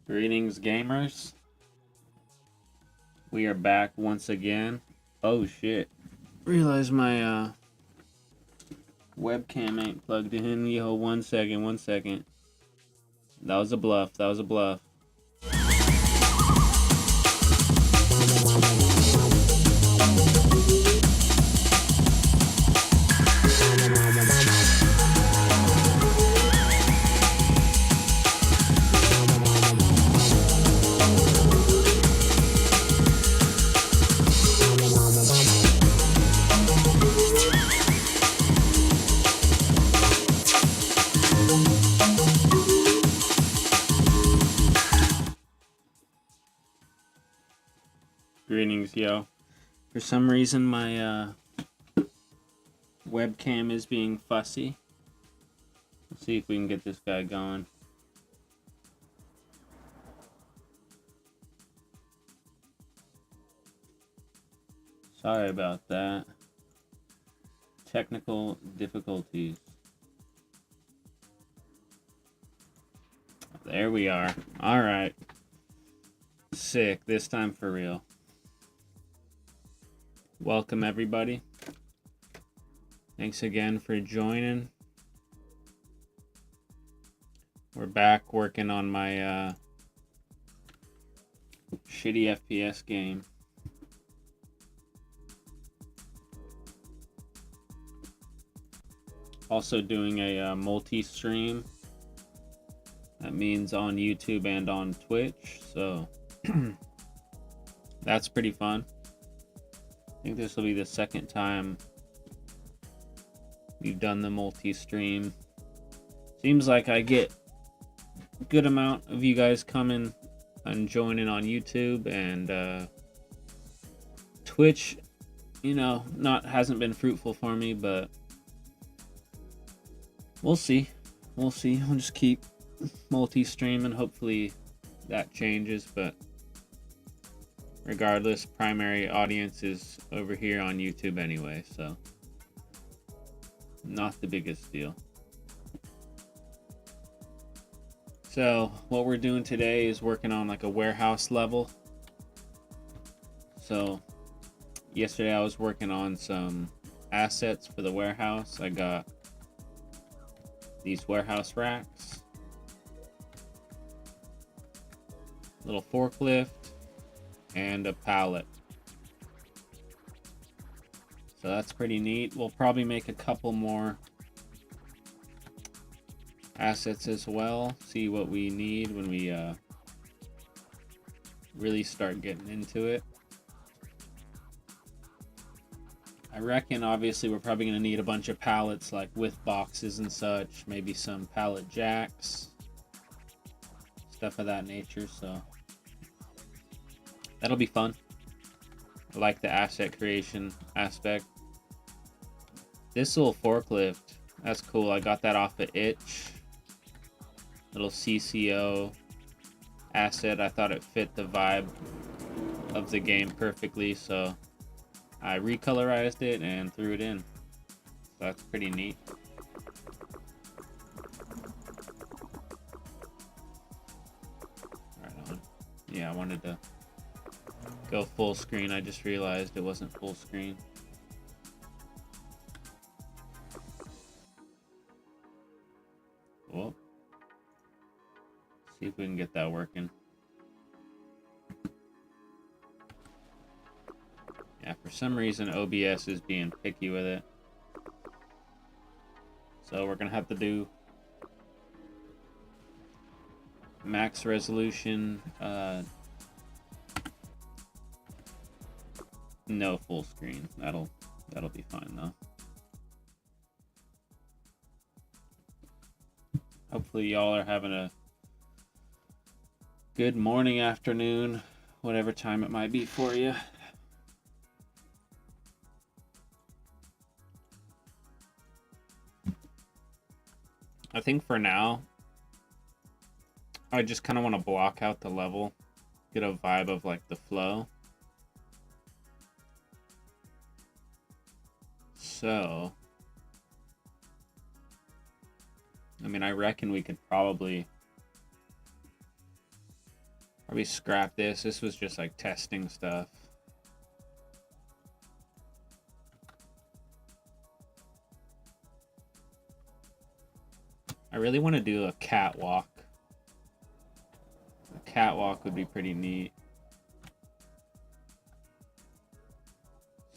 Greetings, gamers. We are back once again. Oh shit. Realize my webcam ain't plugged in. Yo, one second. That was a bluff. Greetings, yo. For some reason, my webcam is being fussy. Let's see if we can get this guy going. Sorry about that. Technical difficulties. There we are. Alright. Sick. This time for real. Welcome, everybody. Thanks again for joining. We're back working on my shitty FPS game. Also doing a multi-stream That means on YouTube and on Twitch, so that's pretty fun. I think this will be the second time we've done the multi-stream. Seems like I get a good amount of you guys coming and joining on YouTube, and Twitch, you know, hasn't been fruitful for me, but we'll see. We'll see. I'll just keep multi-streaming. Hopefully that changes, but regardless, primary audience is over here on YouTube anyway, so not the biggest deal. So what we're doing today is working on like a warehouse level. So yesterday I was working on some assets for the warehouse. I got these warehouse racks, little forklift, and a pallet. So that's pretty neat. We'll probably make a couple more assets as well, see what we need when we really start getting into it. I reckon obviously we're probably going to need a bunch of pallets, like with boxes and such, maybe some pallet jacks, stuff of that nature, so that'll be fun. I like the asset creation aspect. This little forklift, that's cool. I got that off of Itch. Little CCO asset. I thought it fit the vibe of the game perfectly, so I recolorized it and threw it in. So that's pretty neat. Right on. Yeah, I wanted to go full screen. I just realized it wasn't full screen. Well, see if we can get that working. Yeah, for some reason OBS is being picky with it. So we're gonna have to do max resolution, no full screen. That'll be fine though. Hopefully y'all are having a good morning, afternoon, whatever time it might be for you. I think for now, I just kind of want to block out the level, get a vibe of like the flow. So, I mean, I reckon we could probably scrap this. This was just like testing stuff. I really want to do a catwalk. A catwalk would be pretty neat.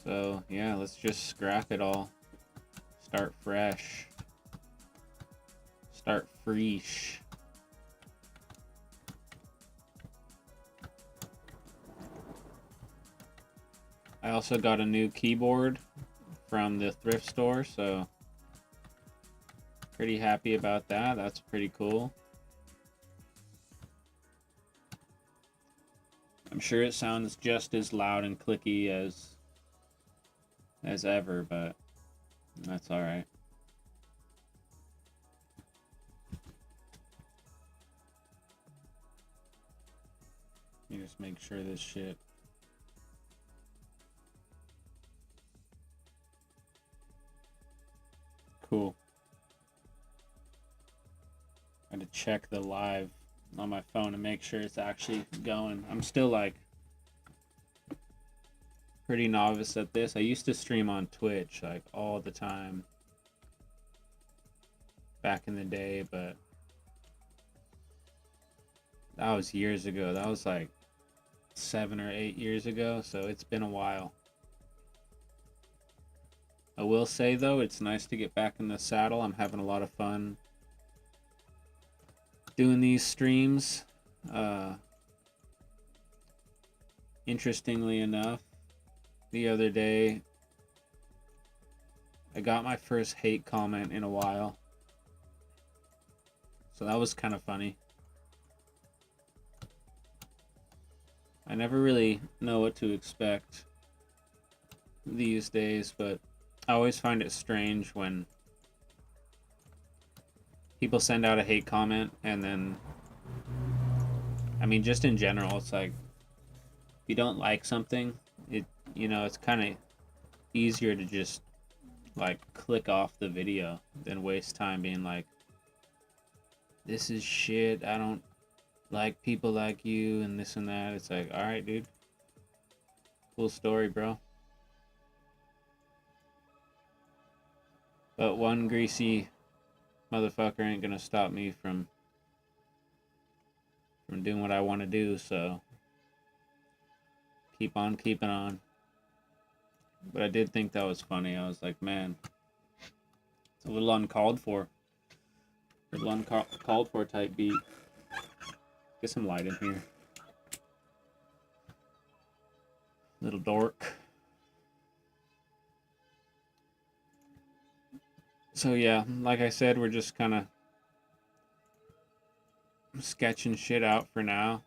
So, yeah, let's just scrap it all. Start fresh. Start fresh. I also got a new keyboard from the thrift store, so pretty happy about that. That's pretty cool. I'm sure it sounds just as loud and clicky as ever, but that's all right. Let me just make sure this shit. Cool. I had to check the live on my phone to make sure it's actually going. I'm still like pretty novice at this. I used to stream on Twitch like all the time back in the day, but that was years ago. That was like 7 or 8 years ago, so it's been a while. I will say though, it's nice to get back in the saddle. I'm having a lot of fun doing these streams. Interestingly enough, the other day I got my first hate comment in a while. So that was kind of funny. I never really know what to expect these days, but I always find it strange when people send out a hate comment and then, I mean, just in general, it's like, if you don't like something, it's kind of easier to just like click off the video than waste time being like, this is shit, I don't like people like you and this and that. It's like, all right, dude, cool story, bro. But one greasy motherfucker ain't gonna stop me from doing what I want to do, so keep on keeping on. But I did think that was funny. I was like, man, it's a little uncalled for. A little uncalled for type beat. Get some light in here. Little dork. So yeah, like I said, we're just kind of sketching shit out for now.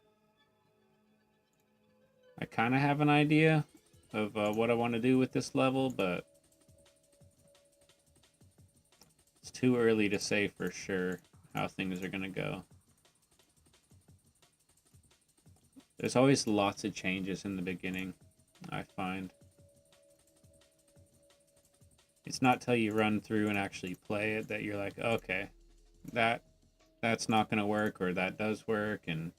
I kind of have an idea of what I want to do with this level, but it's too early to say for sure how things are going to go. There's always lots of changes in the beginning, I find. It's not till you run through and actually play it that you're like, okay, that's not going to work, or that does work, and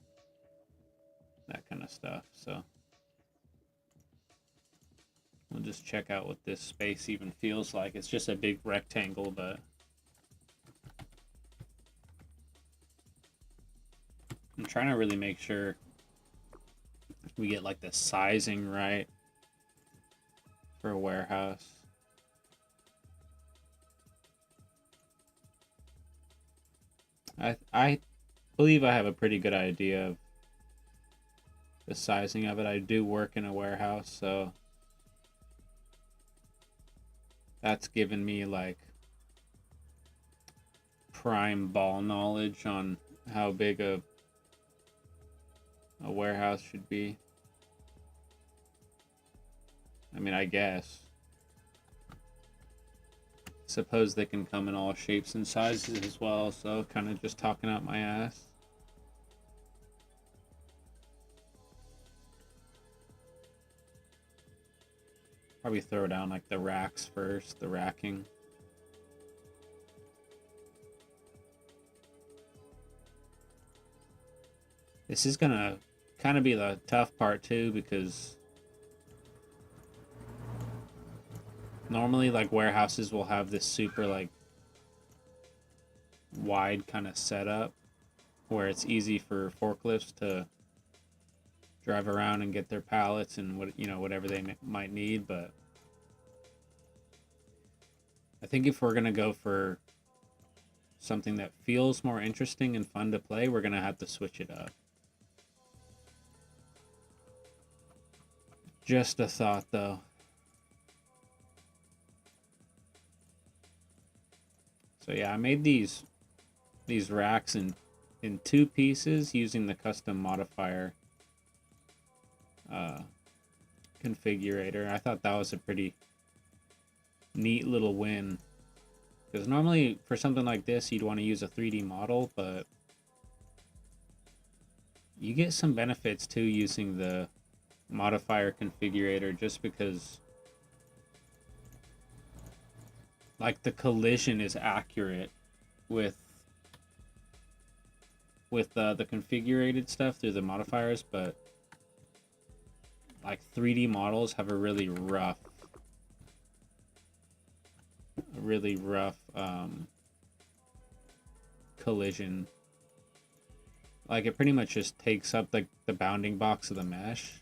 that kind of stuff. So we'll just check out what this space even feels like. It's just a big rectangle, but I'm trying to really make sure we get like the sizing right for a warehouse. I believe I have a pretty good idea of the sizing of it. I do work in a warehouse, so that's given me like prime ball knowledge on how big a warehouse should be. I mean, I guess. Suppose they can come in all shapes and sizes as well, so kind of just talking out my ass. Probably throw down like the racks first, the racking. This is gonna kind of be the tough part too, because normally like warehouses will have this super like wide kind of setup where it's easy for forklifts to drive around and get their pallets and whatever they might need. But I think if we're gonna go for something that feels more interesting and fun to play, we're gonna have to switch it up. Just a thought though. So yeah, I made these racks in two pieces using the custom modifier configurator. I thought that was a pretty neat little win, because normally for something like this you'd want to use a 3D model, but you get some benefits too using the modifier configurator, just because like the collision is accurate with the configurated stuff through the modifiers, but like 3D models have a really rough collision. Like it pretty much just takes up like the bounding box of the mesh,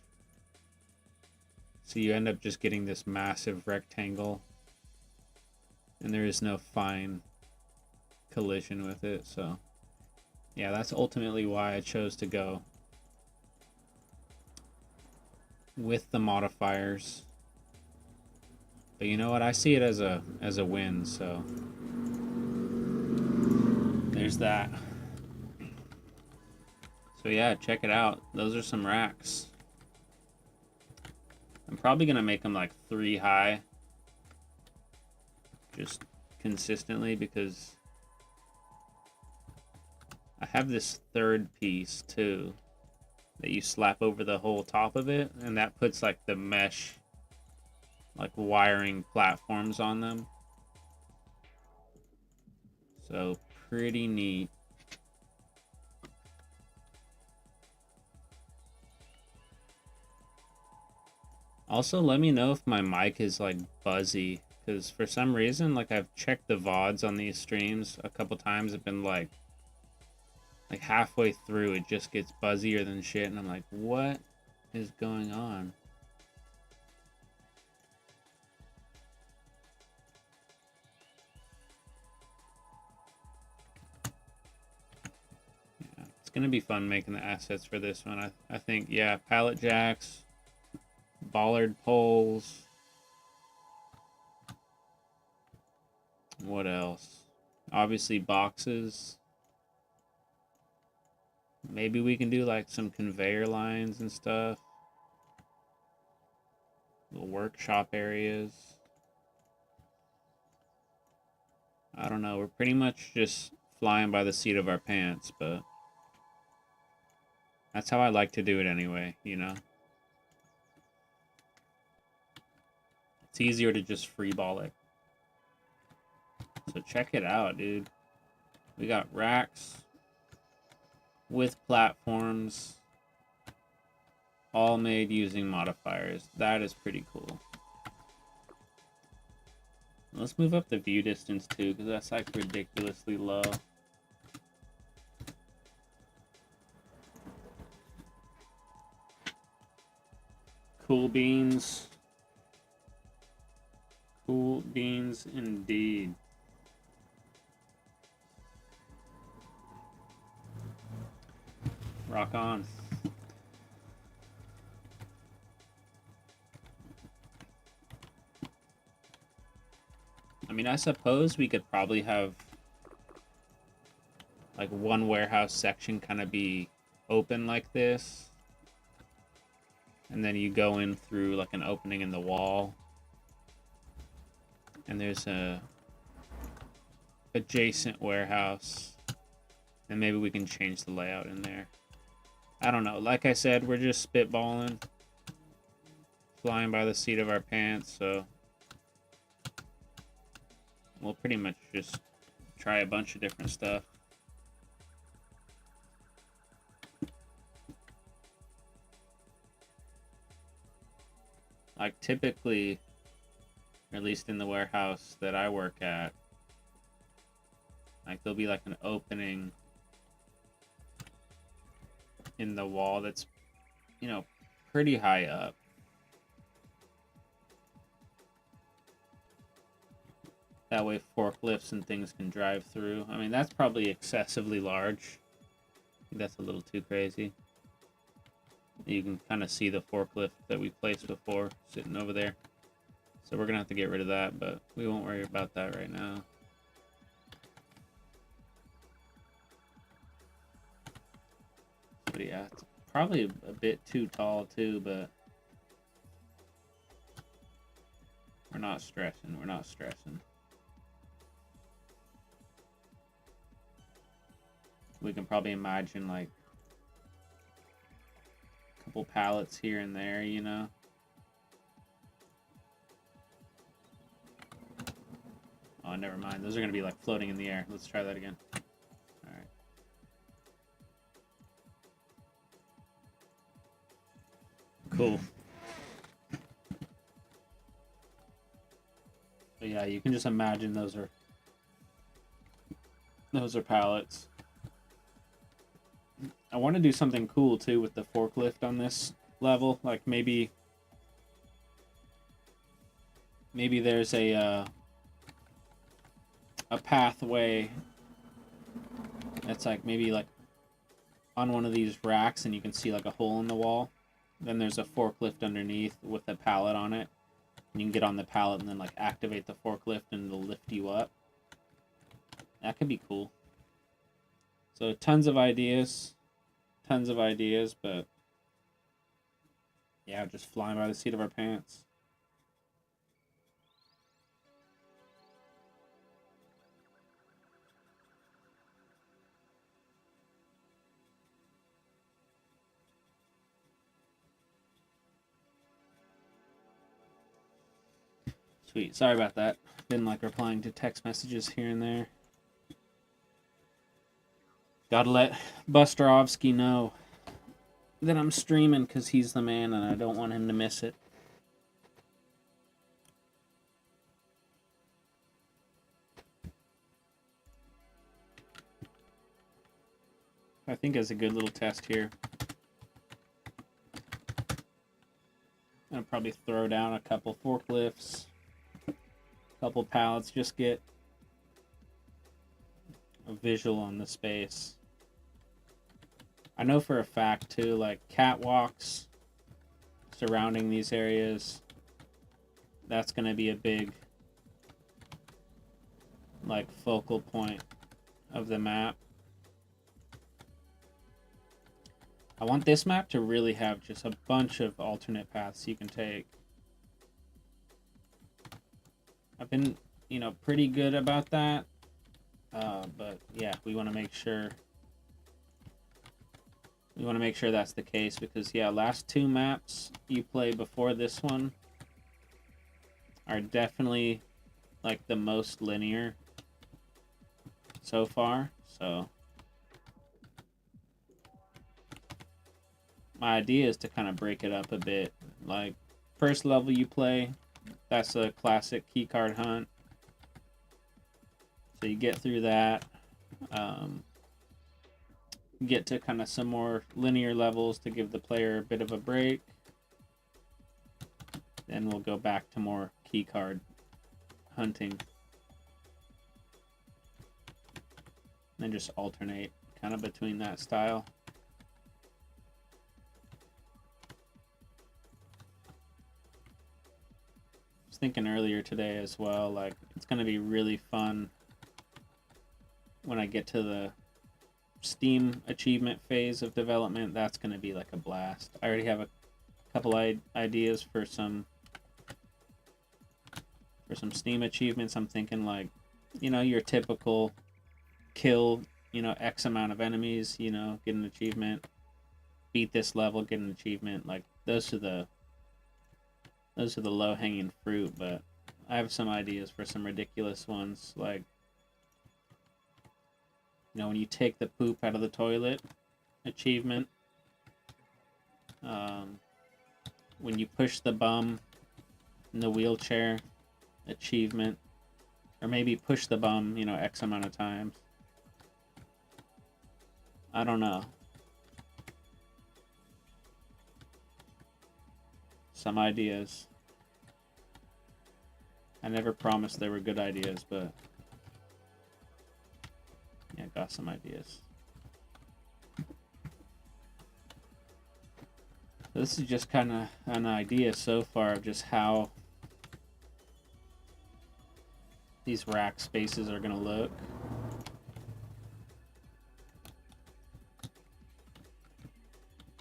so you end up just getting this massive rectangle and there is no fine collision with it. So Yeah, that's ultimately why I chose to go with the modifiers. But you know what? I see it as a win, so there's that. So yeah, check it out. Those are some racks. I'm probably gonna make them like 3 high, just consistently, because I have this third piece too that you slap over the whole top of it, and that puts like the mesh, like wiring platforms on them. So pretty neat. Also, let me know if my mic is like buzzy, because for some reason, like I've checked the VODs on these streams a couple times, have been like halfway through it just gets buzzier than shit, and I'm like, what is going on? Yeah, it's gonna be fun making the assets for this one. I think, yeah, pallet jacks, bollard poles. What else? Obviously boxes. Maybe we can do like some conveyor lines and stuff. Little workshop areas. I don't know. We're pretty much just flying by the seat of our pants, but that's how I like to do it anyway, you know? It's easier to just freeball it. So check it out, dude. We got racks with platforms, all made using modifiers. That is pretty cool. Let's move up the view distance too, because that's like ridiculously low. Cool beans. Cool beans indeed. Rock on. I mean, I suppose we could probably have like one warehouse section kind of be open like this, and then you go in through like an opening in the wall, and there's a adjacent warehouse, and maybe we can change the layout in there. I don't know. Like I said, we're just spitballing, flying by the seat of our pants, so we'll pretty much just try a bunch of different stuff. Like typically, or at least in the warehouse that I work at, like there'll be like an opening in the wall that's, you know, pretty high up. That way forklifts and things can drive through. I mean, that's probably excessively large. I think that's a little too crazy. You can kind of see the forklift that we placed before sitting over there. So we're going to have to get rid of that, but we won't worry about that right now. But yeah, it's probably a bit too tall too, but we're not stressing. We're not stressing. We can probably imagine like a couple pallets here and there, you know? Oh, never mind. Those are going to be like floating in the air. Let's try that again. All right. Cool. But yeah, you can just imagine those are pallets. I want to do something cool too with the forklift on this level. Like maybe there's a pathway that's like maybe like on one of these racks and you can see like a hole in the wall. Then there's a forklift underneath with a pallet on it. And you can get on the pallet and then like activate the forklift and it'll lift you up. That could be cool. So tons of ideas, but yeah, just flying by the seat of our pants. Sweet. Sorry about that. Been like replying to text messages here and there. Gotta let Busterovsky know that I'm streaming because he's the man and I don't want him to miss it. I think it's a good little test here. I'll probably throw down a couple forklifts, a couple pallets, just get a visual on the space. I know for a fact too, like catwalks surrounding these areas, that's going to be a big like focal point of the map. I want this map to really have just a bunch of alternate paths you can take. I've been, you know, pretty good about that. But yeah, we want to make sure that's the case because yeah, last two maps you play before this one are definitely like the most linear so far. So my idea is to kind of break it up a bit. Like first level you play, that's a classic keycard hunt. So you get through that. Get to kind of some more linear levels to give the player a bit of a break. Then we'll go back to more keycard hunting. And then just alternate kind of between that style. I was thinking earlier today as well, like it's going to be really fun when I get to the Steam achievement phase of development. That's going to be like a blast. I already have a couple ideas for some Steam achievements. I'm thinking like, you know, your typical kill, you know, X amount of enemies, you know, get an achievement, beat this level, get an achievement. Like those are the low-hanging fruit, but I have some ideas for some ridiculous ones, like, you know, when you take the poop out of the toilet, achievement. When you push the bum in the wheelchair, achievement. Or maybe push the bum, you know, X amount of times. I don't know. Some ideas. I never promised they were good ideas, but yeah, got some ideas. This is just kind of an idea so far of just how these rack spaces are going to look.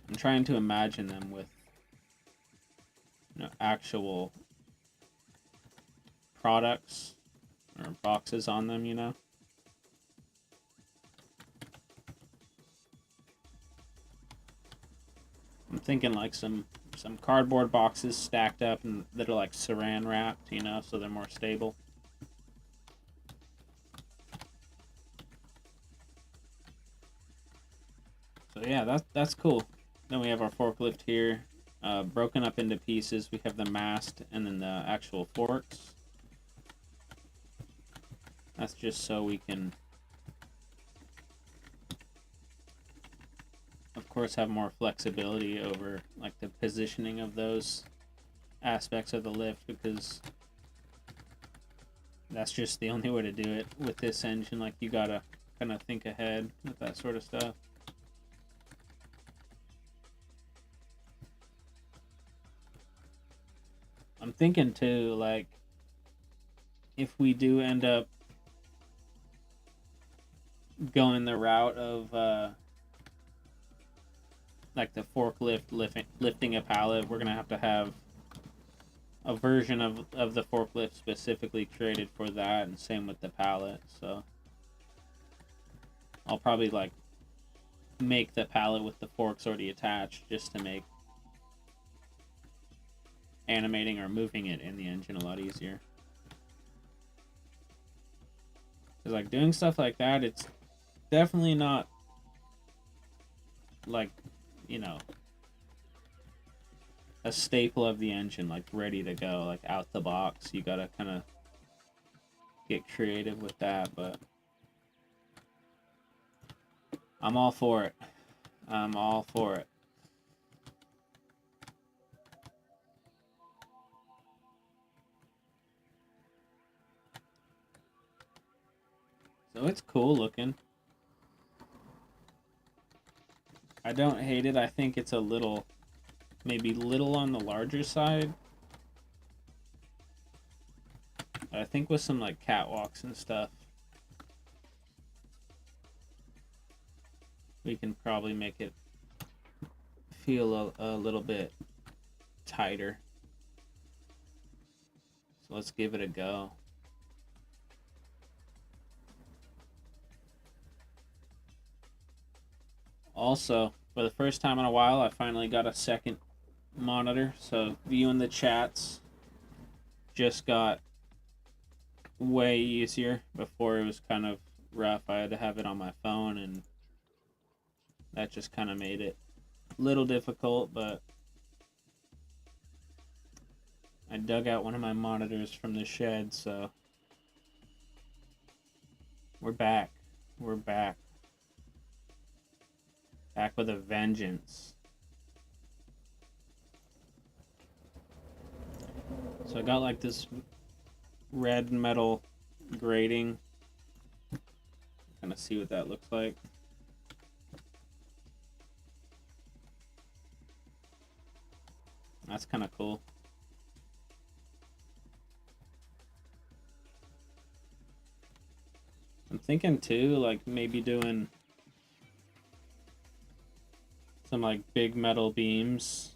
I'm trying to imagine them with, you know, actual products or boxes on them, you know. I'm thinking like some cardboard boxes stacked up and that are like saran wrapped, you know, so they're more stable. So yeah, that's cool. Then we have our forklift here, broken up into pieces. We have the mast and then the actual forks. That's just so we can, of course, have more flexibility over like the positioning of those aspects of the lift, because that's just the only way to do it with this engine. Like you gotta kind of think ahead with that sort of stuff. I'm thinking too, like, if we do end up going the route of like the forklift lifting a pallet, we're gonna have to have a version of the forklift specifically created for that, and same with the pallet. So I'll probably like make the pallet with the forks already attached just to make animating or moving it in the engine a lot easier. Because like doing stuff like that, it's definitely not like, you know, a staple of the engine, like ready to go, like out the box. You gotta kind of get creative with that, but I'm all for it. I'm all for it. So it's cool looking. I don't hate it. I think it's a little, maybe little on the larger side. But I think with some like catwalks and stuff, we can probably make it feel a little bit tighter. So let's give it a go. Also, for the first time in a while, I finally got a second monitor. So viewing the chats just got way easier. Before it was kind of rough. I had to have it on my phone, and that just kind of made it a little difficult, but I dug out one of my monitors from the shed, so we're back. We're back. Back with a vengeance. So I got like this red metal grating. Kind of see what that looks like. That's kind of cool. I'm thinking too, like maybe doing some like big metal beams.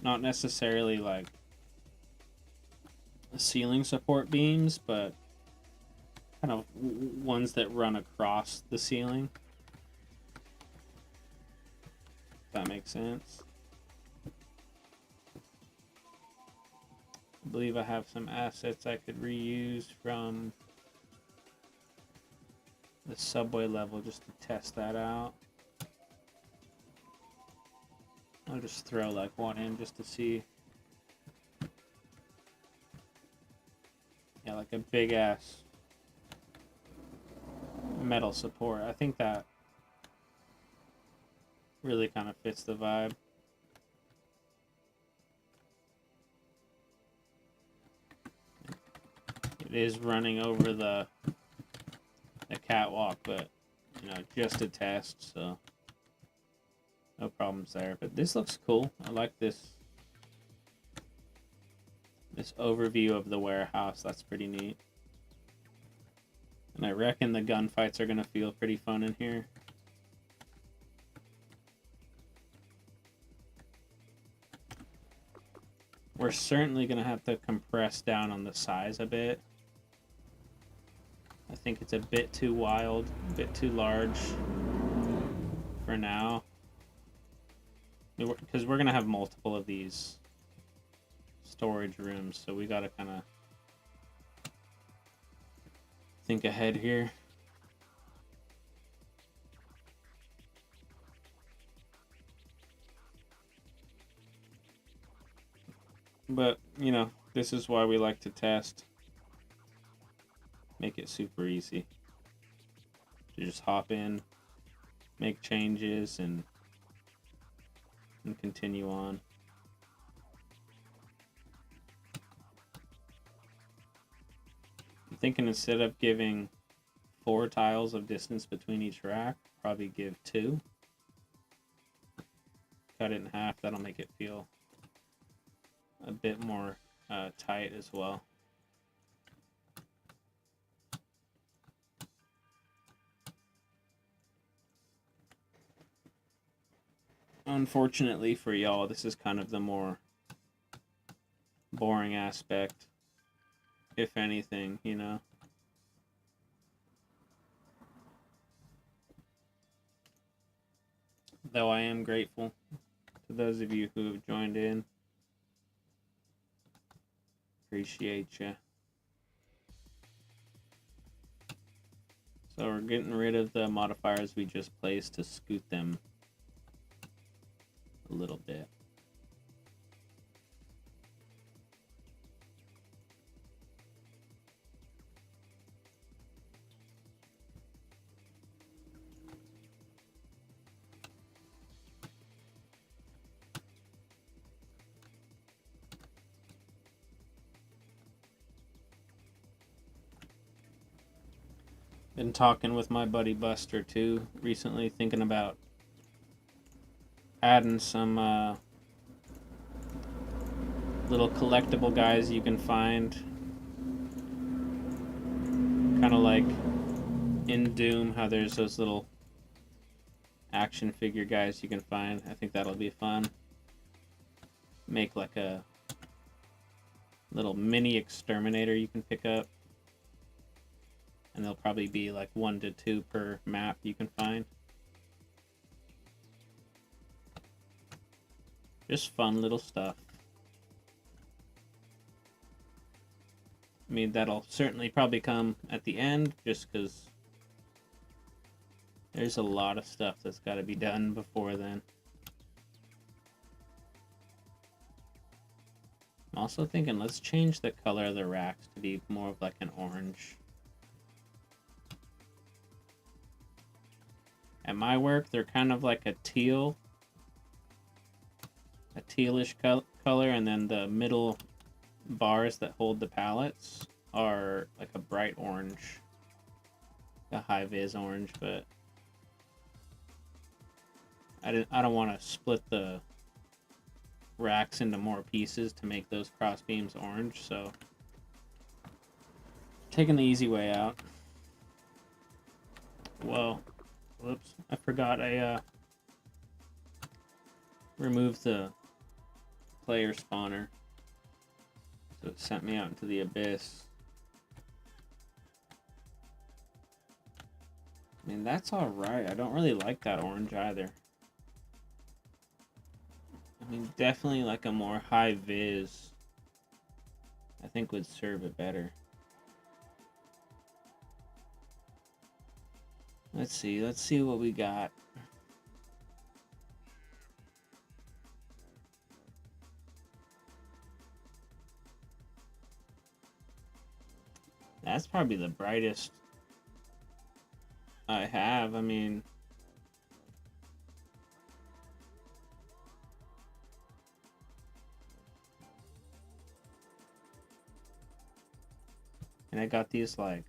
Not necessarily like ceiling support beams, but kind of ones that run across the ceiling. If that makes sense. I believe I have some assets I could reuse from the subway level just to test that out. I'll just throw like one in just to see. Yeah, like a big ass metal support. I think that really kind of fits the vibe. It is running over the catwalk, but you know, just a test, so no problems there. But this looks cool. I like this overview of the warehouse. That's pretty neat. And I reckon the gunfights are gonna feel pretty fun in here. We're certainly gonna have to compress down on the size a bit. I think it's a bit too wild, a bit too large for now. Because we're gonna have multiple of these storage rooms, so we gotta kind of think ahead here. But, you know, this is why we like to test. Make it super easy. To just hop in, make changes, and continue on. I'm thinking instead of giving 4 tiles of distance between each rack, probably give 2. Cut it in half, that'll make it feel a bit more tight as well. Unfortunately for y'all, this is kind of the more boring aspect, if anything, you know. Though I am grateful to those of you who have joined in. Appreciate you. So we're getting rid of the modifiers we just placed to scoot them a little bit. Been talking with my buddy Buster too recently, thinking about adding some little collectible guys you can find, kind of like in Doom, how there's those little action figure guys you can find. I think that'll be fun. Make like a little mini Exterminator you can pick up, and there'll probably be like 1 to 2 per map you can find. Just fun little stuff. I mean, that'll certainly probably come at the end, just because there's a lot of stuff that's got to be done before then. I'm also thinking, let's change the color of the racks to be more of like an orange. At my work, they're kind of like a tealish color, and then the middle bars that hold the pallets are like a bright orange, a high-vis orange, but I don't want to split the racks into more pieces to make those cross beams orange, so taking the easy way out. Whoa, whoops, I forgot I removed the player spawner, so it sent me out into the abyss. I mean, that's alright. I don't really like that orange either. I mean, definitely like a more high vis, I think, would serve it better. Let's see what we got. That's probably the brightest I have. I mean, and I got these like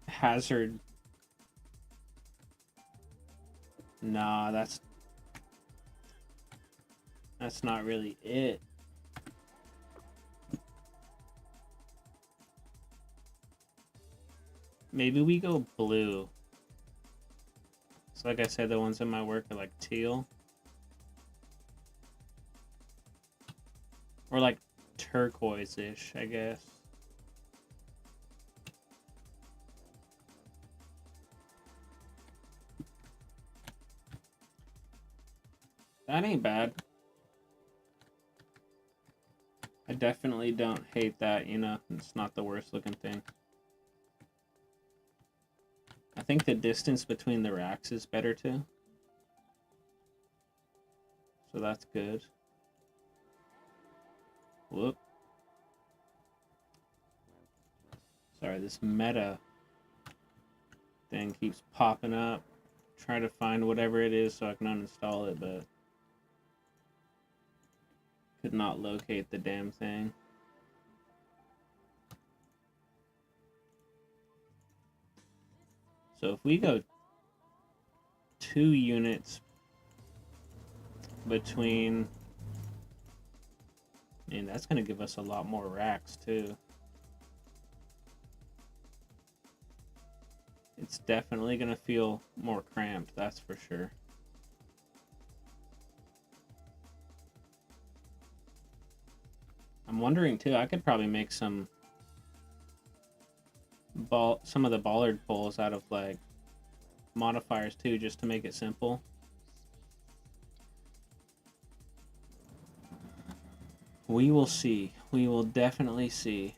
hazard. Nah, that's not really it. Maybe we go blue. So like I said, the ones in my work are like teal. Or like turquoise-ish, I guess. That ain't bad. I definitely don't hate that, you know. It's not the worst looking thing. I think the distance between the racks is better too. So that's good. Whoop. Sorry, this meta thing keeps popping up. Try to find whatever it is so I can uninstall it, but could not locate the damn thing. So if we go 2 units between... And that's going to give us a lot more racks, too. It's definitely going to feel more cramped, that's for sure. I'm wondering, too, I could probably make some of the bollard poles out of, like, modifiers, too, just to make it simple. We will see. We will definitely see.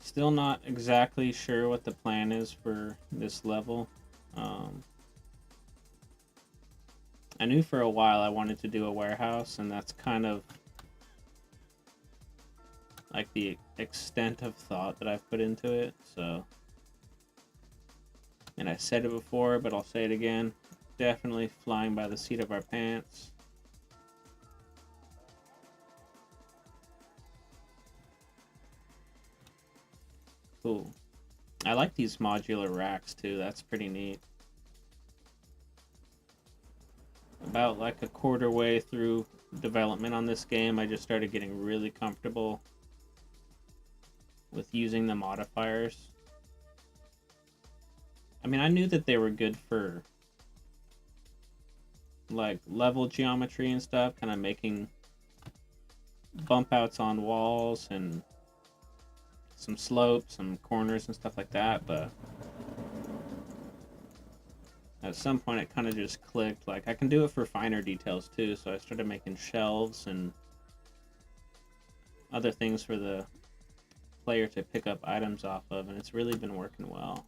Still not exactly sure what the plan is for this level. I knew for a while I wanted to do a warehouse, and that's kind of like the extent of thought that I've put into it, so... And I said it before, but I'll say it again. Definitely flying by the seat of our pants. Cool. I like these modular racks too, that's pretty neat. About like a quarter way through development on this game, I just started getting really comfortable with using the modifiers. I mean, I knew that they were good for like level geometry and stuff, kind of making bump outs on walls and some slopes, some corners and stuff like that, but at some point it kind of just clicked. Like, I can do it for finer details too, so I started making shelves and other things for the player to pick up items off of, and it's really been working well.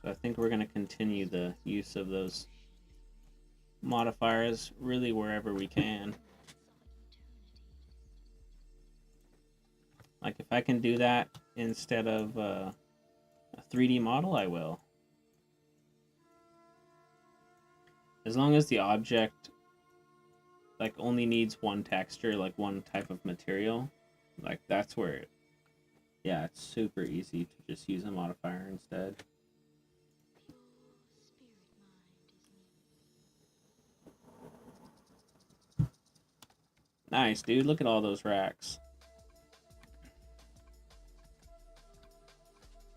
So I think we're going to continue the use of those modifiers really wherever we can. Like, if I can do that instead of a 3D model, I will. As long as the object like only needs one texture, like one type of material, like that's where it, yeah, it's super easy to just use a modifier instead. Nice, dude. Look at all those racks.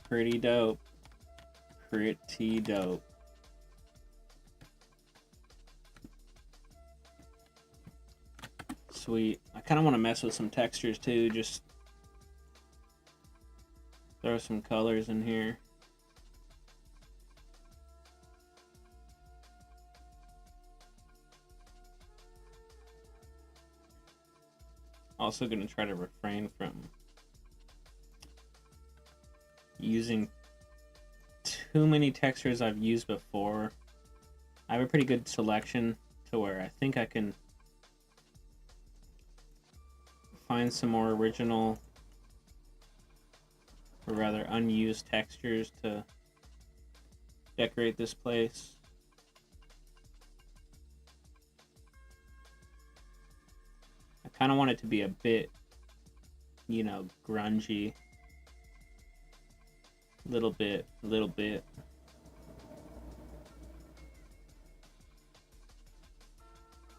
Pretty dope. Pretty dope. Sweet. I kind of want to mess with some textures too. Just throw some colors in here. Also going to try to refrain from using too many textures I've used before. I have a pretty good selection to where I think I can find some more original, or rather unused textures to decorate this place. I kind of want it to be a bit, you know, grungy. Little bit.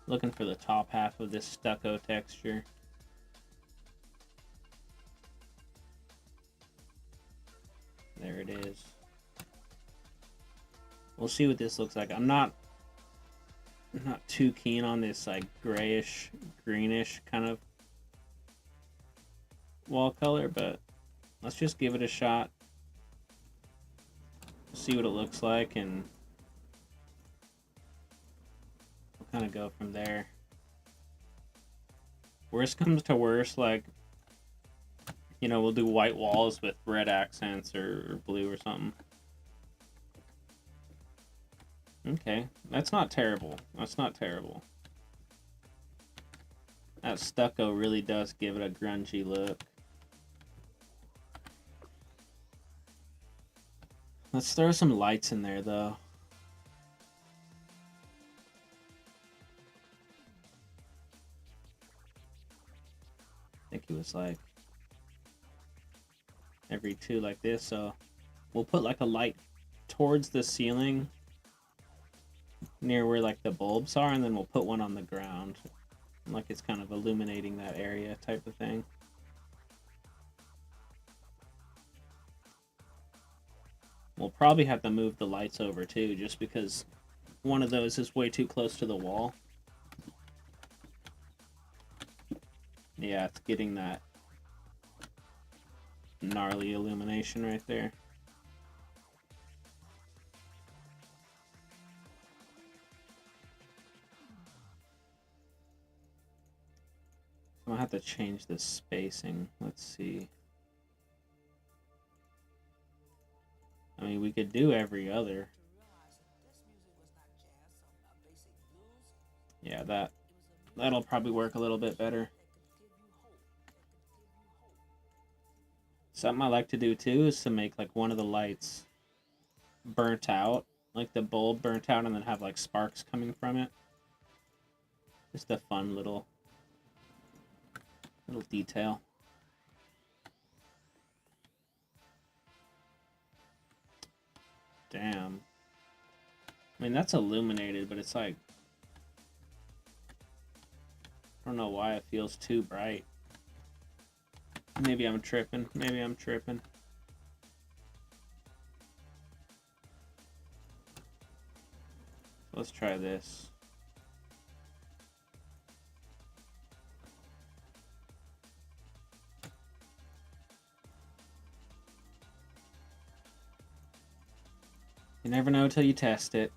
Looking for the top half of this stucco texture. There it is. We'll see what this looks like. I'm not too keen on this like grayish, greenish kind of wall color, but let's just give it a shot. See what it looks like, and we'll kind of go from there. Worst comes to worst, like, you know, we'll do white walls with red accents or blue or something. Okay, that's not terrible. That's That stucco really does give it a grungy look. Let's throw some lights in there, though. I think it was like every two like this, so we'll put like a light towards the ceiling near where like the bulbs are, and then we'll put one on the ground. Like it's kind of illuminating that area type of thing. We'll probably have to move the lights over too, just because one of those is way too close to the wall. Yeah, it's getting that gnarly illumination right there. I'm gonna have to change the spacing. Let's see. I mean, we could do every other. Yeah, that'll probably work a little bit better. Something I like to do too is to make like one of the lights burnt out, like the bulb burnt out, and then have like sparks coming from it. Just a fun little detail. Damn. I mean, that's illuminated, but it's like, I don't know why it feels too bright. Maybe I'm tripping. Maybe I'm tripping. Let's try this. You never know till you test it.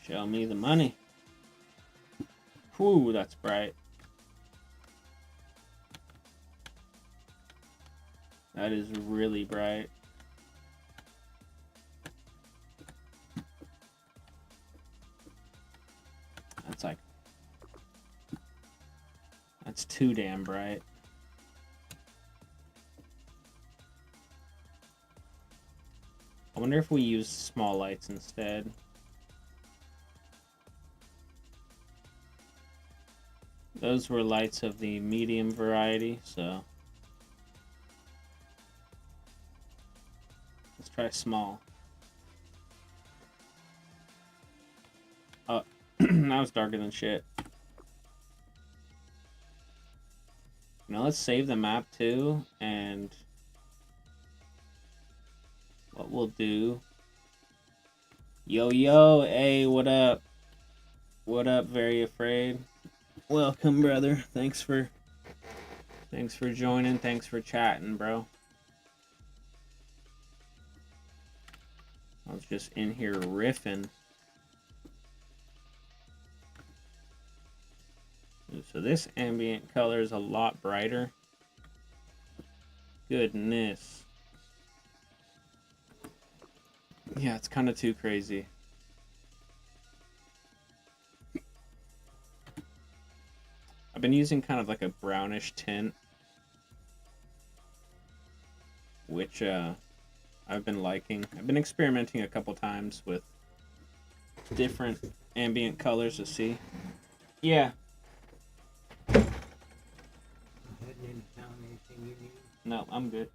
Show me the money. Whew, that's bright. That is really bright. That's like... That's too damn bright. I wonder if we use small lights instead. Those were lights of the medium variety, so let's try small. Oh, that was darker than shit. Now let's save the map too, and what we'll do... Yo, hey, what up? What up, Very Afraid? Welcome, brother. Thanks for joining. Thanks for chatting, bro. I was just in here riffing. So this ambient color is a lot brighter. Goodness. Yeah, it's kind of too crazy. I've been using kind of like a brownish tint, which I've been liking. I've been experimenting a couple times with different ambient colors to see. Yeah. No, I'm good.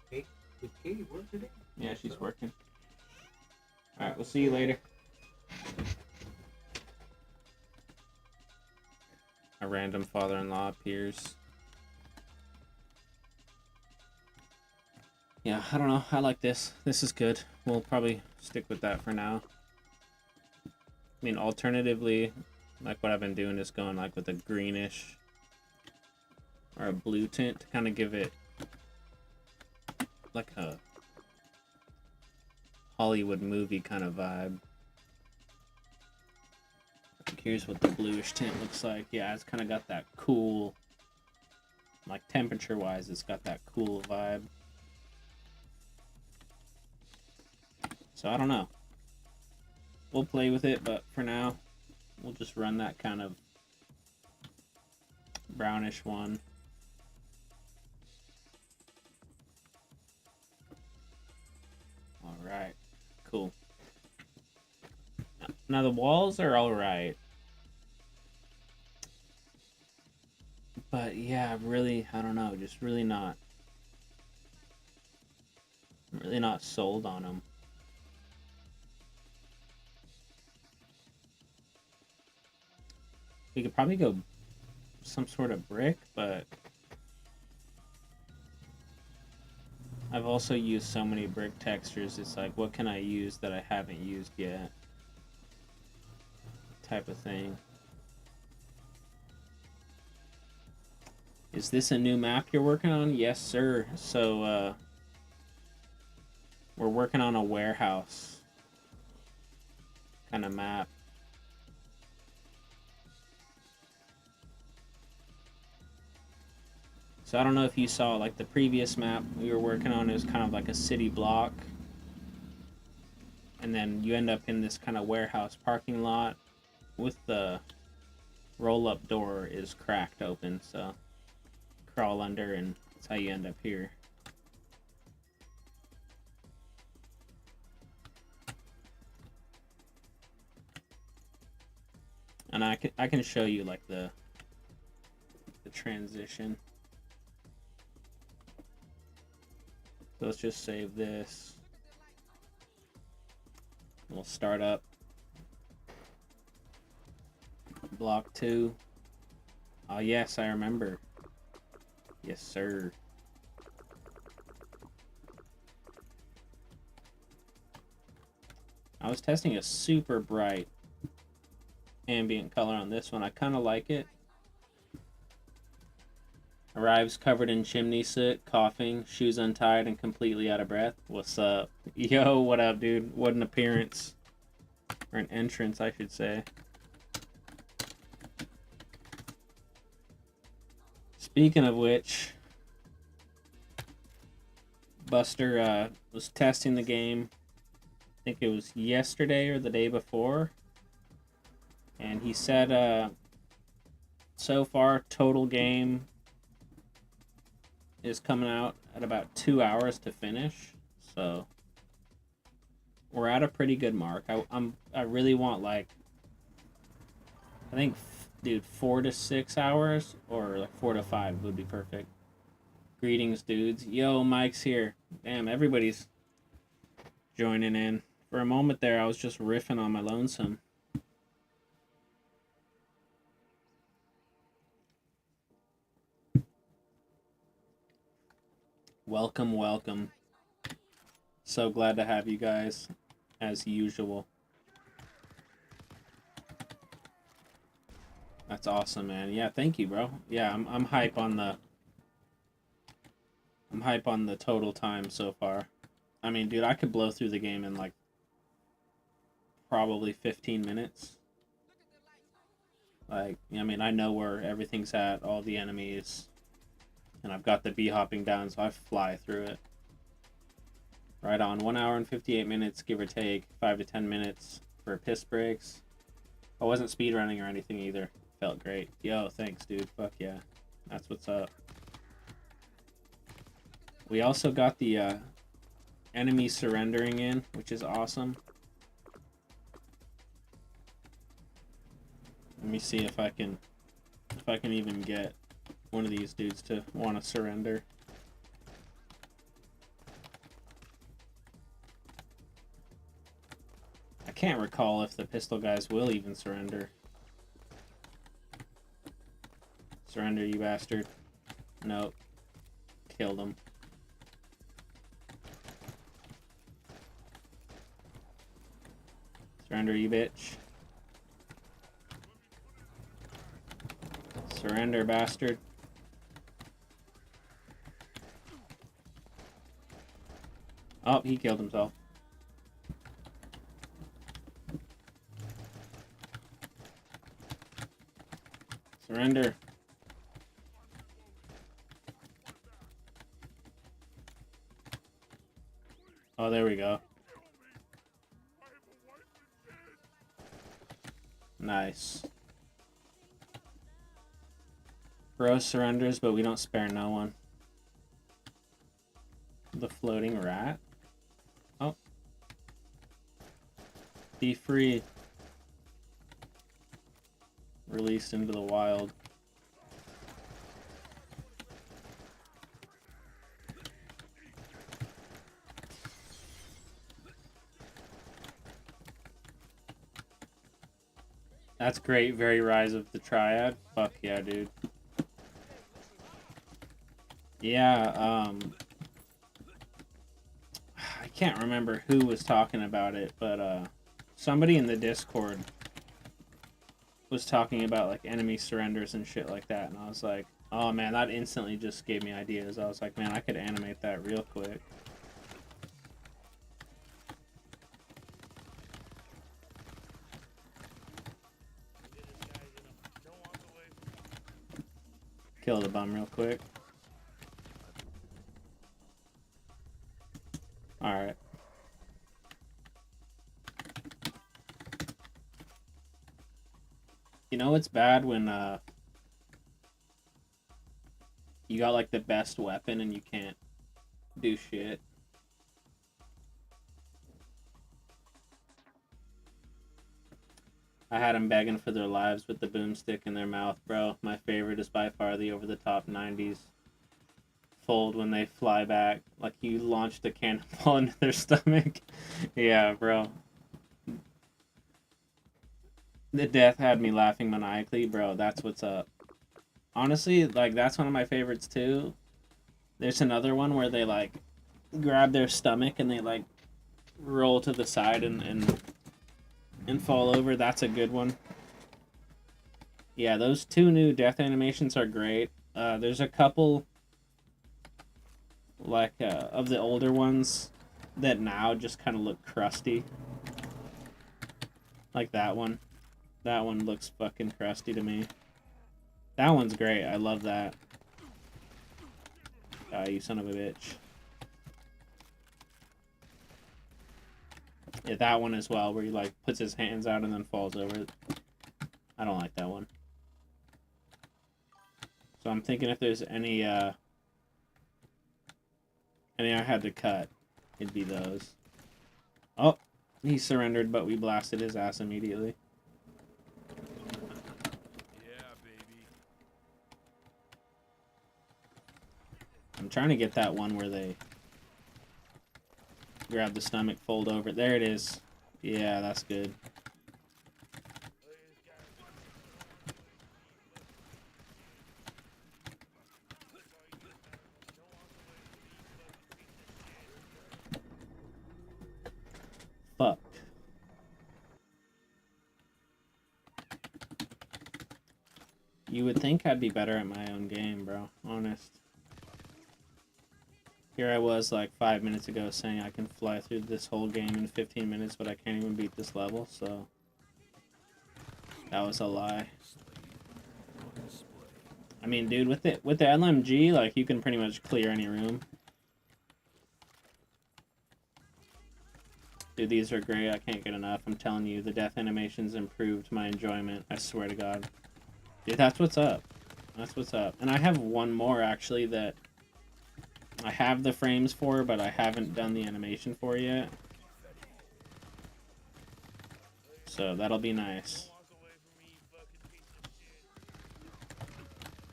Okay. Did Katie work today? Yeah, she's working. Alright, we'll see you later. A random father-in-law appears. Yeah, I don't know. I like this. This is good. We'll probably stick with that for now. I mean, alternatively, like what I've been doing is going like with a greenish or a blue tint to kind of give it like a Hollywood movie kind of vibe. Here's what the bluish tint looks like. Yeah, it's kind of got that cool Like temperature-wise, it's got that cool vibe. So I don't know. We'll play with it, but for now, we'll just run that kind of brownish one. Alright, cool. Now the walls are alright. But yeah, really, I don't know, just really not sold on them. We could probably go some sort of brick, but I've also used so many brick textures, it's like, what can I use that I haven't used yet? Type of thing. Is this a new map you're working on? Yes, sir. So, we're working on a warehouse kind of map. So I don't know if you saw, like, the previous map we were working on is kind of like a city block. And then you end up in this kind of warehouse parking lot with the roll-up door is cracked open, so crawl under and that's how you end up here. And I can show you like the transition. So let's just save this. We'll start up block 2. Oh yes, I remember. Yes, sir. I was testing a super bright ambient color on this one. I kind of like it. Arrives covered in chimney soot, coughing, shoes untied, and completely out of breath. What's up? Yo, what up, dude? What an appearance. Or an entrance, I should say. Speaking of which, Buster was testing the game. I think it was yesterday or the day before. And he said, so far, total game is coming out at about 2 hours to finish, so we're at a pretty good mark. I really want, like, I think, dude, 4 to 6 hours or like 4 to 5 would be perfect. Greetings, dudes. Yo, Mike's here. Damn, everybody's joining in. For a moment there, I was just riffing on my lonesome. Welcome, welcome. So glad to have you guys, as usual. That's awesome, man. Yeah, thank you, bro. Yeah, I'm hype on the total time so far. I mean, dude, I could blow through the game in like probably 15 minutes. Like, I mean, I know where everything's at, all the enemies, and I've got the bee hopping down, so I fly through it. Right on. 1 hour and 58 minutes, give or take. 5 to 10 minutes for piss breaks. I wasn't speedrunning or anything either. Felt great. Yo, thanks, dude. Fuck yeah. That's what's up. We also got the enemy surrendering in, which is awesome. Let me see if I can even get one of these dudes to want to surrender. I can't recall if the pistol guys will even surrender. Surrender, you bastard. Nope. Killed him. Surrender, you bitch. Surrender, bastard. Oh, he killed himself. Surrender. Oh, there we go. Nice. Bro surrenders, but we don't spare no one. The floating rat. Oh. Be free. Released into the wild. That's great. Very Rise of the Triad. Fuck yeah, dude. Yeah, I can't remember who was talking about it, but somebody in the Discord was talking about like enemy surrenders and shit like that, and I was like, oh man, that instantly just gave me ideas. I was like, man, I could animate that real quick. Kill the bum real quick. Alright. You know what's bad when you got like the best weapon and you can't do shit? I had them begging for their lives with the boomstick in their mouth, bro. My favorite is by far the over-the-top 90s fold when they fly back. Like you launched a cannonball into their stomach. Yeah, bro. The death had me laughing maniacally, bro. That's what's up. Honestly, like, that's one of my favorites, too. There's another one where they, like, grab their stomach and they, like, roll to the side and fall over. That's a good one. Yeah, those two new death animations are great. There's a couple, like, of the older ones that now just kind of look crusty. Like that one. That one looks fucking crusty to me. That one's great. I love that. Ah, you son of a bitch. Yeah, that one as well, where he, like, puts his hands out and then falls over. I don't like that one. So I'm thinking if there's any I had to cut, it'd be those. Oh, he surrendered, but we blasted his ass immediately. Yeah, baby. I'm trying to get that one where they grab the stomach, fold over. There it is. Yeah, that's good. Fuck. You would think I'd be better at my own game, bro. Honest. Here I was like 5 minutes ago saying I can fly through this whole game in 15 minutes, but I can't even beat this level, so that was a lie. I mean, dude, with the LMG, like, you can pretty much clear any room. Dude, these are great. I can't get enough. I'm telling you, the death animations improved my enjoyment. I swear to God. Dude, that's what's up. That's what's up. And I have one more, actually, that I have the frames for, but I haven't done the animation for yet. So that'll be nice.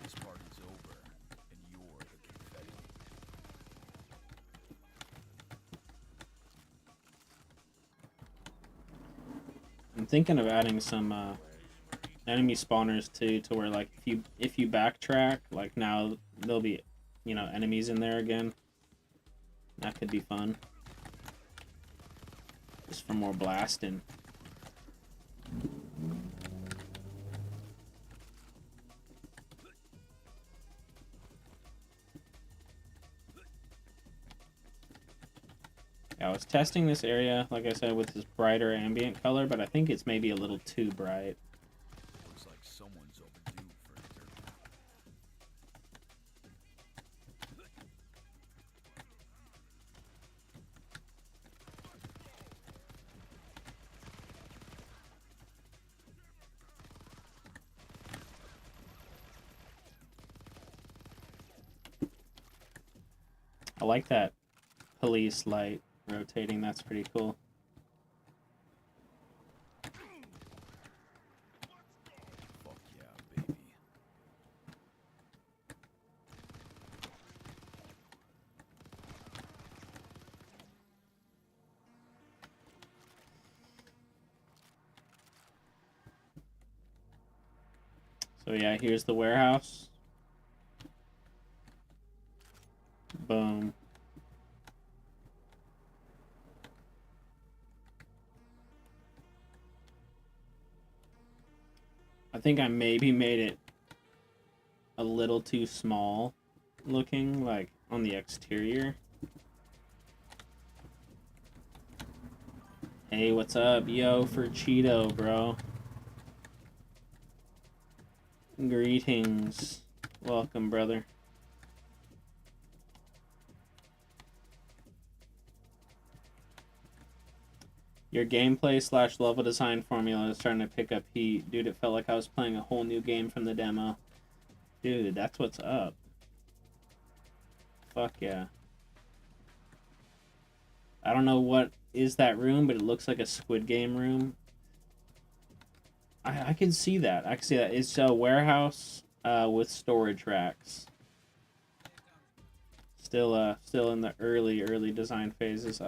This party's over, and you're the confetti. I'm thinking of adding some enemy spawners too, to where like if you backtrack, like now there'll be, you know, enemies in there again. That could be fun. Just for more blasting. Yeah, I was testing this area, like I said, with this brighter ambient color, but I think it's maybe a little too bright. Looks like someone's overdue for a turn. I like that police light rotating. That's pretty cool. Fuck yeah, baby. So yeah, here's the warehouse. Boom. I think I maybe made it a little too small looking, like, on the exterior. Hey, what's up? Yo, for Cheeto, bro. Greetings. Welcome, brother. Your gameplay / level design formula is starting to pick up heat. Dude, it felt like I was playing a whole new game from the demo. Dude, that's what's up. Fuck yeah. I don't know what is that room, but it looks like a Squid Game room. I can see that. I can see that. It's a warehouse with storage racks. Still in the early design phases.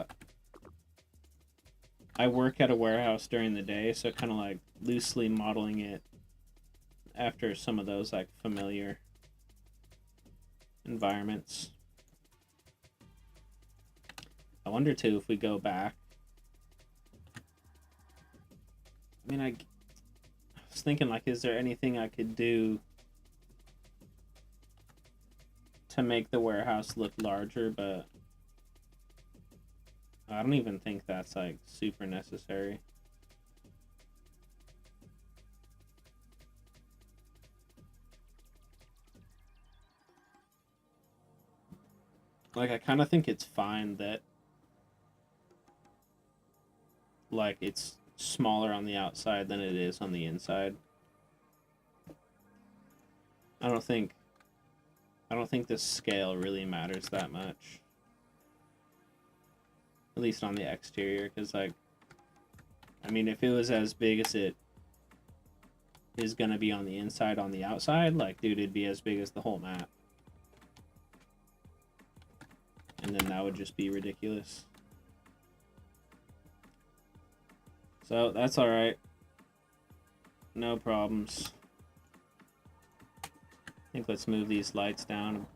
I work at a warehouse during the day, so kind of like loosely modeling it after some of those like familiar environments. I wonder too if we go back. I mean, I was thinking like, is there anything I could do to make the warehouse look larger, but I don't even think that's like super necessary. Like, I kind of think it's fine that like it's smaller on the outside than it is on the inside. I don't think the scale really matters that much. At least on the exterior, because like, I mean, if it was as big as it is gonna be on the inside, on the outside, like, dude, it'd be as big as the whole map. And then that would just be ridiculous. So, that's alright. No problems. I think let's move these lights down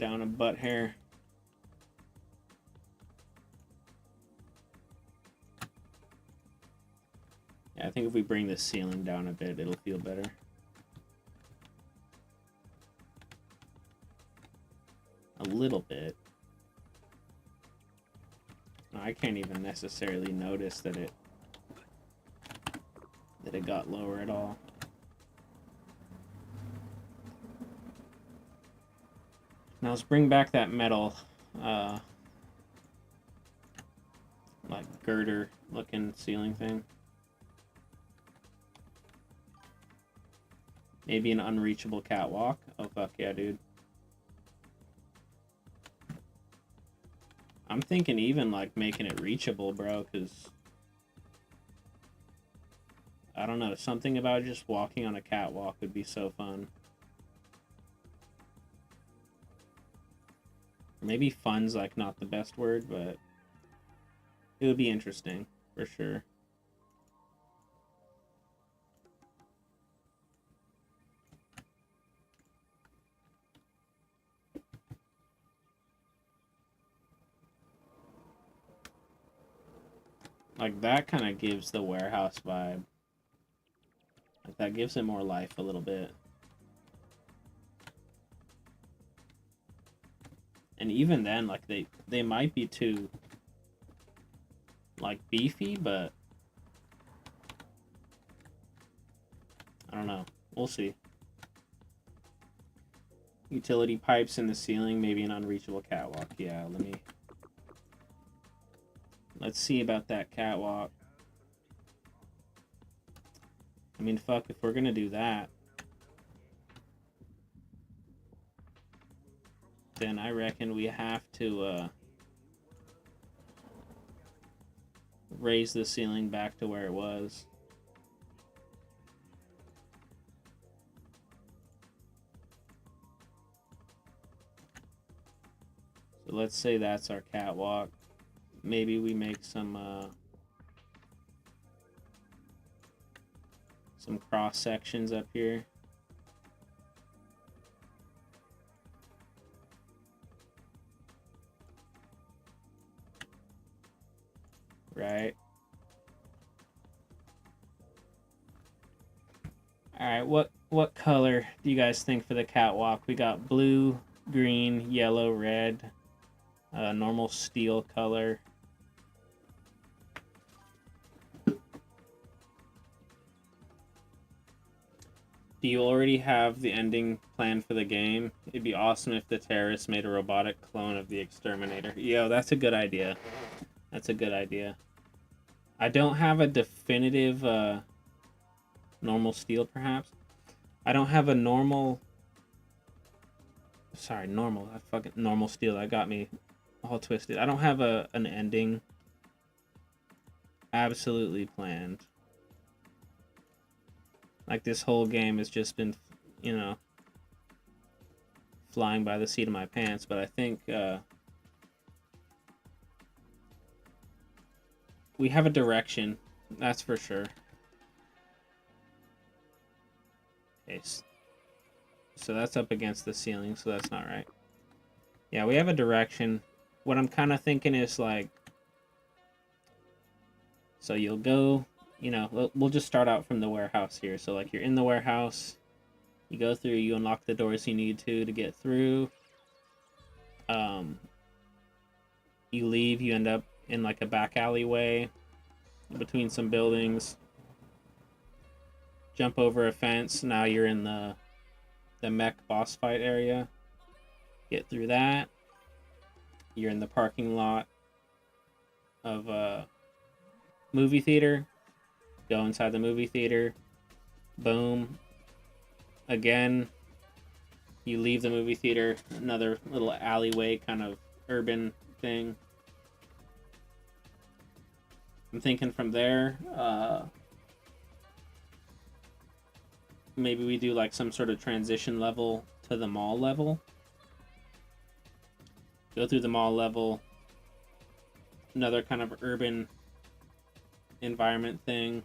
a butt hair. Yeah, I think if we bring the ceiling down a bit, it'll feel better. A little bit. I can't even necessarily notice that it got lower at all. Now let's bring back that metal, like girder looking ceiling thing. Maybe an unreachable catwalk. Oh fuck yeah, dude. I'm thinking even like making it reachable, bro, because I don't know, something about just walking on a catwalk would be so fun. Maybe fun's like not the best word, but it would be interesting for sure. Like, that kind of gives the warehouse vibe. Like, that gives it more life a little bit. And even then, like, they might be too, like, beefy, but I don't know. We'll see. Utility pipes in the ceiling, maybe an unreachable catwalk. Yeah, let's see about that catwalk. I mean, fuck, if we're gonna do that, then I reckon we have to raise the ceiling back to where it was. So let's say that's our catwalk. Maybe we make some cross sections up here. Right. All right, what color do you guys think for the catwalk? We got blue, green, yellow, red, normal steel color. Do you already have the ending plan for the game? It'd be awesome if the terrorists made a robotic clone of the Exterminator. Yo, that's a good idea. That's a good idea. I don't have a definitive normal steel, perhaps. I don't have a normal... Sorry, normal. I fucking normal steel. That got me all twisted. I don't have an ending absolutely planned. Like, this whole game has just been, you know, flying by the seat of my pants. But I think we have a direction. That's for sure. Okay, so that's up against the ceiling, so that's not right. Yeah, we have a direction. What I'm kind of thinking is, like... So you'll go... You know, we'll just start out from the warehouse here. So, like, you're in the warehouse. You go through, you unlock the doors you need to get through. You leave, you end up in, like, a back alleyway between some buildings. Jump over a fence. Now you're in the mech boss fight area. Get through that. You're in the parking lot of a movie theater. Go inside the movie theater. Boom. Again, you leave the movie theater. Another little alleyway kind of urban thing. I'm thinking from there, maybe we do like some sort of transition level to the mall level. Go through the mall level. Another kind of urban environment thing.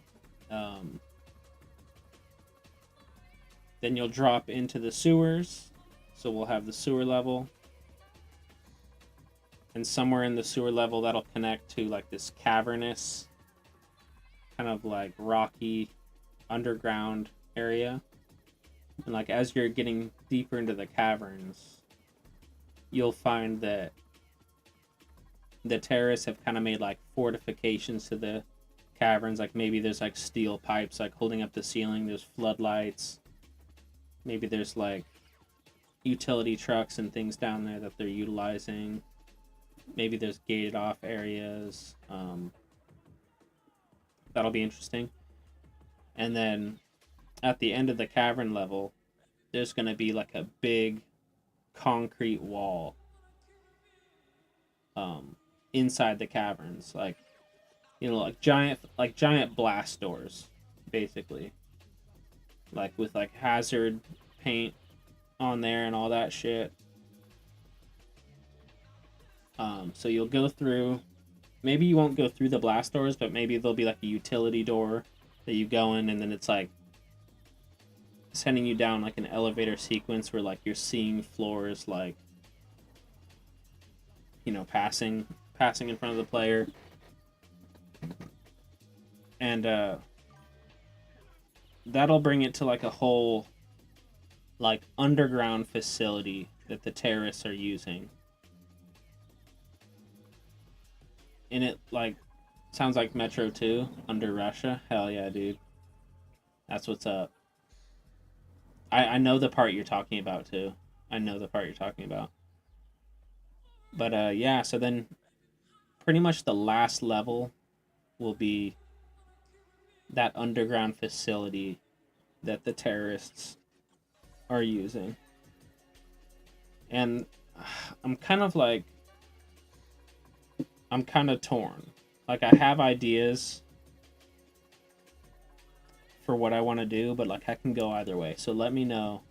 Then you'll drop into the sewers. So we'll have the sewer level. And somewhere in the sewer level that'll connect to like this cavernous, kind of like rocky underground area. And like as you're getting deeper into the caverns, you'll find that the terrorists have kind of made like fortifications to the caverns. Like maybe there's like steel pipes like holding up the ceiling. There's floodlights. Maybe there's like utility trucks and things down there that they're utilizing. Maybe there's gated off areas. That'll be interesting. And then at the end of the cavern level, there's going to be like a big concrete wall inside the caverns, like, you know, like giant blast doors, basically, like with like hazard paint on there and all that shit. So you'll go through, maybe you won't go through the blast doors, but maybe there'll be like a utility door that you go in, and then it's like sending you down like an elevator sequence where like you're seeing floors like, you know, passing in front of the player. And that'll bring it to like a whole like underground facility that the terrorists are using. And it like sounds like Metro 2 under Russia. Hell yeah, dude. That's what's up. I know the part you're talking about too. I know the part you're talking about. But yeah, so then pretty much the last level will be that underground facility that the terrorists are using. And I'm kind of like, I'm kind of torn. Like, I have ideas for what I want to do, but like I can go either way. So let me know,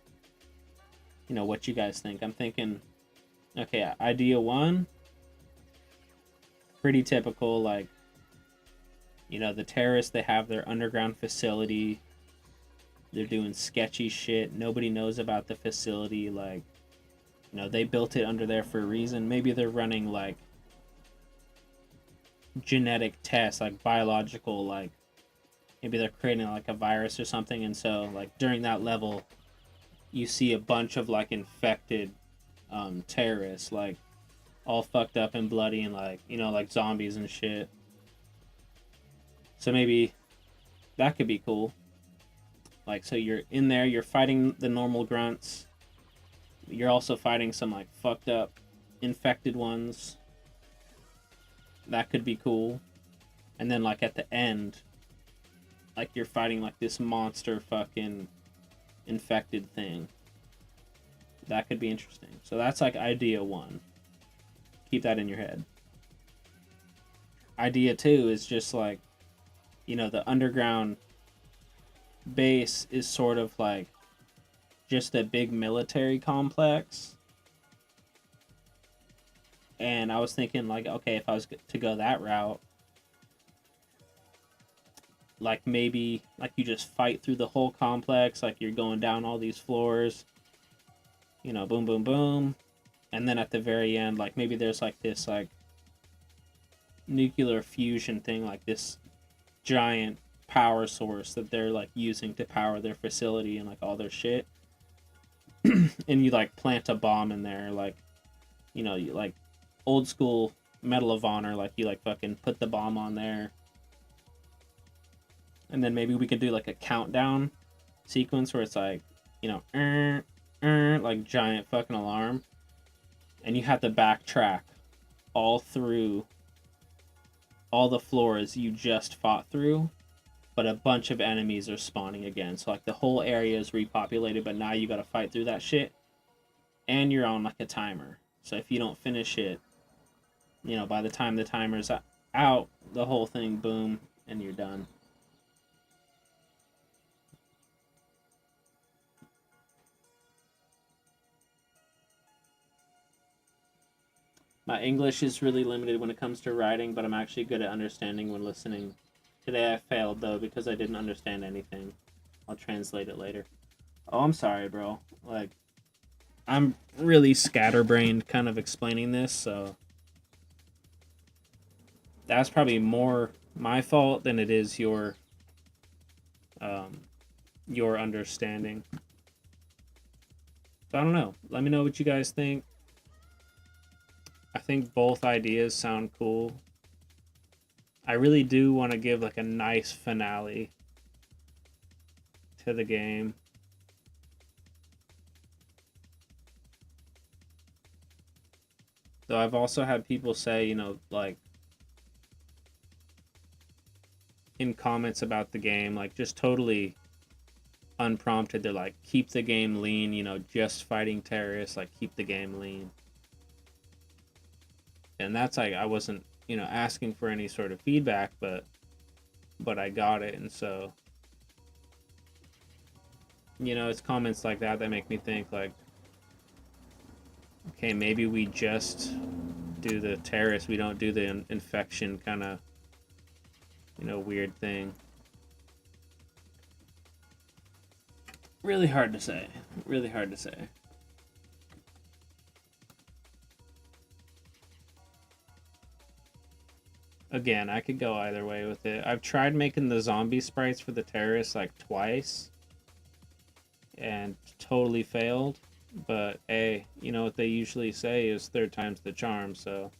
what you guys think. I'm thinking, okay, idea one, pretty typical, like, the terrorists, they have their underground facility. They're doing sketchy shit. Nobody knows about the facility. Like, they built it under there for a reason. Maybe they're running like genetic tests, like biological, like maybe they're creating like a virus or something. And so like during that level, you see a bunch of like infected terrorists, like all fucked up and bloody and like, like zombies and shit. So maybe that could be cool. Like, so you're in there, you're fighting the normal grunts. You're also fighting some like fucked up infected ones. That could be cool. And then like at the end, like you're fighting like this monster fucking infected thing. That could be interesting. So that's like idea one. Keep that in your head. Idea two is just like, the underground base is sort of like just a big military complex. And I was thinking like, okay, if I was to go that route, like maybe like you just fight through the whole complex, like you're going down all these floors, boom, boom, boom. And then at the very end, like maybe there's like this like nuclear fusion thing, like this giant power source that they're like using to power their facility and like all their shit. And you like plant a bomb in there, like, you like old school Medal of Honor, like you like fucking put the bomb on there. And then maybe we could do like a countdown sequence where it's like, like giant fucking alarm. And you have to backtrack all through all the floors you just fought through, but a bunch of enemies are spawning again. So like the whole area is repopulated, but now you gotta fight through that shit. And you're on like a timer. So if you don't finish it, by the time the timer's out, the whole thing, boom, and you're done. My English is really limited when it comes to writing, but I'm actually good at understanding when listening. Today I failed, though, because I didn't understand anything. I'll translate it later. Oh, I'm sorry, bro. Like, I'm really scatterbrained kind of explaining this, so that's probably more my fault than it is your understanding. So I don't know. Let me know what you guys think. I think both ideas sound cool. I really do want to give like a nice finale to the game. Though I've also had people say, like in comments about the game, like just totally unprompted, they're like, keep the game lean, just fighting terrorists, like keep the game lean. And that's like, I wasn't, asking for any sort of feedback, but I got it. And so, it's comments like that that make me think like, okay, maybe we just do the terrorists, we don't do the infection kind of, weird thing. Really hard to say. Really hard to say. Again, I could go either way with it. I've tried making the zombie sprites for the terrorists like twice and totally failed. But hey, what they usually say is third time's the charm, so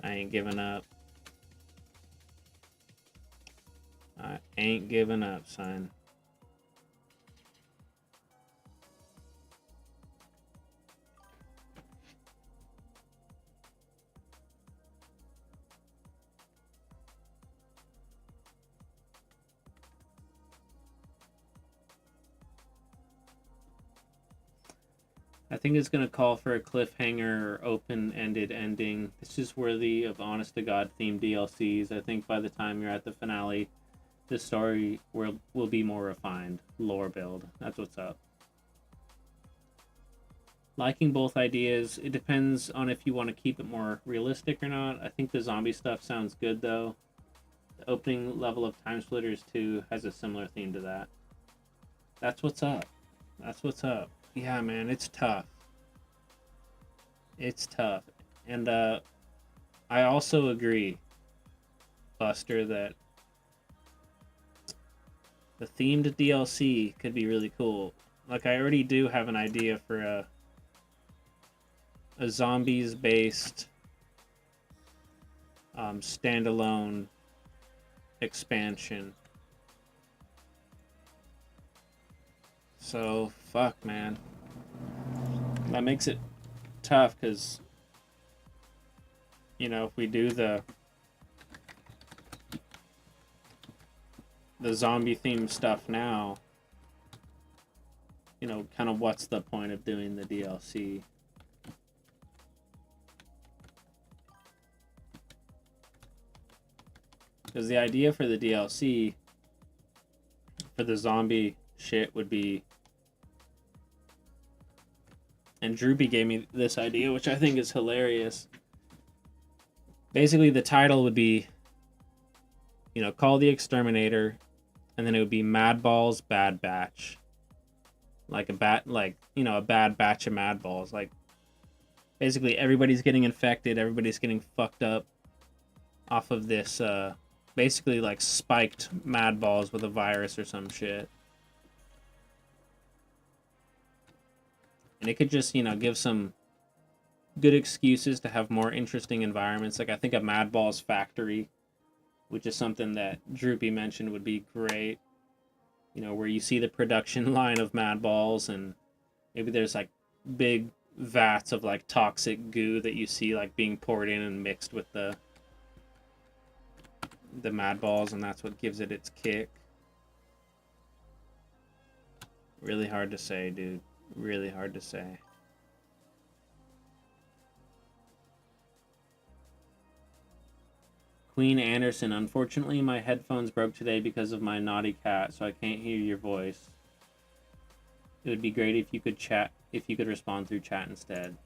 I ain't giving up. I ain't giving up, son. I think it's going to call for a cliffhanger or open-ended ending. This is worthy of honest-to-God themed DLCs. I think by the time you're at the finale, the story will be more refined. Lore build. That's what's up. Liking both ideas. It depends on if you want to keep it more realistic or not. I think the zombie stuff sounds good, though. The opening level of Time Splitters 2 has a similar theme to that. That's what's up. That's what's up. Yeah, man, it's tough. It's tough. And I also agree, Buster, that the themed DLC could be really cool. Like, I already do have an idea for a zombies-based standalone expansion. So, fuck, man. That makes it tough, because, you know, if we do the zombie themed stuff now, you know, kind of what's the point of doing the DLC? Because the idea for the DLC for the zombie shit would be, and Droopy gave me this idea, which I think is hilarious. Basically, the title would be, you know, call the Exterminator, and then it would be Madball's Bad Batch. Like a bad batch of Madballs. Like, basically everybody's getting infected, everybody's getting fucked up off of this, basically like spiked Madballs with a virus or some shit. And it could just, you know, give some good excuses to have more interesting environments. Like, I think a Madballs factory, which is something that Droopy mentioned, would be great. You know, where you see the production line of Madballs, and maybe there's like big vats of like toxic goo that you see like being poured in and mixed with the Madballs, and that's what gives it its kick. Really hard to say, dude. Really hard to say. Queen Anderson, unfortunately my headphones broke today because of my naughty cat, so I can't hear your voice. It would be great if you could respond through chat instead.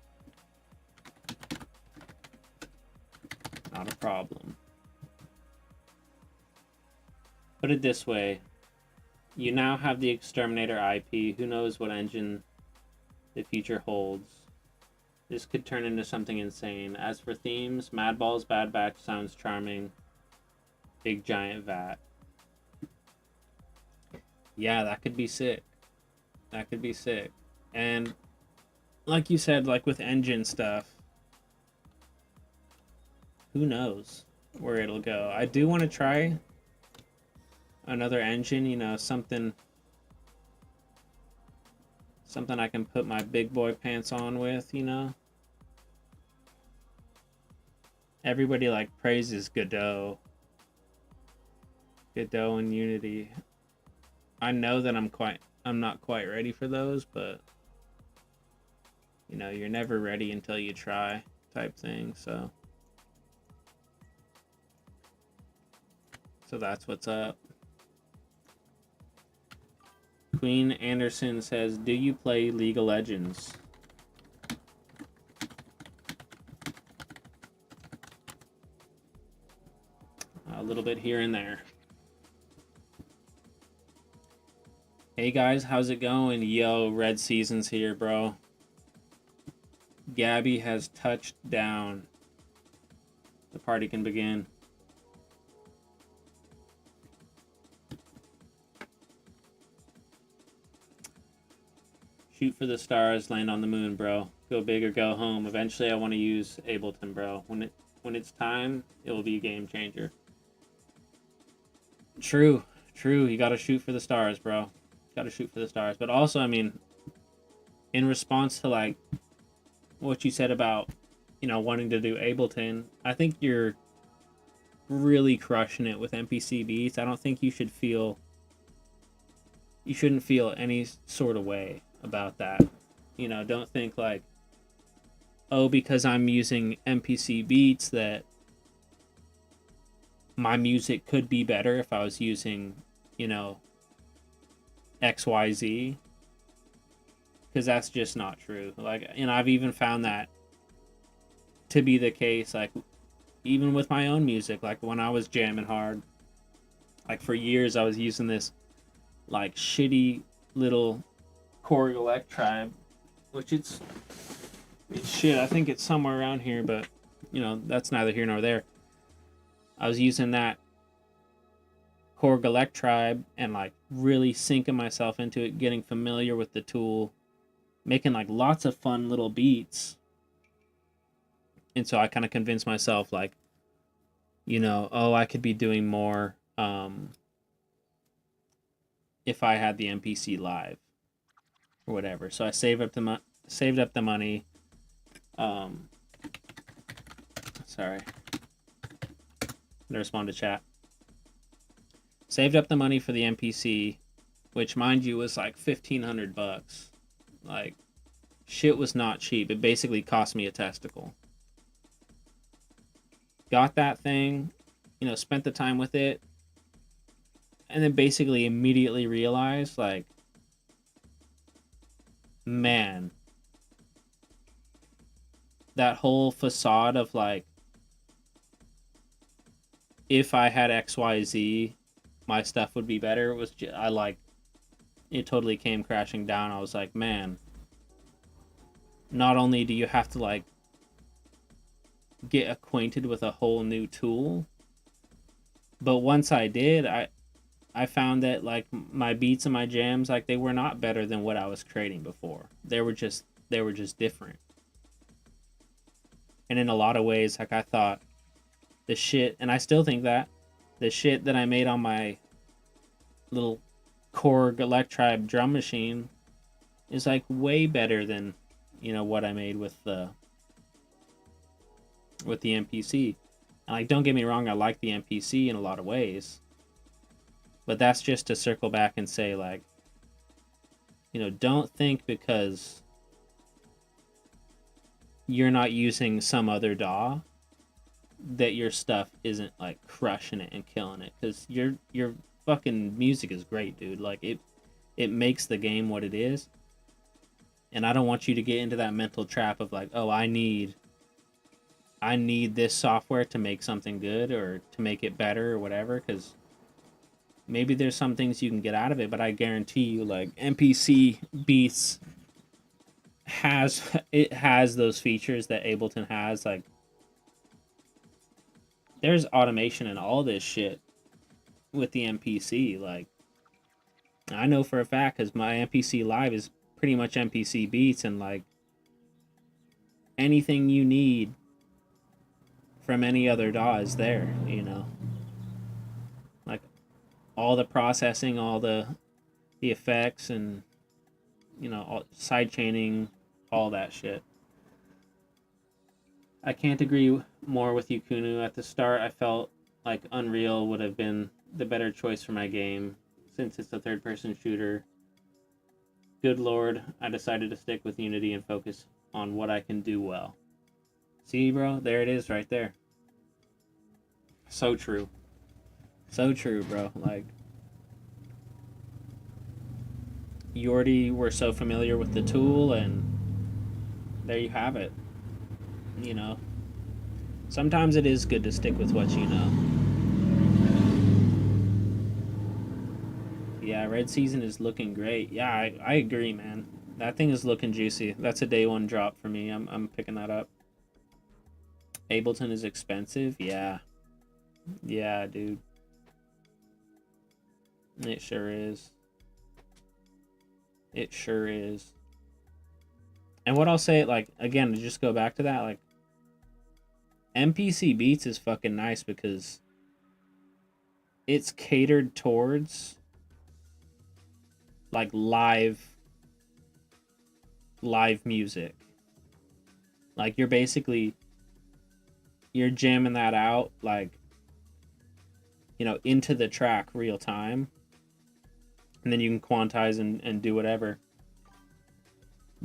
Not a problem. Put it this way. You now have the Exterminator IP. Who knows what engine the future holds. This could turn into something insane. As for themes, Madball's Bad Batch sounds charming. Big giant vat. Yeah, that could be sick. That could be sick. And like you said, like with engine stuff, who knows where it'll go. I do want to try another engine, you know, something I can put my big boy pants on with, you know. Everybody like praises Godot and Unity. I know that I'm not quite ready for those, but you know, you're never ready until you try, type thing. So that's what's up. Queen Anderson says, do you play League of Legends? A little bit here and there. Hey guys, how's it going? Yo, Red Season's here, bro. Gabby has touched down. The party can begin. Shoot for the stars, land on the moon, bro. Go big or go home. Eventually I want to use Ableton, bro. When it's time, it will be a game changer. True. You gotta shoot for the stars, bro. Gotta shoot for the stars. But also, I mean, in response to like what you said about, you know, wanting to do Ableton, I think you're really crushing it with MPC beats. I don't think you shouldn't feel any sort of way about that. You know, don't think like, oh, because I'm using MPC beats that my music could be better if I was using, you know, XYZ. Because that's just not true. Like, you know, I've even found that to be the case, like, even with my own music. Like, when I was jamming hard, like, for years I was using this, like, shitty little Korg Elect Tribe, which it's shit. I think it's somewhere around here, but, you know, that's neither here nor there. I was using that Korg Elect Tribe and, like, really sinking myself into it, getting familiar with the tool, making, like, lots of fun little beats. And so I kind of convinced myself, like, you know, oh, I could be doing more if I had the MPC Live or whatever. So I saved up the money. Sorry, I'm gonna respond to chat. Saved up the money for the MPC, which, mind you, was like $1,500. Like, shit was not cheap. It basically cost me a testicle. Got that thing, you know, spent the time with it, and then basically immediately realized, like, man, that whole facade of, like, if I had XYZ, my stuff would be better, was I like, it totally came crashing down. I was like, man, not only do you have to, like, get acquainted with a whole new tool, but once I did, I found that, like, my beats and my jams, like, they were not better than what I was creating before. They were just different. And in a lot of ways, like, I thought the shit, and I still think that the shit that I made on my little Korg Electribe drum machine is, like, way better than, you know, what I made with the MPC. And, like, don't get me wrong, I like the MPC in a lot of ways. But that's just to circle back and say, like, you know, don't think because you're not using some other DAW that your stuff isn't, like, crushing it and killing it. Because your fucking music is great, dude. Like, it makes the game what it is. And I don't want you to get into that mental trap of, like, oh, I need this software to make something good or to make it better or whatever, because maybe there's some things you can get out of it, but I guarantee you, like, MPC Beats has those features that Ableton has. Like, there's automation and all this shit with the MPC. Like, I know for a fact because my MPC Live is pretty much MPC Beats, and, like, anything you need from any other DAW is there, you know. Like, all the processing, all the effects, and, you know, all, side chaining, all that shit. I can't agree more with you, Kunu. At the start, I felt like Unreal would have been the better choice for my game, since it's a third-person shooter. Good lord, I decided to stick with Unity and focus on what I can do well. See, bro? There it is right there. So true. So true, bro. Like, you already were so familiar with the tool, and there you have it. You know, sometimes it is good to stick with what you know. Yeah, Red Season is looking great. Yeah, I agree, man. That thing is looking juicy. That's a day one drop for me. I'm picking that up. Ableton is expensive. Yeah. Yeah, dude. It sure is. It sure is. And what I'll say, like, again, to just go back to that, like, MPC Beats is fucking nice because it's catered towards, like, live music. Like, you're jamming that out, like, you know, into the track real time, and then you can quantize and do whatever.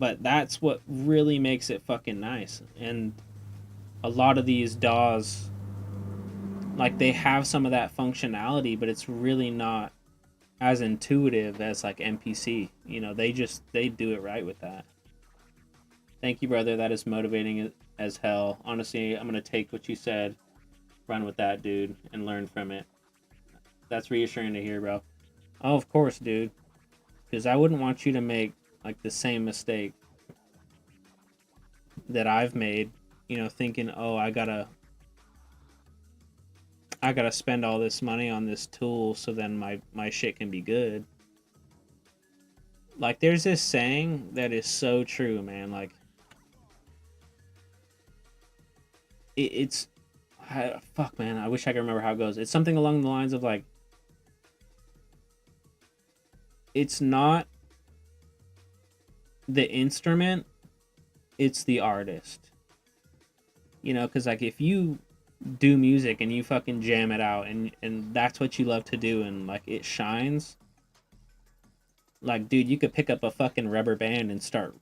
But that's what really makes it fucking nice. And a lot of these DAWs, like, they have some of that functionality, but it's really not as intuitive as like MPC. You know, they do it right with that. Thank you, brother. That is motivating as hell. Honestly, I'm gonna take what you said, run with that, dude, and learn from it. That's reassuring to hear, bro. Oh, of course, dude. Because I wouldn't want you to make like the same mistake that I've made. You know, thinking, oh, I gotta spend all this money on this tool so then my shit can be good. Like, there's this saying that is so true, man. Like, it's fuck, man. I wish I could remember how it goes. It's something along the lines of like, it's not the instrument, it's the artist. You know, because like if you do music and you fucking jam it out and that's what you love to do and like it shines, like, dude, you could pick up a fucking rubber band and start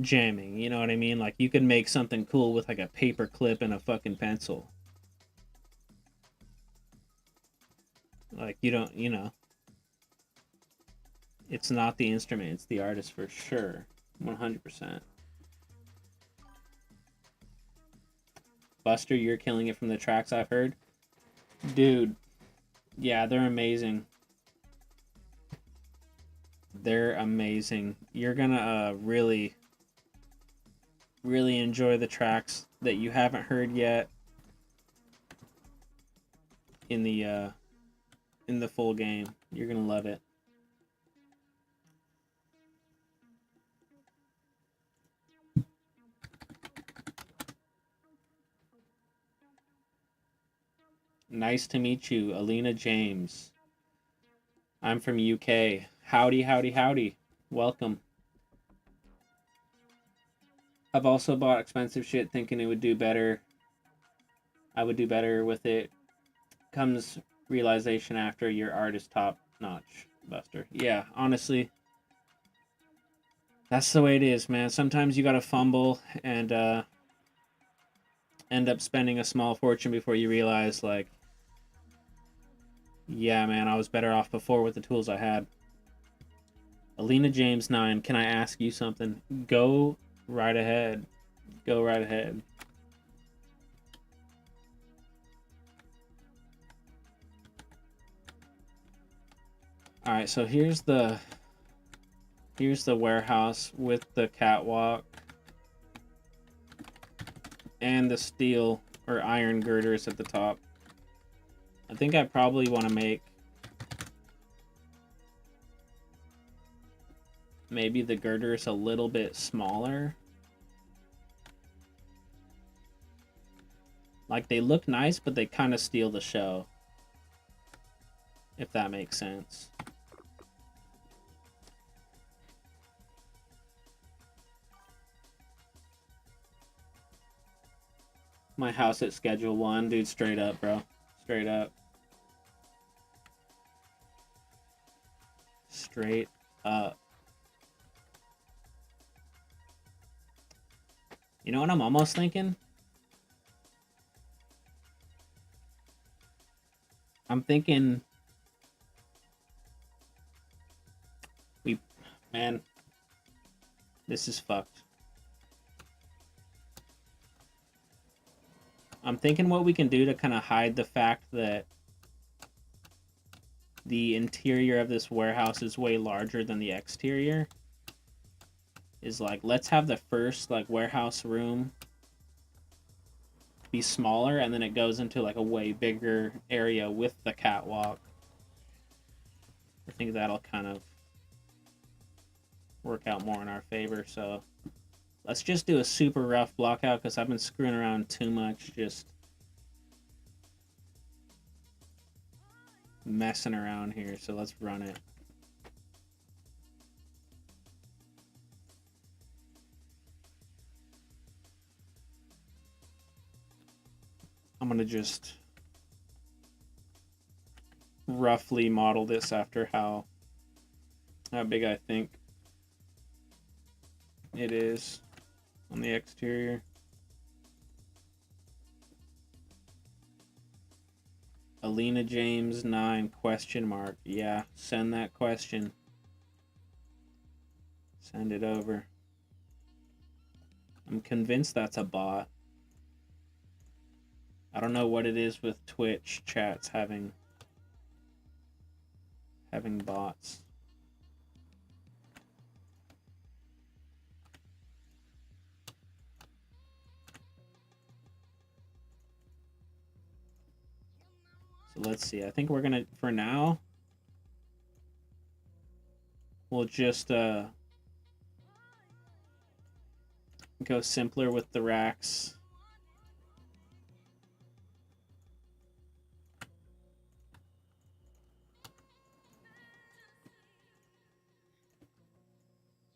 jamming. You know what I mean? Like, you could make something cool with like a paper clip and a fucking pencil. Like, you don't, you know, it's not the instrument, it's the artist for sure. 100%. Buster, you're killing it from the tracks I've heard. Dude, yeah, they're amazing. They're amazing. You're gonna really, really enjoy the tracks that you haven't heard yet in the full game. You're gonna love it. Nice to meet you, Alina James. I'm from UK. Howdy, howdy, howdy. Welcome. I've also bought expensive shit thinking it would do better. I would do better with it. Comes realization after your art is top notch, Buster. Yeah, honestly, that's the way it is, man. Sometimes you gotta fumble and end up spending a small fortune before you realize, like, yeah, man, I was better off before with the tools I had. Alina James 9, can I ask you something? Go right ahead. Go right ahead. Alright, so here's the warehouse with the catwalk and the steel or iron girders at the top. I think I probably want to make maybe the girders a little bit smaller. Like, they look nice, but they kind of steal the show, if that makes sense. My house at Schedule 1, dude, straight up, bro. Straight up. Straight up. You know what I'm almost thinking? I'm thinking man, this is fucked. I'm thinking what we can do to kind of hide the fact that the interior of this warehouse is way larger than the exterior is, like, let's have the first, like, warehouse room be smaller, and then it goes into, like, a way bigger area with the catwalk. I think that'll kind of work out more in our favor, so let's just do a super rough block out, because I've been screwing around too much, just messing around here, so let's run it. I'm gonna just roughly model this after how big I think It is on the exterior. Alina James 9 question mark. Yeah, send that question. Send it over. I'm convinced that's a bot. I don't know what it is with Twitch chats having bots. So let's see. I think we're gonna, for now, we'll just go simpler with the racks.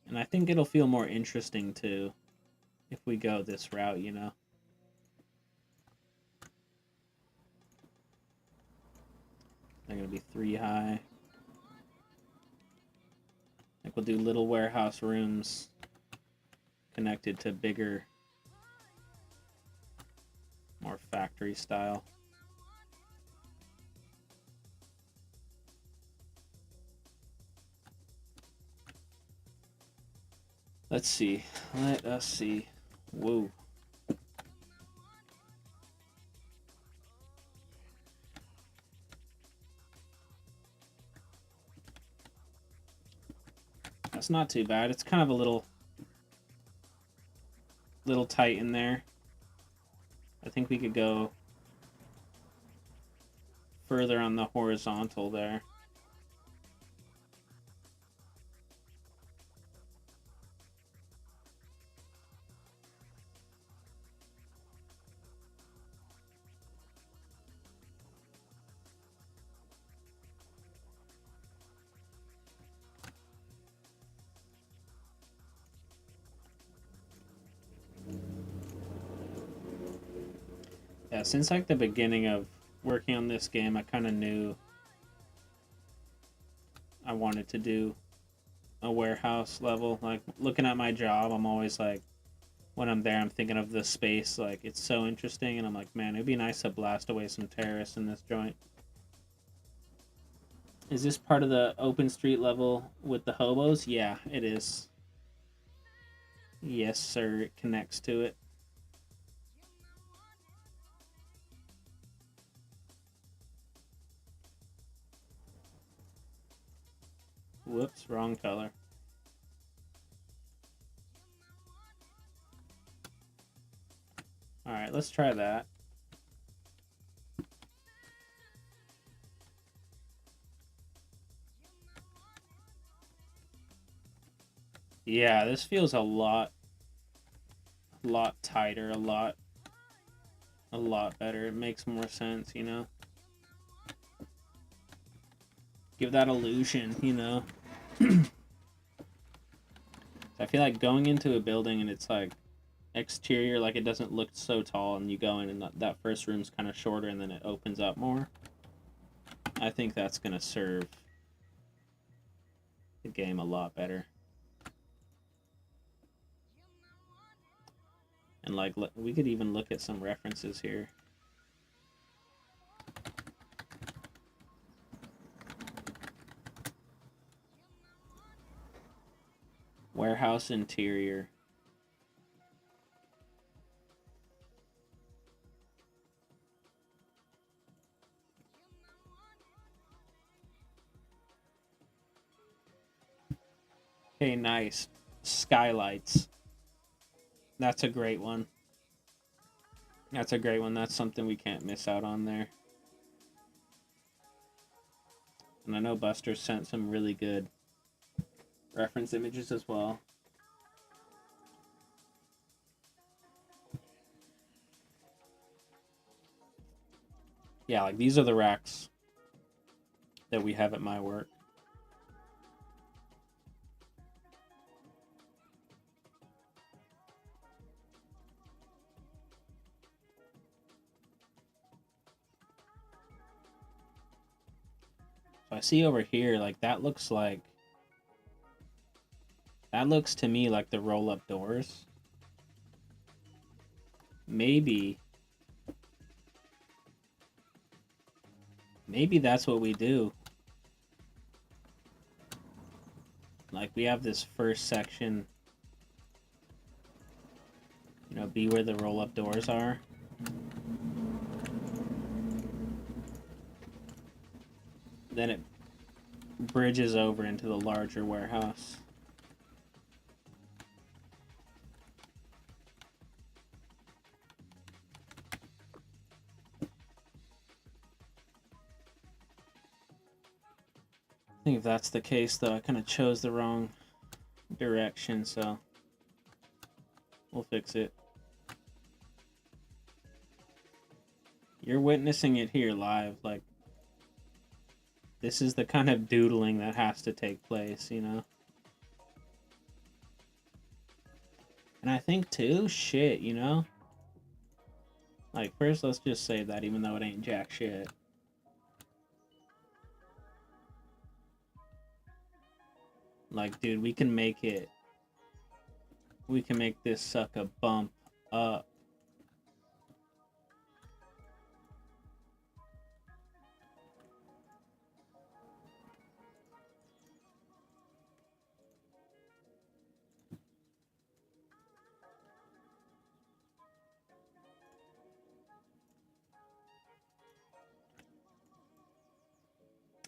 And I think it'll feel more interesting too if we go this route, you know. They're gonna be 3 high. Like we'll do little warehouse rooms connected to bigger, more factory style. Let's see. Let us see. Whoa. That's not too bad. It's kind of a little tight in there. I think we could go further on the horizontal there. Yeah, since like the beginning of working on this game, I kind of knew I wanted to do a warehouse level. Like looking at my job, I'm always like, when I'm there, I'm thinking of the space. Like it's so interesting, and I'm like, man, it'd be nice to blast away some terrorists in this joint. Is this part of the open street level with the hobos? Yeah, it is. Yes, sir. It connects to it. Whoops, wrong color. Alright, let's try that. Yeah, this feels a lot tighter, a lot better. It makes more sense, you know? Give that illusion, you know? I feel like going into a building and it's like exterior, like it doesn't look so tall, and you go in and that first room's kind of shorter and then it opens up more. I think that's going to serve the game a lot better. And like, we could even look at some references here. Warehouse interior. Okay, nice. Skylights. That's a great one. That's a great one. That's something we can't miss out on there. And I know Buster sent some really good reference images as well. Yeah, like these are the racks that we have at my work. So I see over here, like that looks That looks to me like the roll-up doors. Maybe that's what we do. Like, we have this first section, you know, be where the roll-up doors are. Then it bridges over into the larger warehouse. I think if that's the case, though, I kind of chose the wrong direction, so we'll fix it. You're witnessing it here live, like, this is the kind of doodling that has to take place, you know? And I think, too, shit, you know? Like, first, let's just save that, even though it ain't jack shit. Like, dude, we can make this sucker bump up.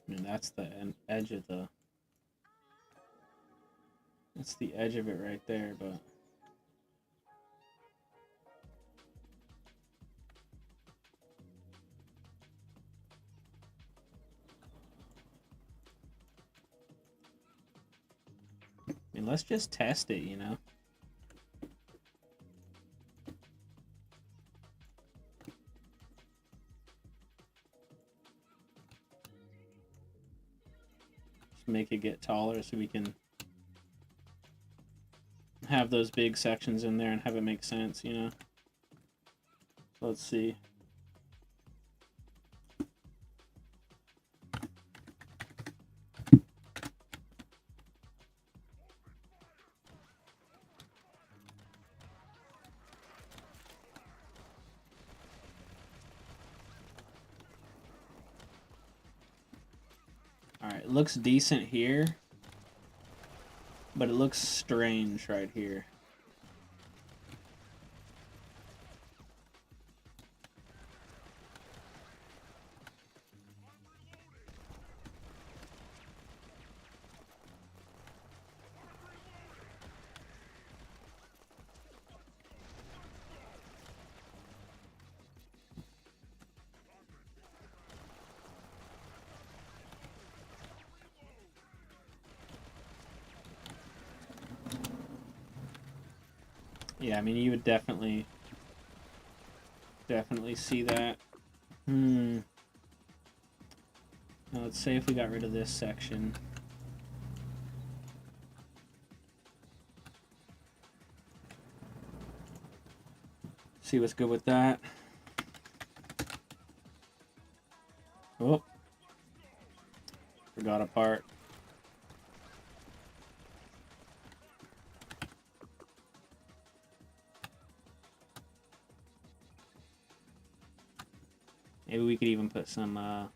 I mean, that's the edge of the... That's the edge of it right there, but... I mean, let's just test it, you know? Just make it get taller so we can have those big sections in there and have it make sense, you know? Let's see. Alright, it looks decent here, but it looks strange right here. Yeah, I mean, you would definitely see that. Now, let's say if we got rid of this section. See what's good with that. Oh, forgot a part. Maybe we could even put some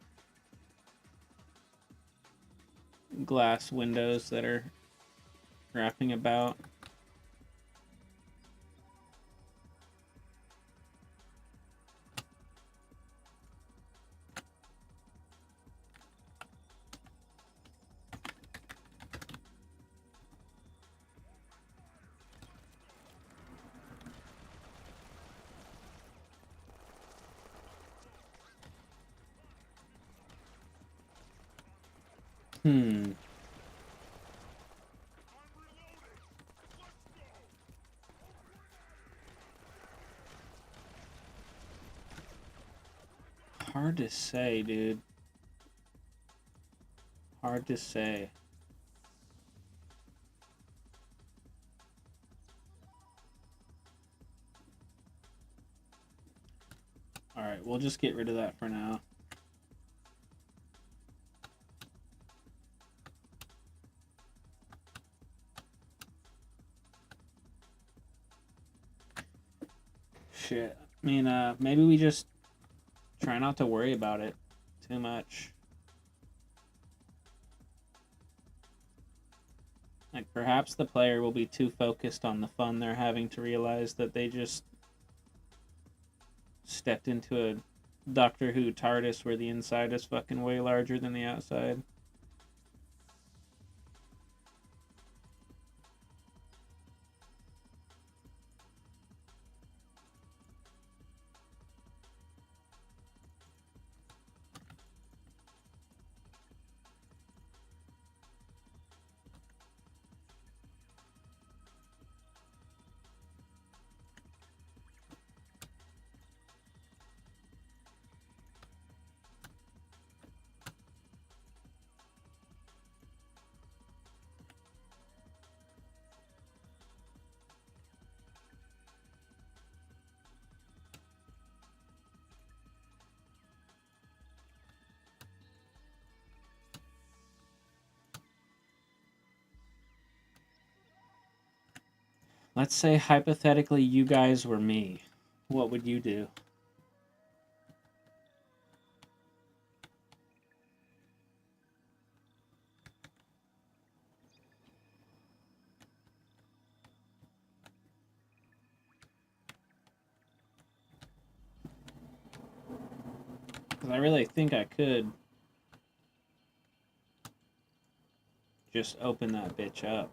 glass windows that are wrapping about. Hard to say, dude. Hard to say. Alright, we'll just get rid of that for now. Shit. I mean, maybe we just try not to worry about it too much. Like, perhaps the player will be too focused on the fun they're having to realize that they just stepped into a Doctor Who TARDIS where the inside is fucking way larger than the outside. Let's say hypothetically you guys were me. What would you do? Because I really think I could just open that bitch up.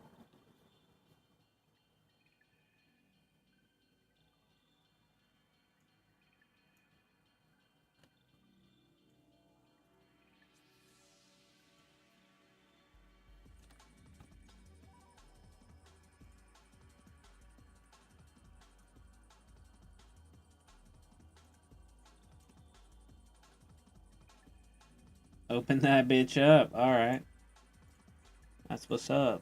Open that bitch up. Alright. That's what's up.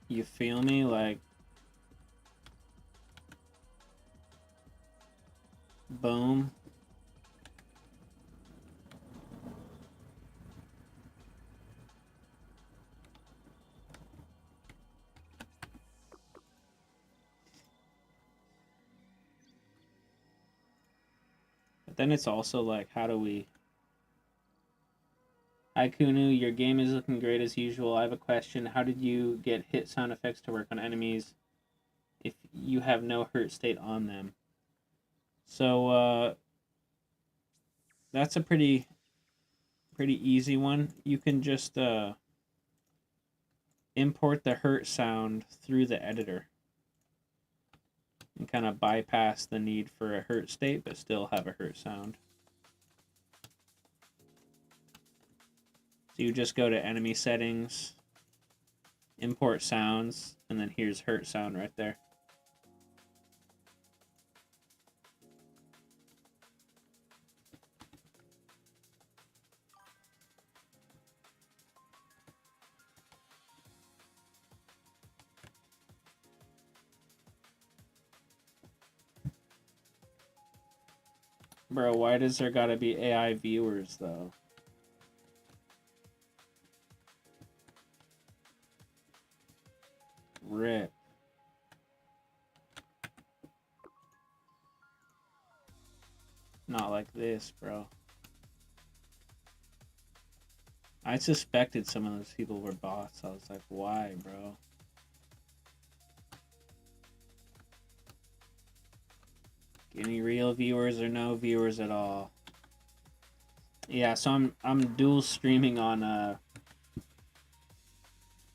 You feel me? Like, boom. But then it's also like, how do we... Hi Kunu, your game is looking great as usual. I have a question. How did you get hit sound effects to work on enemies if you have no hurt state on them? So, that's a pretty easy one. You can just import the hurt sound through the editor and kind of bypass the need for a hurt state but still have a hurt sound. So you just go to enemy settings, import sounds, and then here's hurt sound right there. Bro, why does there gotta be AI viewers, though? Rip. Not like this, bro. I suspected some of those people were bots. I was like, why, bro? Give me real viewers or no viewers at all. Yeah, so I'm dual streaming on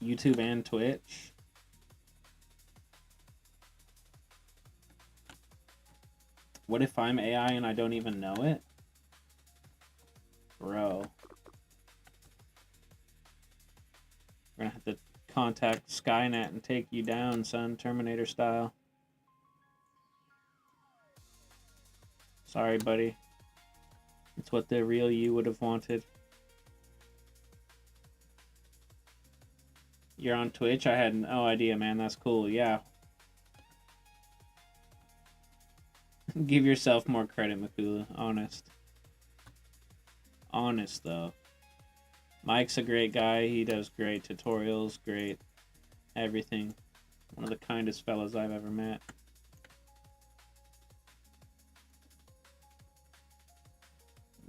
YouTube and Twitch. What if I'm AI and I don't even know it? Bro. We're gonna have to contact Skynet and take you down, son, Terminator style. Sorry, buddy. It's what the real you would have wanted. You're on Twitch? I had no idea, man. That's cool. Yeah. Give yourself more credit, Makula. Honest. Honest, though. Mike's a great guy. He does great tutorials, great everything. One of the kindest fellas I've ever met.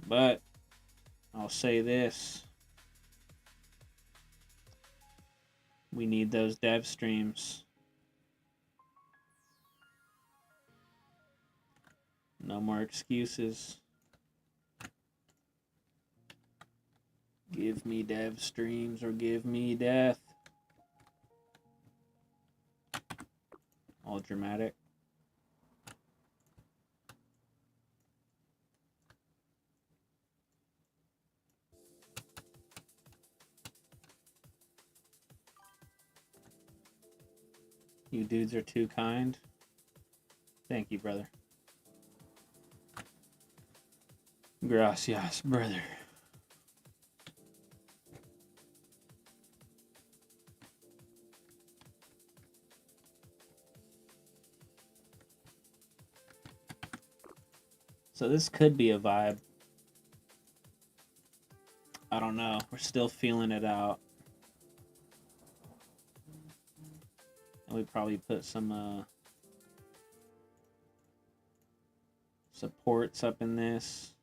But I'll say this. We need those dev streams. No more excuses. Give me dev streams or give me death. All dramatic. You dudes are too kind. Thank you, brother. Gracias, brother. So this could be a vibe. I don't know. We're still feeling it out. And we probably put some supports up in this.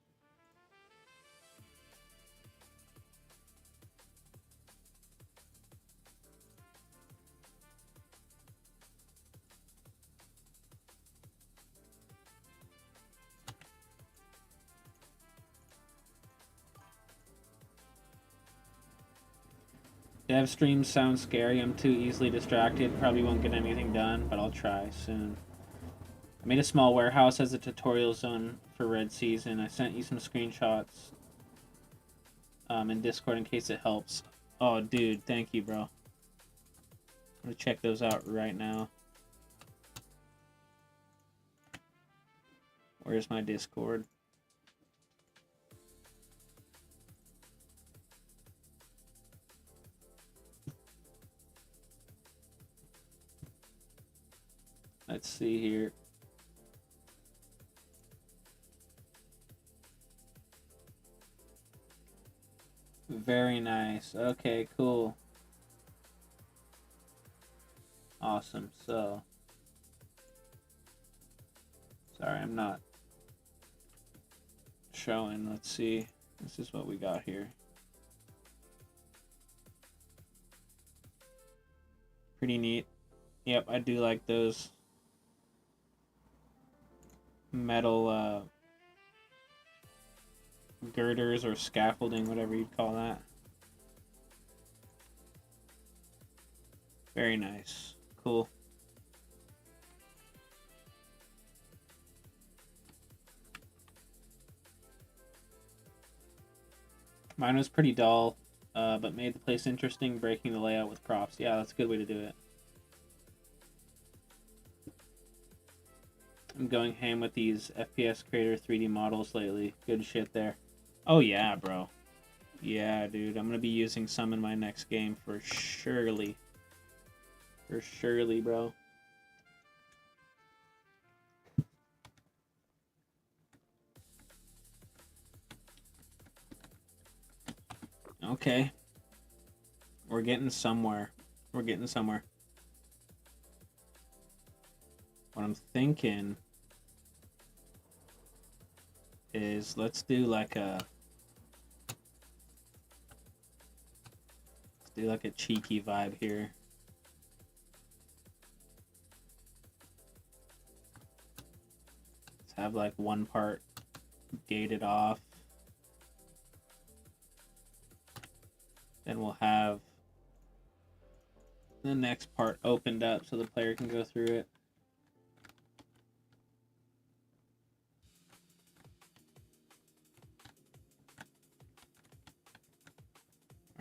Dev streams sound scary. I'm too easily distracted. Probably won't get anything done, but I'll try soon. I made a small warehouse as a tutorial zone for Red Season. I sent you some screenshots in Discord in case it helps. Oh, dude, thank you, bro. I'm gonna check those out right now. Where's my Discord? Let's see here. Very nice. Okay, cool. Awesome. So, sorry, I'm not showing. Let's see. This is what we got here. Pretty neat. Yep, I do like those metal girders or scaffolding, whatever you'd call that. Very nice. Cool. Mine was pretty dull, but made the place interesting, breaking the layout with props. Yeah, that's a good way to do it. I'm going ham with these FPS Creator 3D models lately. Good shit there. Oh yeah, bro. Yeah, dude. I'm gonna be using some in my next game for surely. For surely, bro. Okay. We're getting somewhere. We're getting somewhere. What I'm thinking is let's do like a cheeky vibe here. Let's have like one part gated off. Then we'll have the next part opened up so the player can go through it.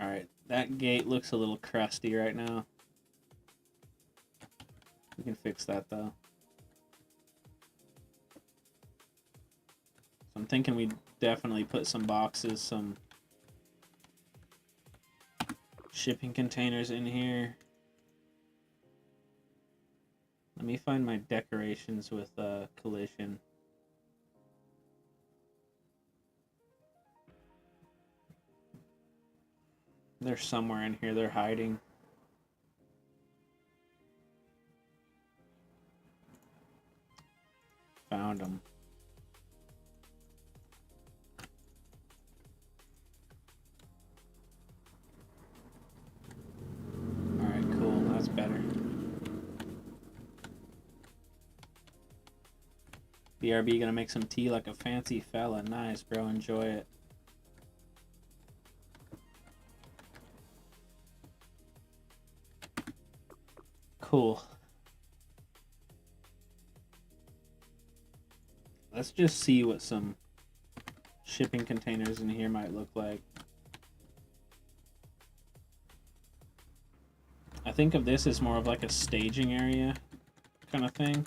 Alright, that gate looks a little crusty right now. We can fix that though. So I'm thinking we definitely put some boxes, some shipping containers in here. Let me find my decorations with collision. They're somewhere in here. They're hiding. Found them. Alright, cool. That's better. BRB gonna make some tea like a fancy fella. Nice, bro. Enjoy it. Cool. Let's just see what some shipping containers in here might look like. I think of this as more of like a staging area kind of thing.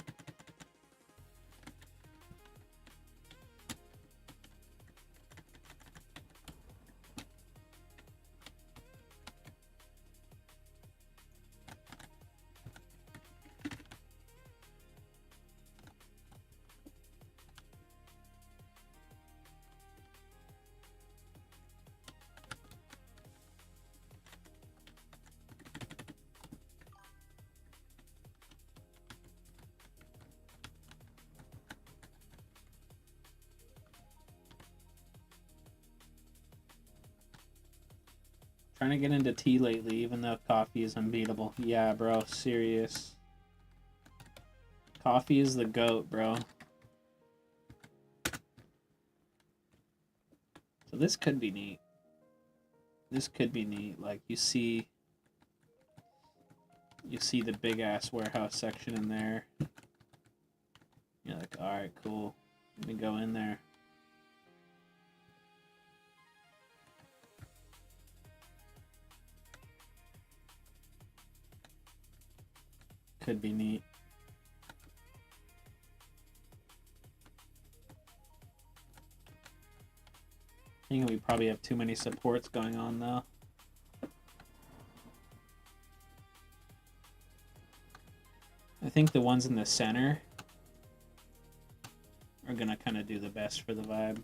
Trying to get into tea lately, even though coffee is unbeatable. Yeah, bro, serious. Coffee is the GOAT, bro. So this could be neat. This could be neat. Like, you see the big-ass warehouse section in there. You're like, alright, cool. Let me go in there. Could be neat. I think we probably have too many supports going on, though. I think the ones in the center are gonna kind of do the best for the vibe.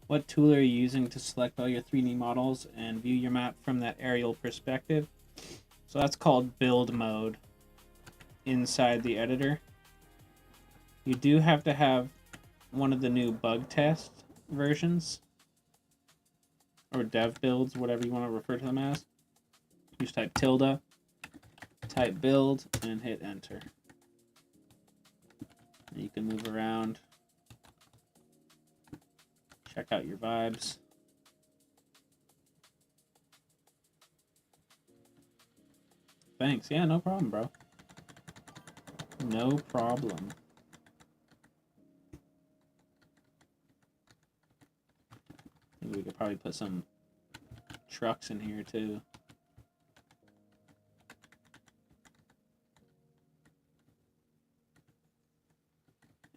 What tool are you using to select all your 3D models and view your map from that aerial perspective? So that's called build mode inside the editor. You do have to have one of the new bug test versions, or dev builds, whatever you want to refer to them as. You just type tilde, type build, and hit enter. And you can move around. Check out your vibes. Thanks. Yeah, no problem, bro. No problem. I think we could probably put some trucks in here, too.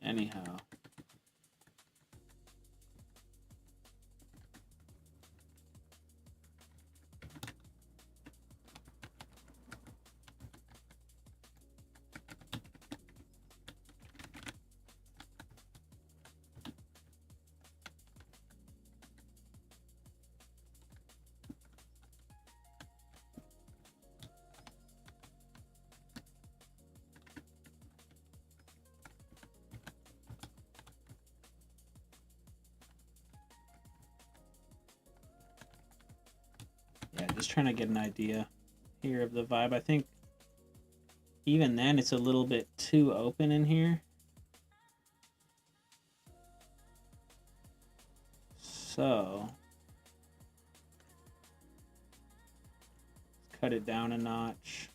Anyhow. Just trying to get an idea here of the vibe. I think even then it's a little bit too open in here. So let's cut it down a notch.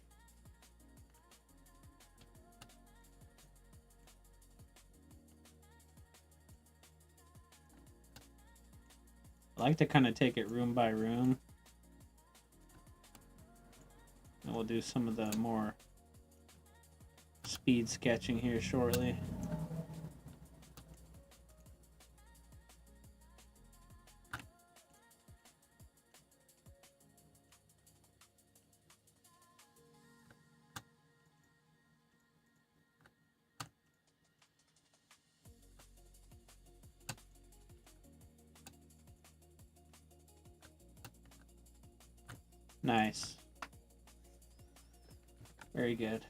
I like to kind of take it room by room. And we'll do some of the more speed sketching here shortly. Nice. Very good.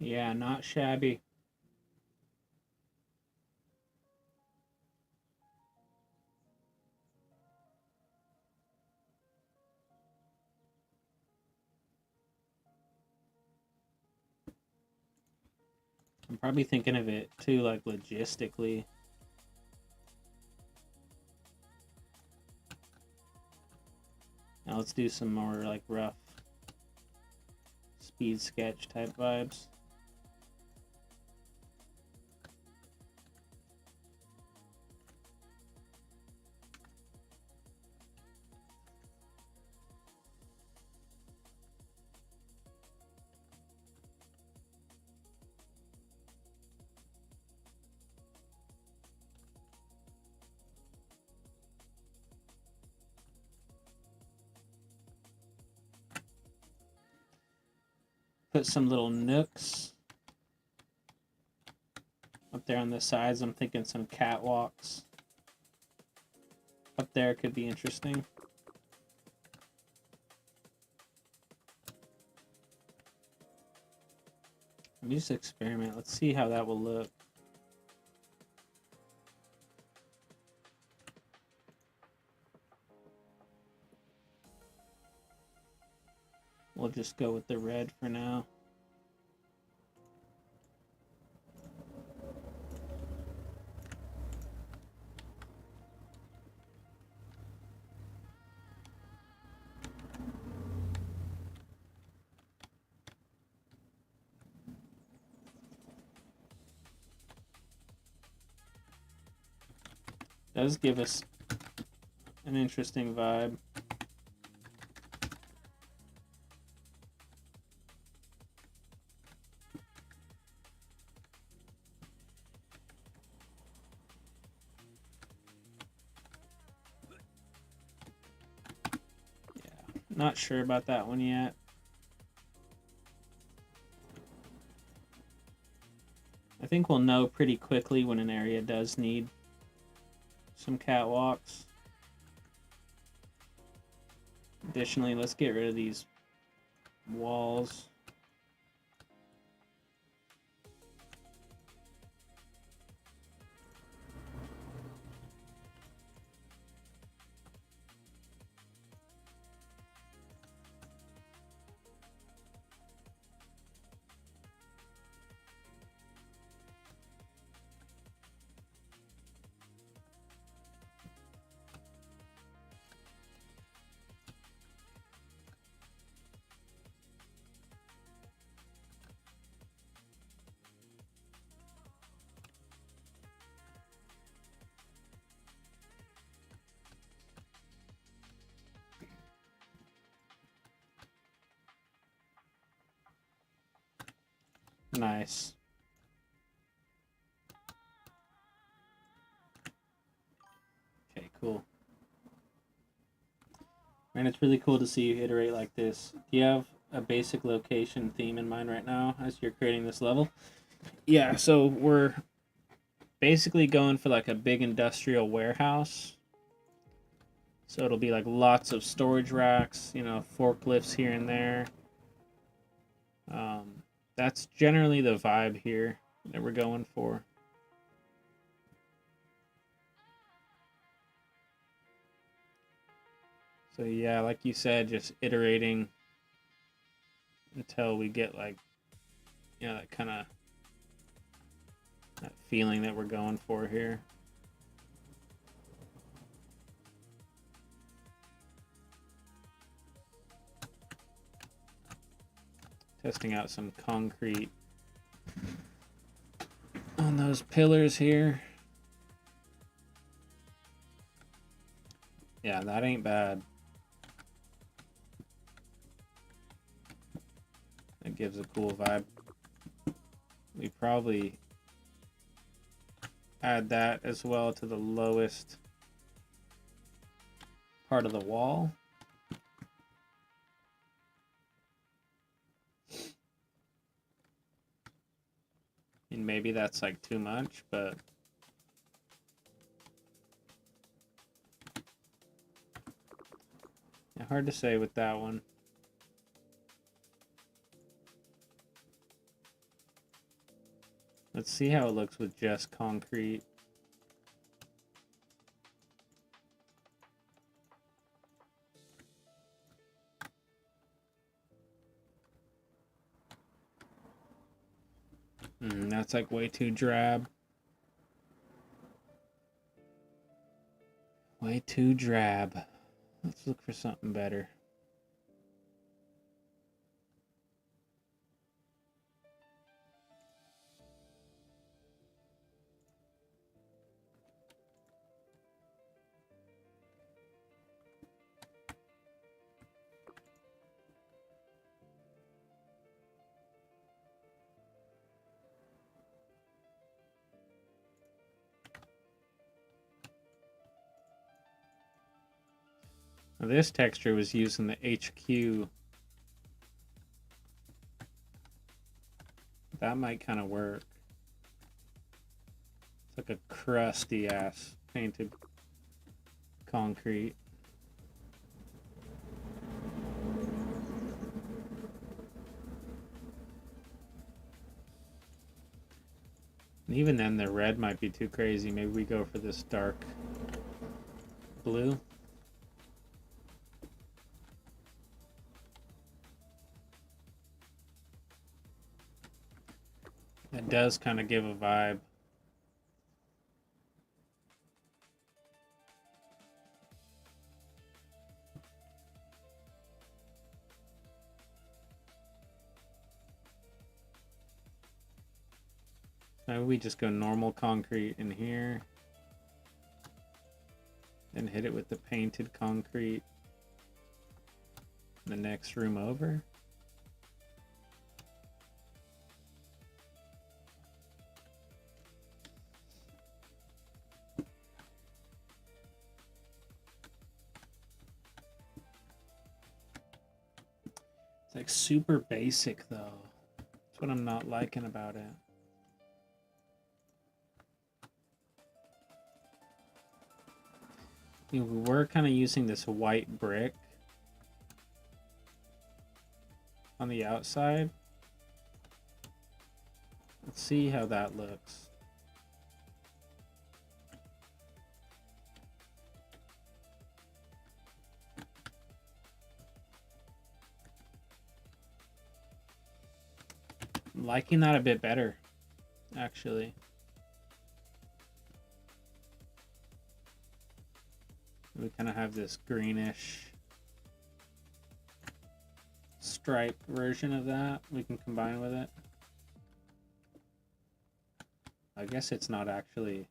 Yeah, not shabby. I'm probably thinking of it too, like logistically. Now let's do some more like rough speed sketch type vibes. Put some little nooks up there on the sides. I'm thinking some catwalks up there could be interesting. Let me just experiment. Let's see how that will look. We'll just go with the red for now. Does give us an interesting vibe. Not sure about that one yet. I think we'll know pretty quickly when an area does need some catwalks. Additionally, let's get rid of these walls. Nice. Okay, cool. And it's really cool to see you iterate like this. Do you have a basic location theme in mind right now as you're creating this level? Yeah, so we're basically going for like a big industrial warehouse. So it'll be like lots of storage racks, you know, forklifts here and there. That's generally the vibe here that we're going for. So yeah, like you said, just iterating until we get like, you know, that kind of that feeling that we're going for here. Testing out some concrete on those pillars here. Yeah, that ain't bad. It gives a cool vibe. We probably add that as well to the lowest part of the wall. And maybe that's like too much, but yeah, hard to say with that one. Let's see how it looks with just concrete. That's like way too drab. Way too drab. Let's look for something better. Now this texture was using the HQ. That might kind of work. It's like a crusty ass painted concrete. And even then the red might be too crazy. Maybe we go for this dark blue. It does kind of give a vibe. Maybe we just go normal concrete in here. Then hit it with the painted concrete the next room over. It's like super basic though. That's what I'm not liking about it. You know, we were kind of using this white brick on the outside. Let's see how that looks. I'm liking that a bit better, actually. We kind of have this greenish stripe version of that we can combine with it. I guess it's not actually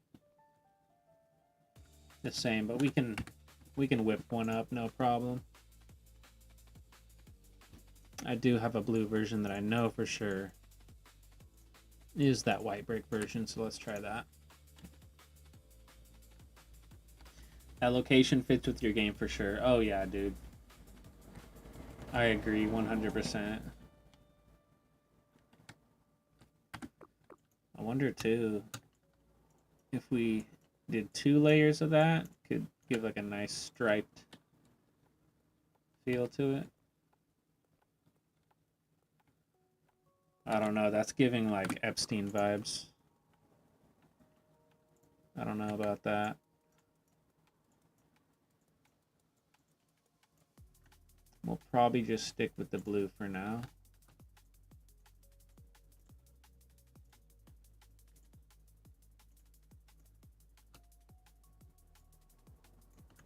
the same, but we can whip one up, no problem. I do have a blue version that I know for sure is that white brick version, so let's try that. That location fits with your game for sure. Oh yeah, dude. I agree 100%. I wonder too if we did 2 layers of that, could give like a nice striped feel to it. I don't know, that's giving like Epstein vibes. I don't know about that. We'll probably just stick with the blue for now.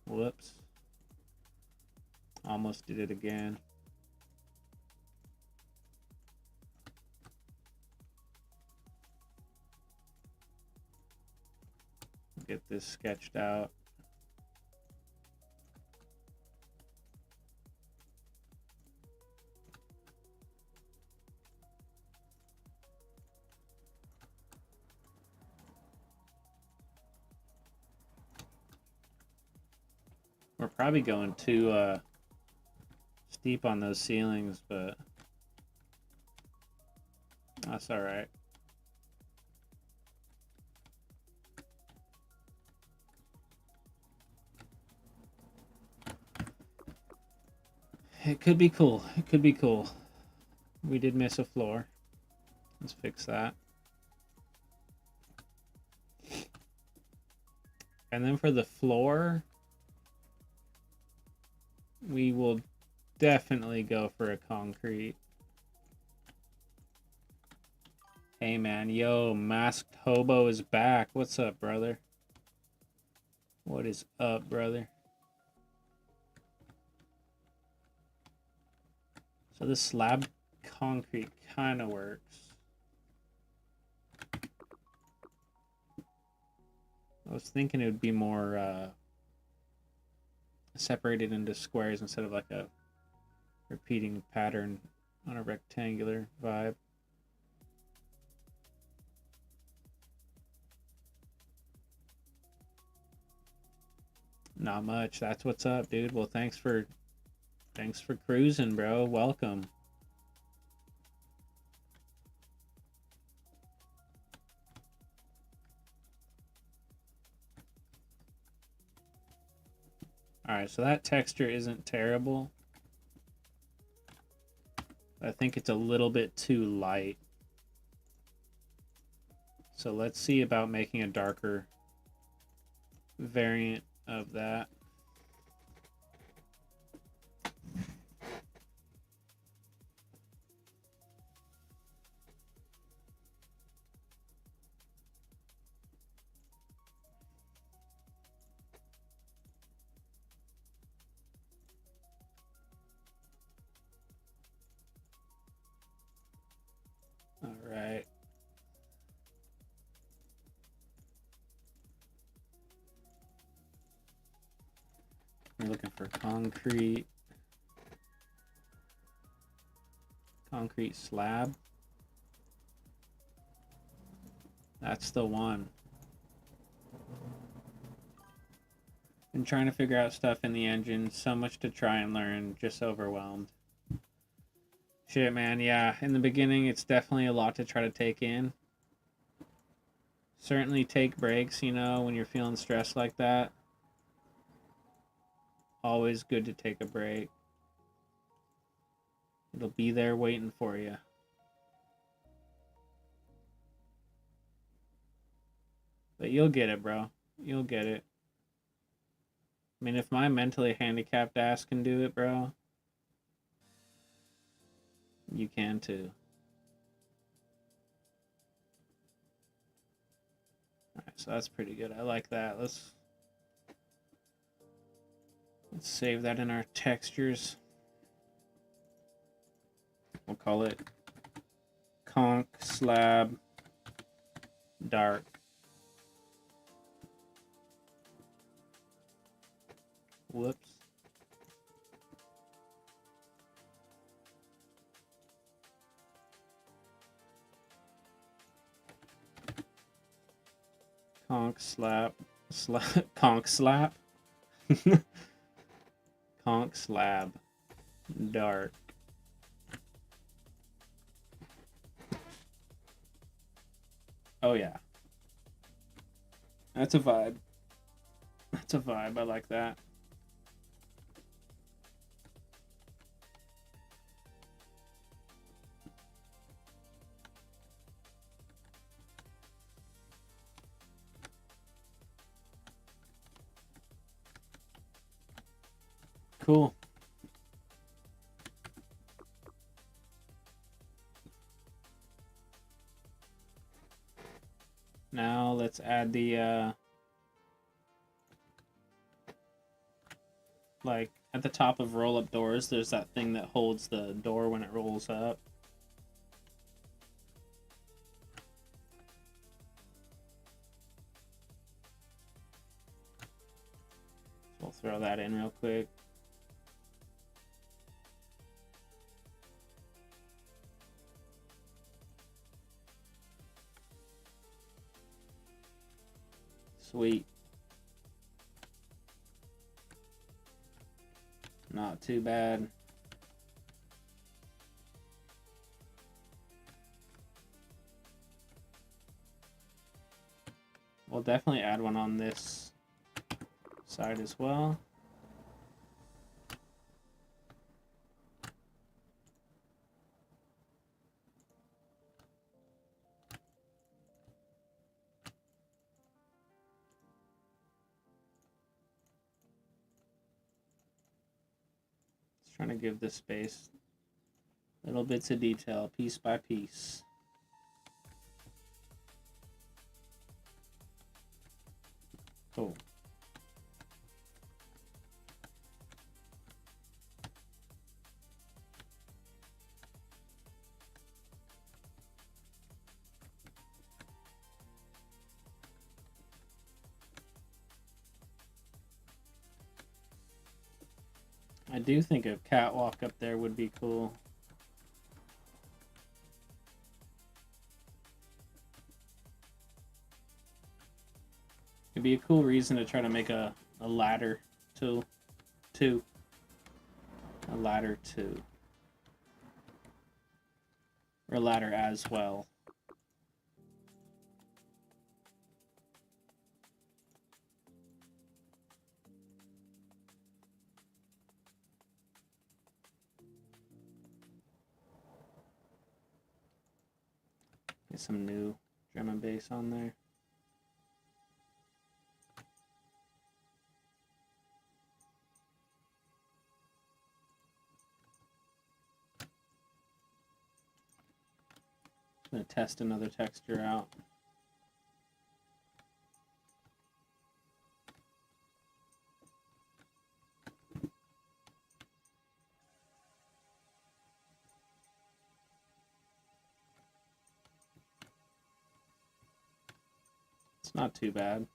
Whoops. Almost did it again. Get this sketched out. We're probably going too steep on those ceilings, but that's all right. It could be cool. It could be cool. We did miss a floor. Let's fix that. And then for the floor, we will definitely go for a concrete. Hey man, yo, Masked Hobo is back. What's up, brother? What is up, brother? So this slab concrete kind of works. I was thinking it would be more separated into squares instead of like a repeating pattern on a rectangular vibe. Not much. That's what's up, dude. Well, thanks for cruising, bro. Welcome. Alright, so that texture isn't terrible. I think it's a little bit too light. So let's see about making a darker variant of that. All right. We're looking for concrete slab. That's the one. Been trying to figure out stuff in the engine. So much to try and learn. Just overwhelmed. Shit, man. Yeah, in the beginning, it's definitely a lot to try to take in. Certainly take breaks, you know, when you're feeling stressed like that. Always good to take a break. It'll be there waiting for you. But you'll get it, bro. You'll get it. I mean, if my mentally handicapped ass can do it, bro, you can too. Alright, so that's pretty good. I like that. Let's save that in our textures. We'll call it conch slab dark. Whoops. Conch slab. Conch slab. Conch slab dark. Oh yeah. That's a vibe. That's a vibe. I like that. Cool. Now let's add the like at the top of roll-up doors, there's that thing that holds the door when it rolls up. We'll throw that in real quick. Sweet. Not too bad. We'll definitely add one on this side as well. Trying to give this space little bits of detail, piece by piece. Cool. I do think a catwalk up there would be cool. It'd be a cool reason to try to make a ladder to a ladder to, or a ladder as well. Get some new drum and bass on there. I'm gonna test another texture out. It's not too bad.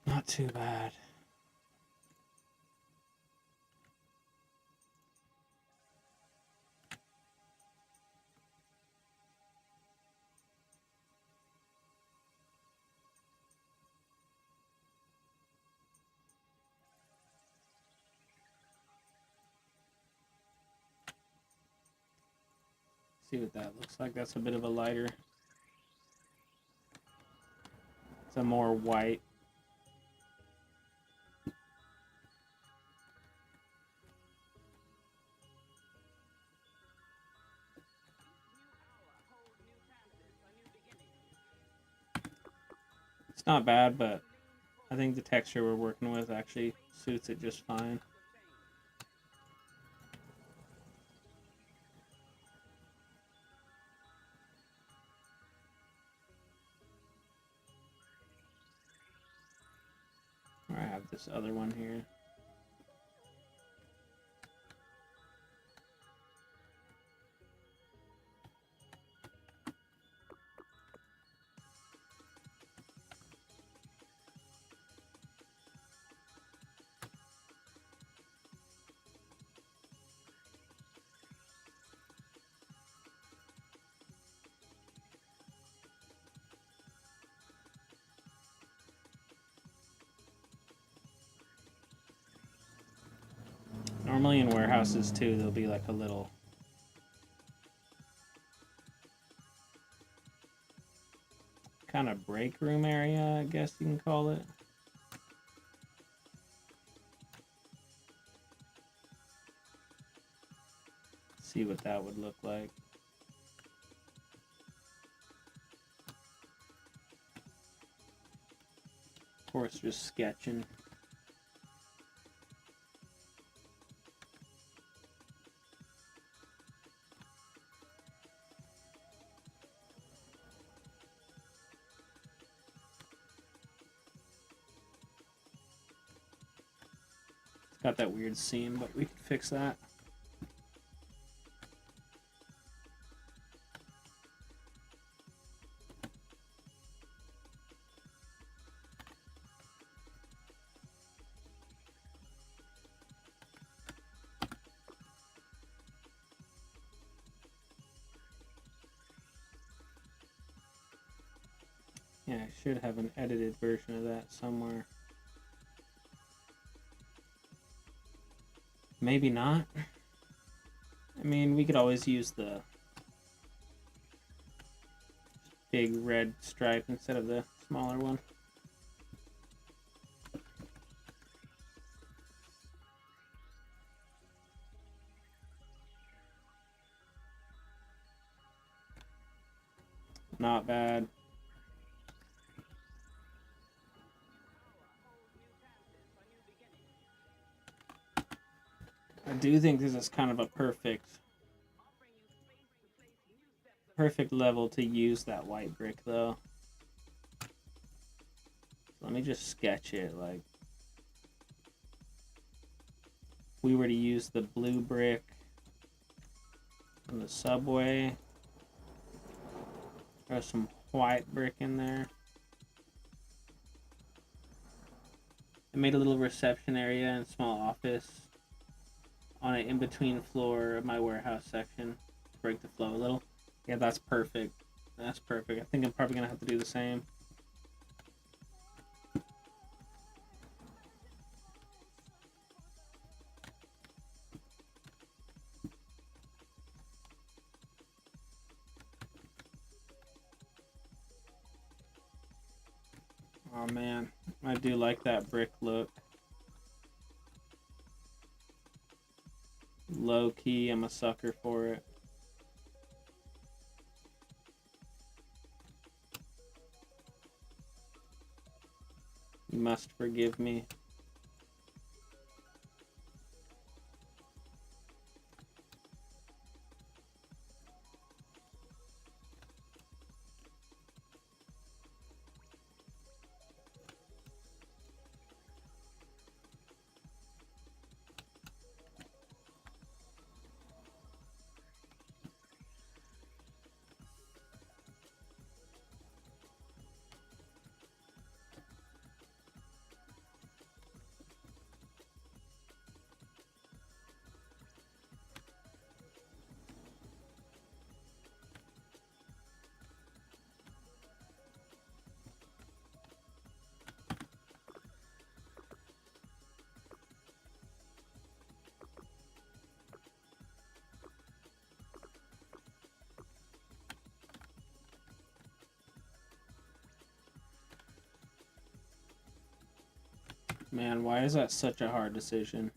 Not too bad. See what that looks like. That's a bit of a lighter. It's a more white. It's not bad, but I think the texture we're working with actually suits it just fine. I have this other one here. Normally in warehouses too, there'll be like a little kind of break room area, I guess you can call it. See what that would look like. Of course, just sketching. Got that weird seam, but we can fix that. Yeah, I should have an edited version of that somewhere. Maybe not. I mean, we could always use the big red stripe instead of the smaller one. Not bad. I do think this is kind of a perfect level to use that white brick, though. So let me just sketch it. Like, if we were to use the blue brick from the subway, throw some white brick in there. I made a little reception area and small office on an in-between floor of my warehouse section to break the flow a little. Yeah, that's perfect. That's perfect. I think I'm probably going to have to do the same. Oh man, I do like that brick look. Low key, I'm a sucker for it. You must forgive me. Man, why is that such a hard decision?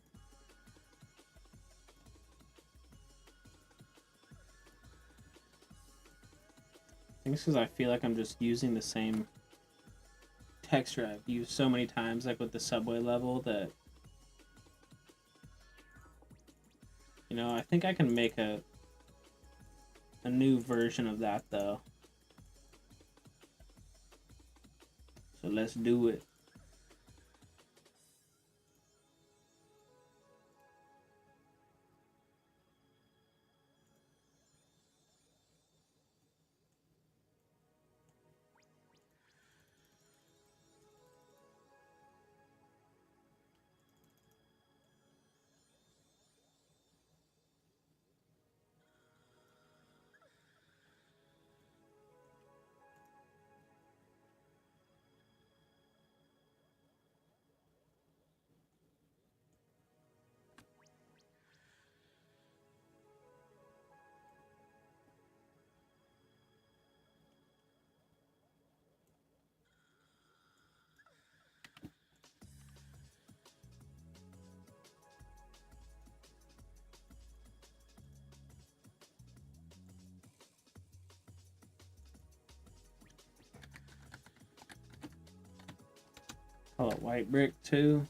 I think it's because I feel like I'm just using the same texture I've used so many times, like with the subway level, that, you know, I think I can make a new version of that, though. So let's do it. Call it white brick too.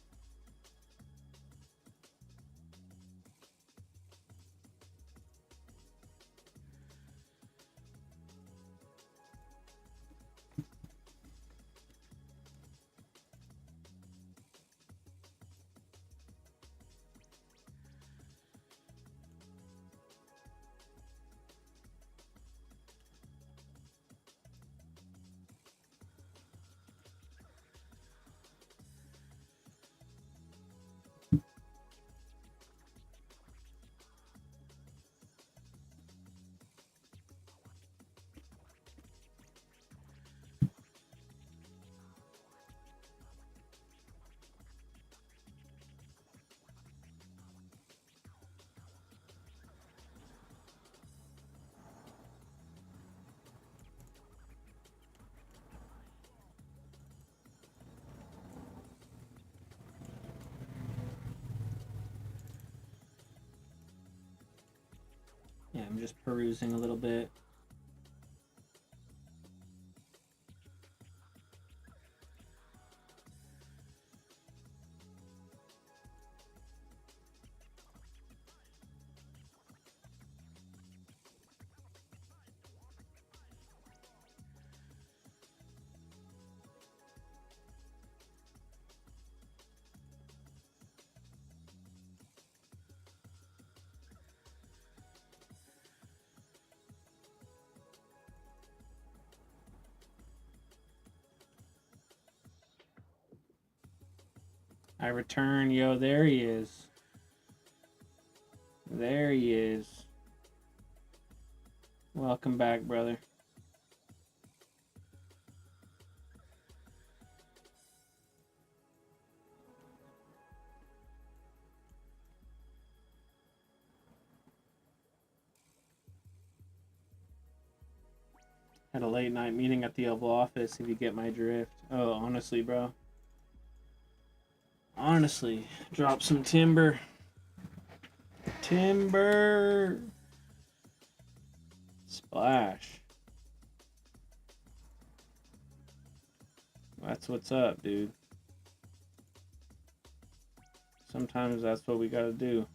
Yeah, I'm just perusing a little bit. I return, yo, there he is. There he is. Welcome back, brother. Had a late night meeting at the Oval Office, if you get my drift. Oh, honestly, bro. Honestly, drop some timber. Timber! Splash. That's what's up, dude. Sometimes that's what we gotta do.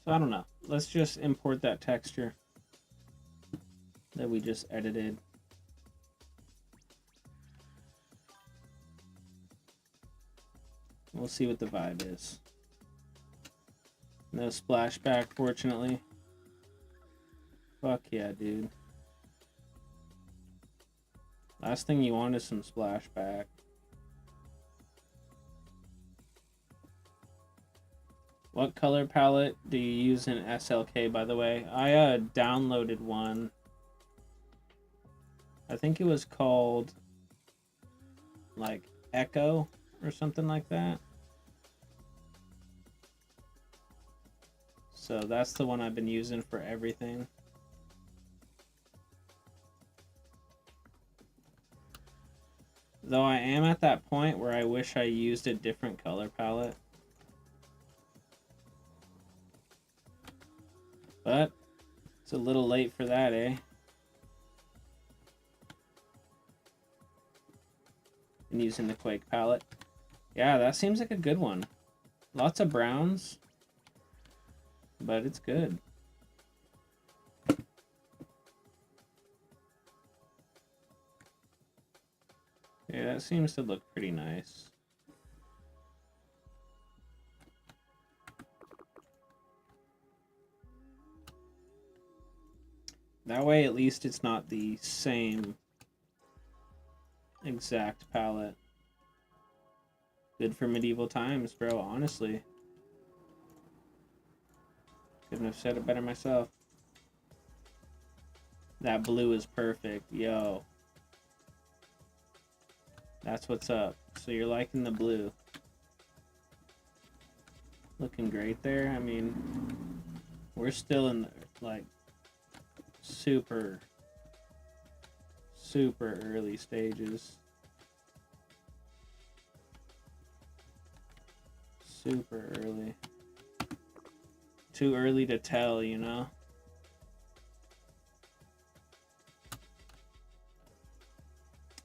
So I don't know. Let's just import that texture that we just edited. We'll see what the vibe is. No splashback, fortunately. Fuck yeah, dude. Last thing you want is some splashback. What color palette do you use in SLK, by the way? I downloaded one. I think it was called like Echo or something like that. So that's the one I've been using for everything. Though I am at that point where I wish I used a different color palette. But it's a little late for that, eh? And using the Quake palette. Yeah, that seems like a good one. Lots of browns, but it's good. Yeah, that seems to look pretty nice. That way, at least it's not the same exact palette. Good for medieval times, bro, honestly. Couldn't have said it better myself. That blue is perfect, yo. That's what's up. So you're liking the blue. Looking great there. I mean, we're still in, like, super early stages. Super early. Too early to tell, you know?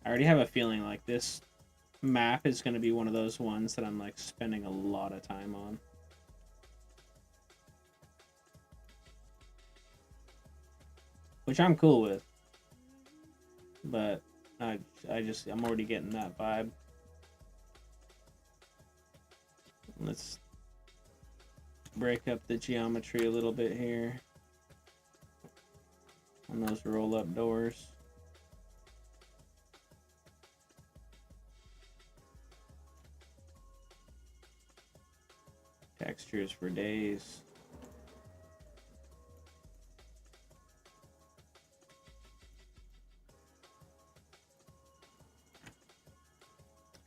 I already have a feeling like this map is going to be one of those ones that I'm like spending a lot of time on. Which I'm cool with. But I'm already getting that vibe. Let's break up the geometry a little bit here on those roll-up doors. Textures for days.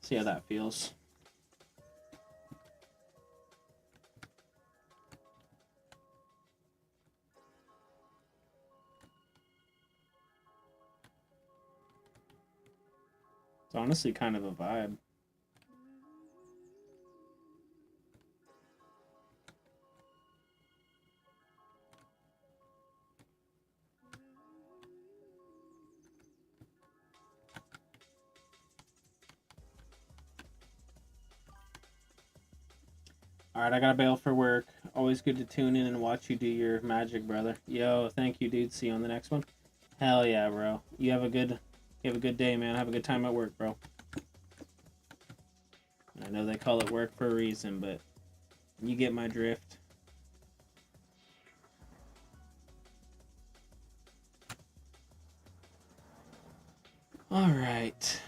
See how that feels. It's honestly kind of a vibe. Alright, I gotta bail for work. Always good to tune in and watch you do your magic, brother. Yo, thank you, dude. See you on the next one. Hell yeah, bro. You have a good day, man. Have a good time at work, bro. I know they call it work for a reason, but you get my drift. Alright.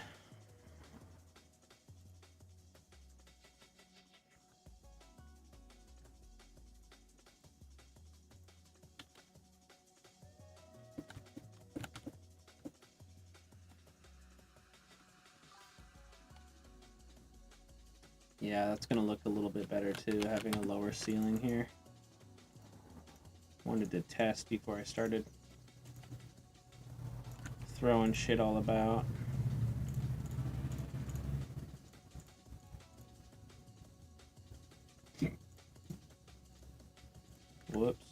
Yeah, that's gonna look a little bit better too, having a lower ceiling here. Wanted to test before I started throwing shit all about. Whoops.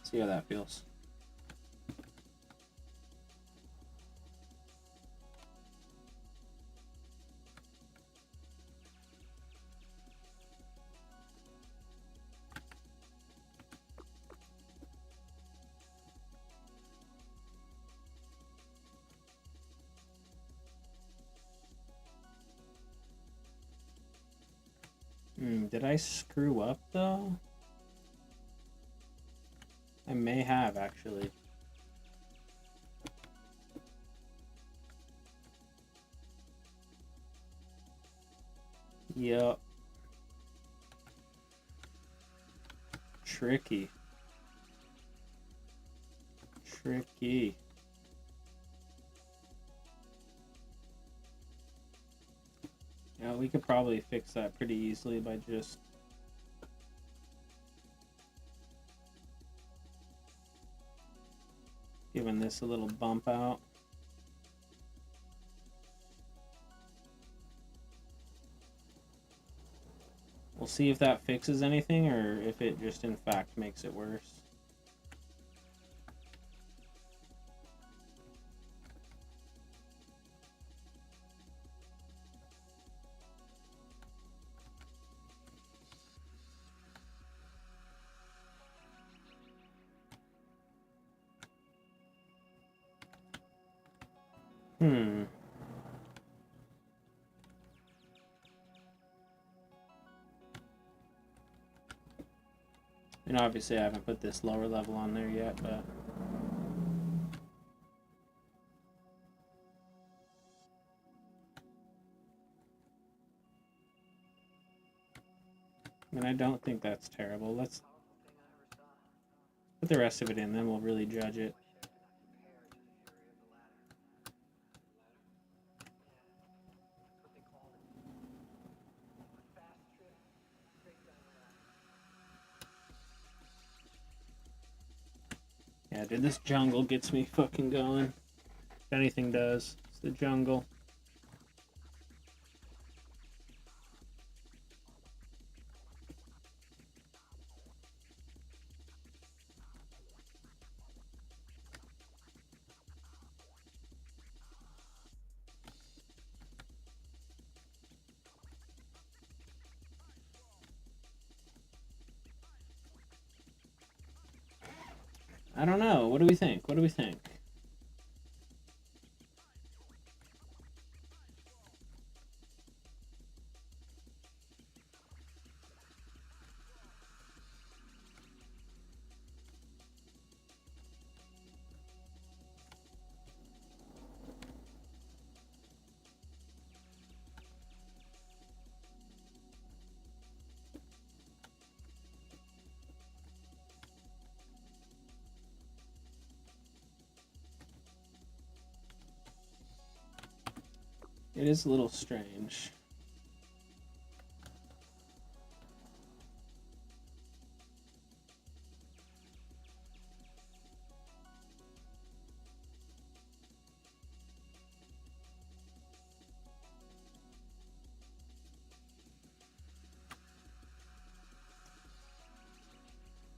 See how that feels. Did I screw up though? I may have actually. Yup. Tricky. Tricky. Yeah, we could probably fix that pretty easily by just giving this a little bump out. We'll see if that fixes anything or if it just in fact makes it worse. And obviously I haven't put this lower level on there yet, but I mean, I don't think that's terrible. Let's put the rest of it in, then we'll really judge it. Yeah, dude, this jungle gets me fucking going. If anything does, it's the jungle. I don't know. What do we think? What do we think? It is a little strange.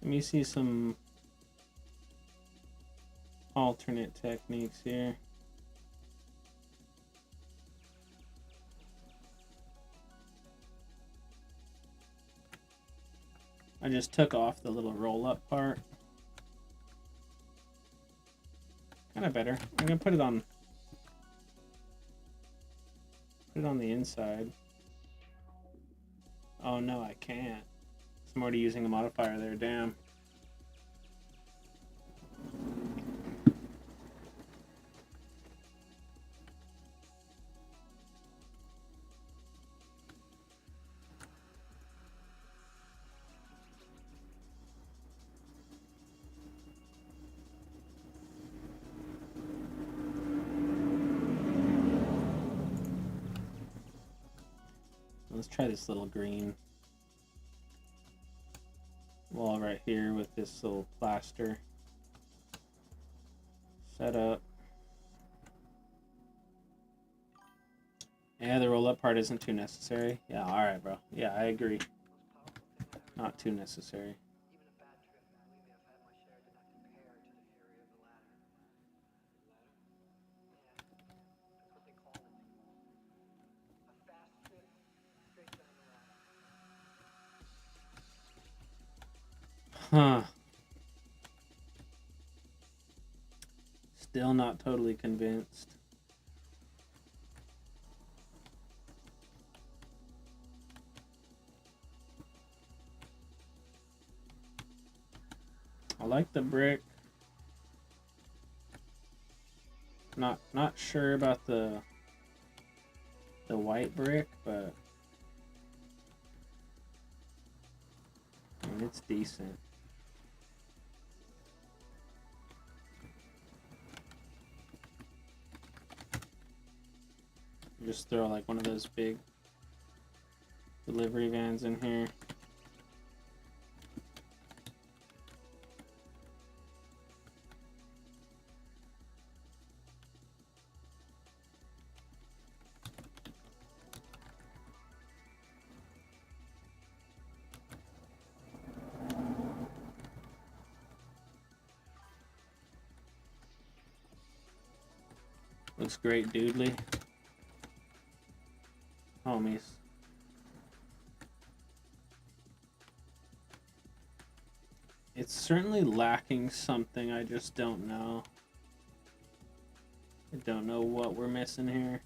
Let me see some alternate techniques here. I just took off the little roll-up part. Kind of better. I'm gonna put it on the inside. Oh no, I can't. I'm already using a modifier there, damn. Let's try this little green wall right here with this little plaster set up. Yeah, the roll-up part isn't too necessary. Yeah, alright, bro. Yeah, I agree. Not too necessary. Huh. Still not totally convinced. I like the brick. Not sure about the white brick, but I mean, it's decent. Just throw like one of those big delivery vans in here. Looks great, Doodly. Homies. It's certainly lacking something, I just don't know. I don't know what we're missing here.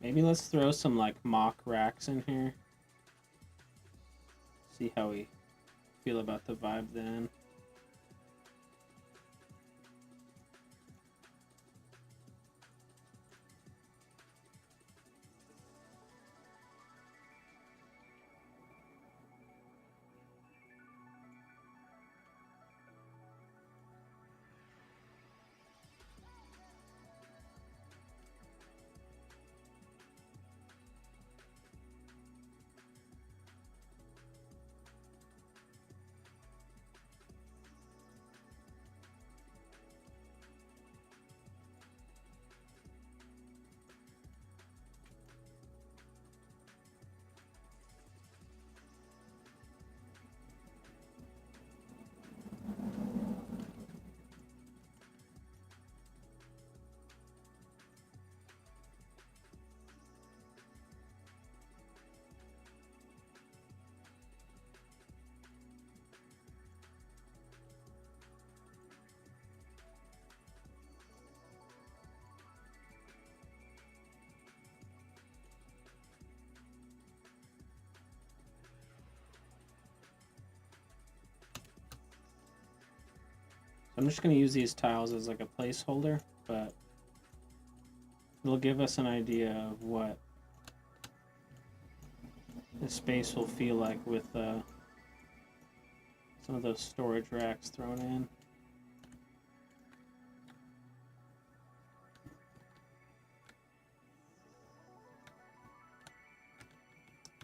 Maybe let's throw some like mock racks in here. See how we feel about the vibe then. I'm just going to use these tiles as like a placeholder, but it'll give us an idea of what the space will feel like with some of those storage racks thrown in.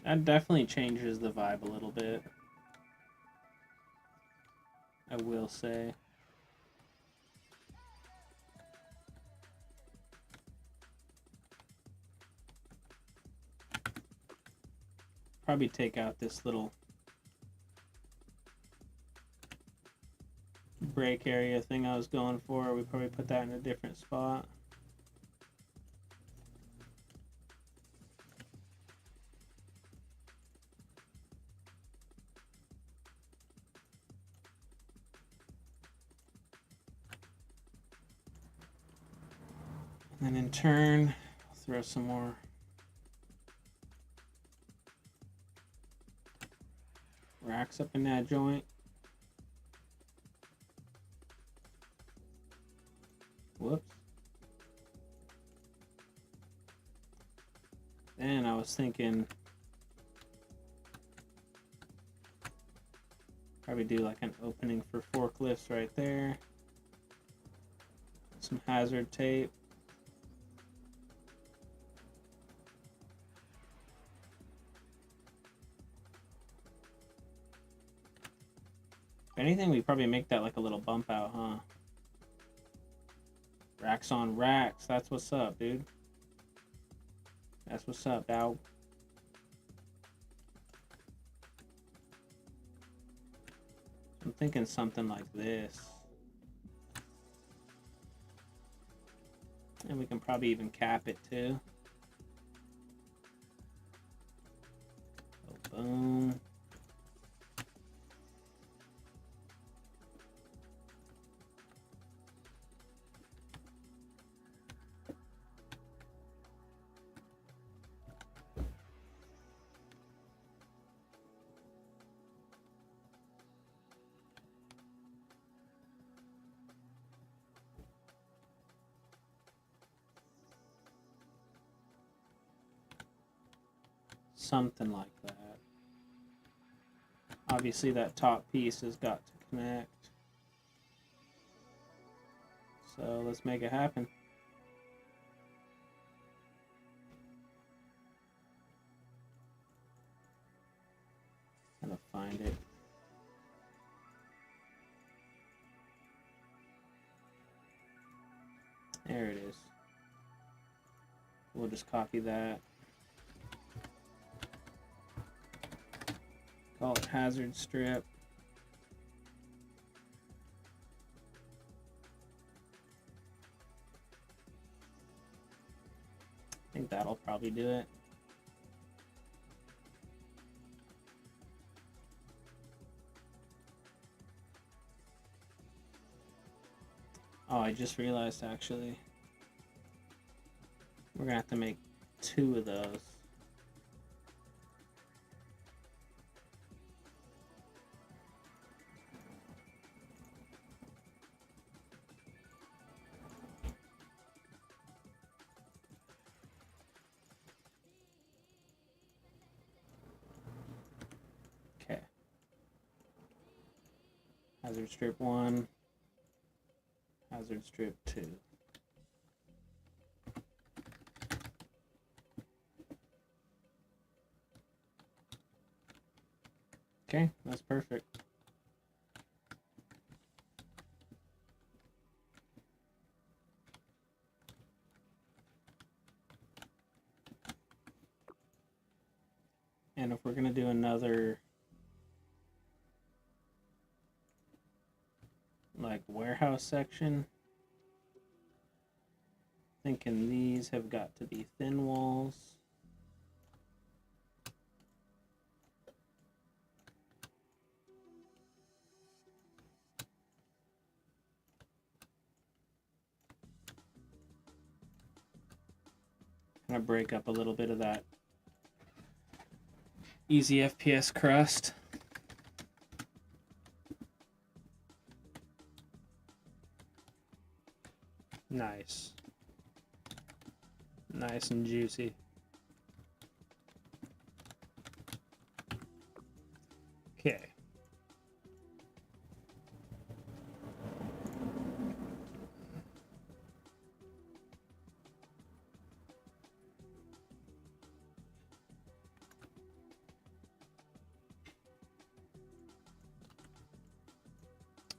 That definitely changes the vibe a little bit, I will say. Probably take out this little break area thing I was going for. We probably put that in a different spot. And in turn, I'll throw some more racks up in that joint. Whoops. Then I was thinking probably do like an opening for forklifts right there. Some hazard tape. If anything, we probably make that like a little bump out, huh? Racks on racks. That's what's up, dude. That's what's up, dog. I'm thinking something like this. And we can probably even cap it too. Oh, boom. Something like that. Obviously that top piece has got to connect. So let's make it happen. Gotta find it. There it is. We'll just copy that. Call it hazard strip. I think that'll probably do it. Oh, I just realized actually. We're gonna have to make 2 of those. Okay. Hazard strip 1. Hazard strip 2. Okay, that's perfect. And if we're gonna do another like warehouse section, thinking these have got to be thin walls. Kind of break up a little bit of that easy FPS crust. Nice. Nice and juicy. Okay.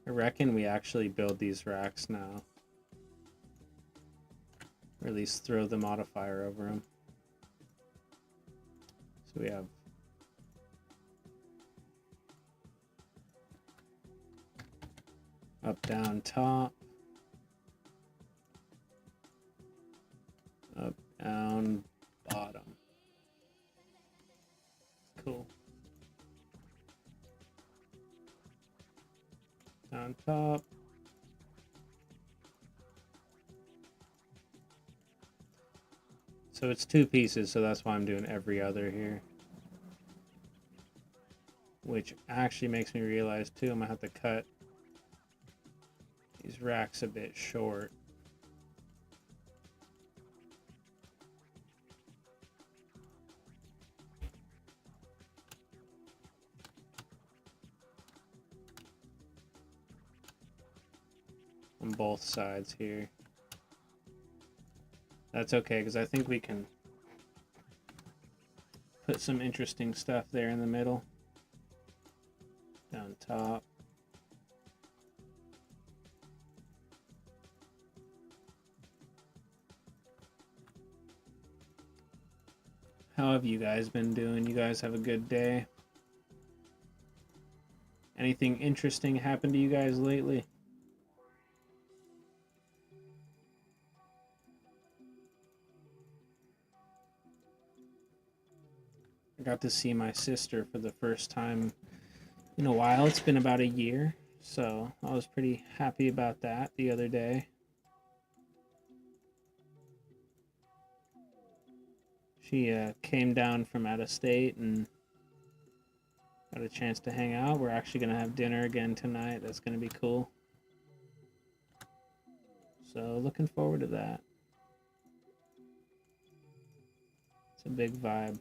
I reckon we actually build these racks now. Or at least throw the modifier over them. So we have up, down, top. Up, down, bottom. Cool. Down, top. So it's 2 pieces, so that's why I'm doing every other here. Which actually makes me realize too, I'm gonna have to cut these racks a bit short. On both sides here. That's okay, because I think we can put some interesting stuff there in the middle. Down top. How have you guys been doing? You guys have a good day? Anything interesting happened to you guys lately? I got to see my sister for the first time in a while. It's been about a year, so I was pretty happy about that the other day. She came down from out of state and got a chance to hang out. We're actually going to have dinner again tonight. That's going to be cool. So looking forward to that. It's a big vibe.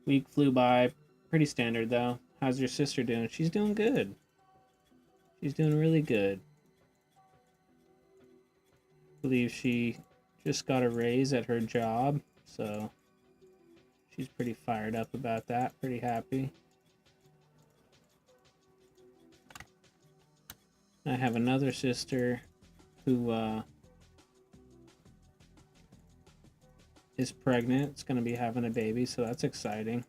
Week flew by. Pretty standard, though. How's your sister doing? She's doing good. She's doing really good. I believe she just got a raise at her job, so she's pretty fired up about that. Pretty happy. I have another sister who is pregnant. It's going to be having a baby, so that's exciting.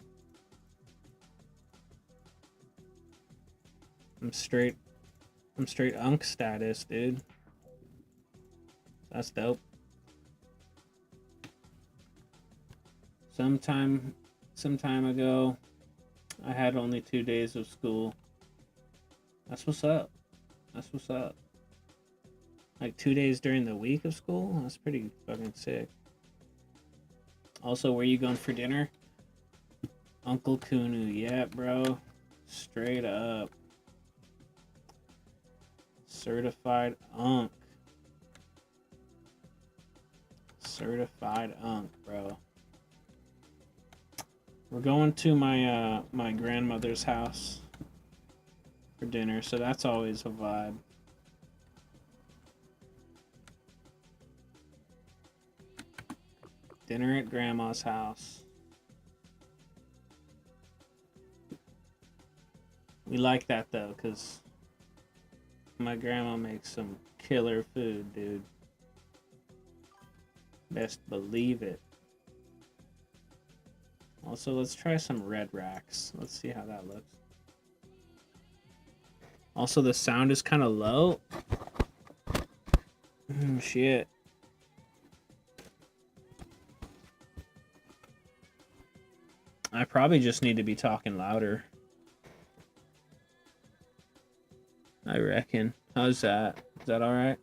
I'm straight unk status, dude. That's dope. Some time ago, I had only 2 days of school. That's what's up. That's what's up. Like 2 days during the week of school? That's pretty fucking sick. Also, where you going for dinner? Uncle Kunu. Yeah, bro. Straight up. Certified unk. Certified unk, bro. We're going to my my grandmother's house for dinner, so that's always a vibe. Dinner at grandma's house. We like that though, because my grandma makes some killer food, dude. Best believe it. Also, let's try some red racks. Let's see how that looks. Also, the sound is kind of low. Shit. I probably just need to be talking louder. I reckon. How's that? Is that alright?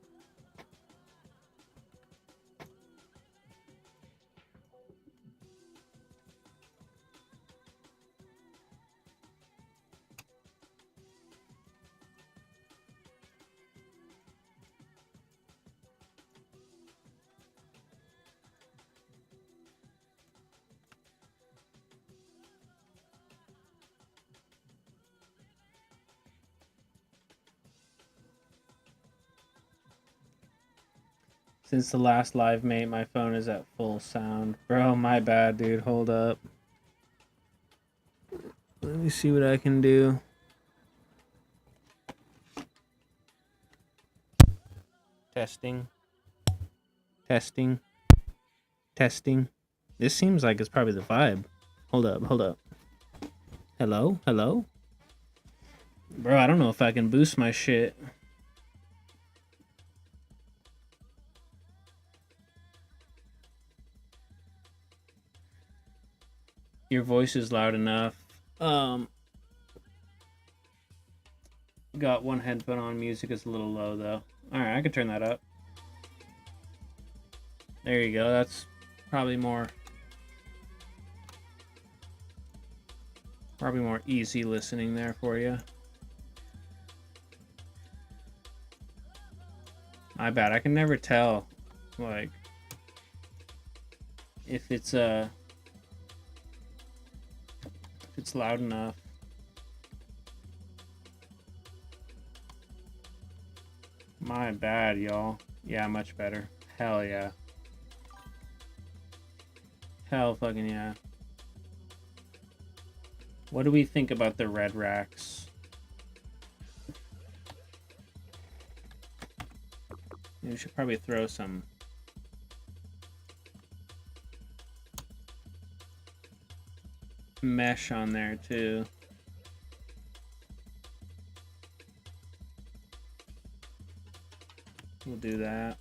Since the last live mate, my phone is at full sound. Bro, my bad, dude. Hold up. Let me see what I can do. Testing. Testing. Testing. This seems like it's probably the vibe. Hold up, hold up. Hello? Hello? Bro, I don't know if I can boost my shit. Your voice is loud enough. Got one headphone on. Music is a little low though. Alright, I could turn that up. There you go. That's probably more easy listening there for you. My bad. I can never tell, like, if it's loud enough. My bad, y'all. Yeah, much better. Hell yeah. Hell fucking yeah. What do we think about the red racks? We should probably throw some mesh on there too. We'll do that.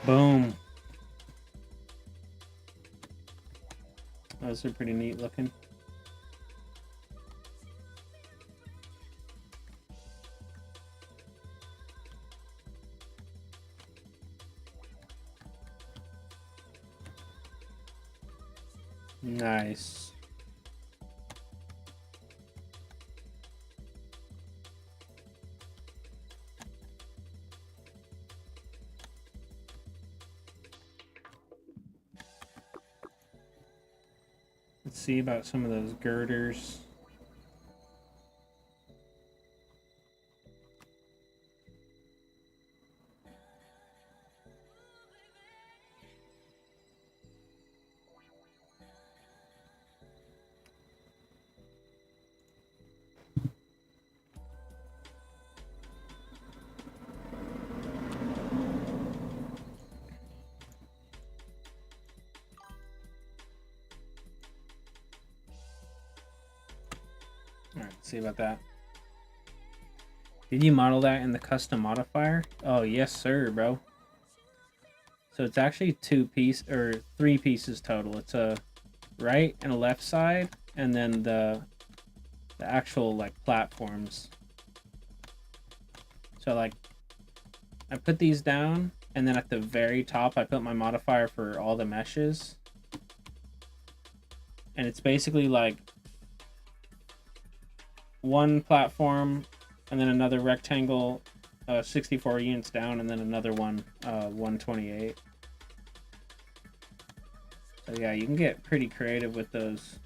Boom. Those are pretty neat looking. Nice. Let's see about some of those girders. Alright, let's see about that. Did you model that in the custom modifier? Oh, yes, sir, bro. So it's actually 3 pieces total. It's a right and a left side, and then the actual like platforms. So like I put these down, and then at the very top I put my modifier for all the meshes. And it's basically like one platform and then another rectangle 64 units down, and then another one 128. So yeah, you can get pretty creative with those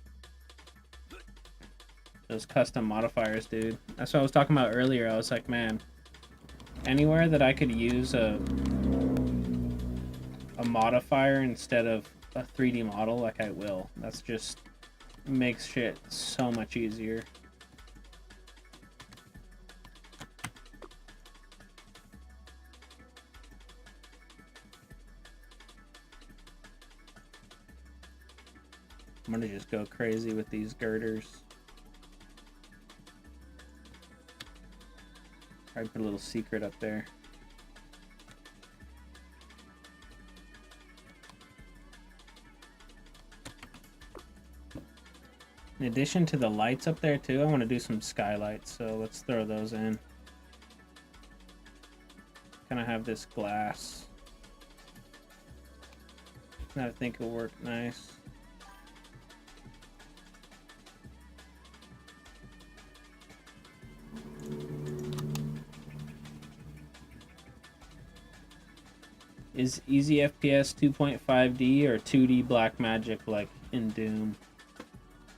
custom modifiers, dude. That's what I was talking about earlier. I was like, man, anywhere that I could use a modifier instead of a 3D model, like I will. That's just makes shit so much easier. I'm gonna just go crazy with these girders. Probably put a little secret up there. In addition to the lights up there too, I want to do some skylights, so let's throw those in. Kind of have this glass that I think will work nice. Is easy FPS 2.5D or 2D black magic like in Doom?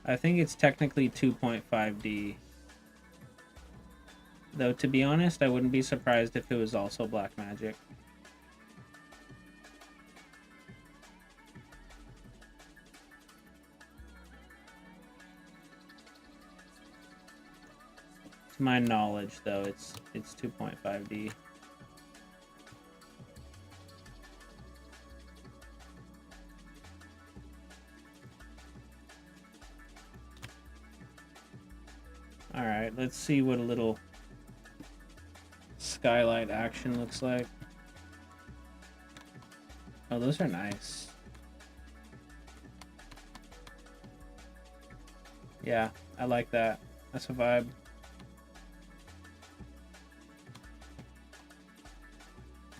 I think it's technically 2.5D. Though, to be honest, I wouldn't be surprised if it was also black magic. To my knowledge, though, it's 2.5D. Alright, let's see what a little skylight action looks like. Oh, those are nice. Yeah, I like that. That's a vibe.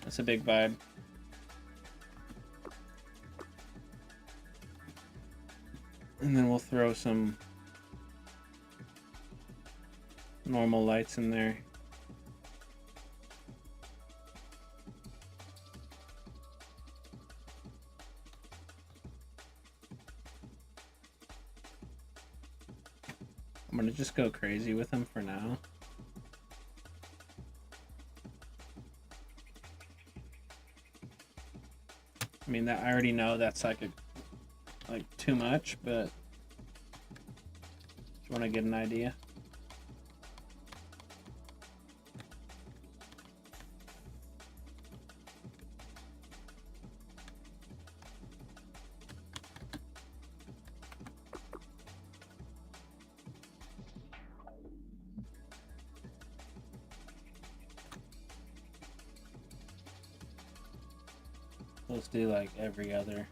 That's a big vibe. And then we'll throw some normal lights in there. I'm gonna just go crazy with them for now. I mean, that I already know that's like too much, but just want to get an idea. Let's do like every other.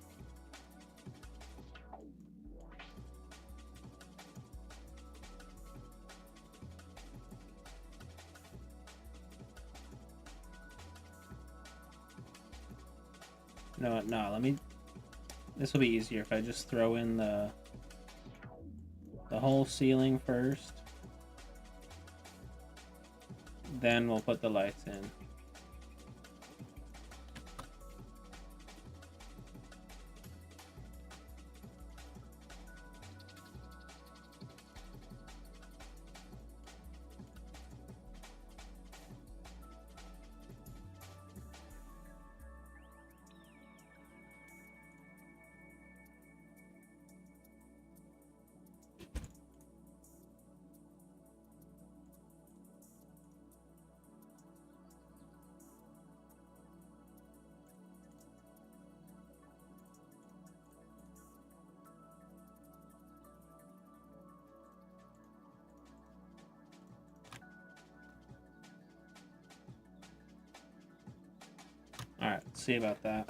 No, let me. This will be easier if I just throw in the whole ceiling first. Then we'll put the lights in. Alright, let's see about that.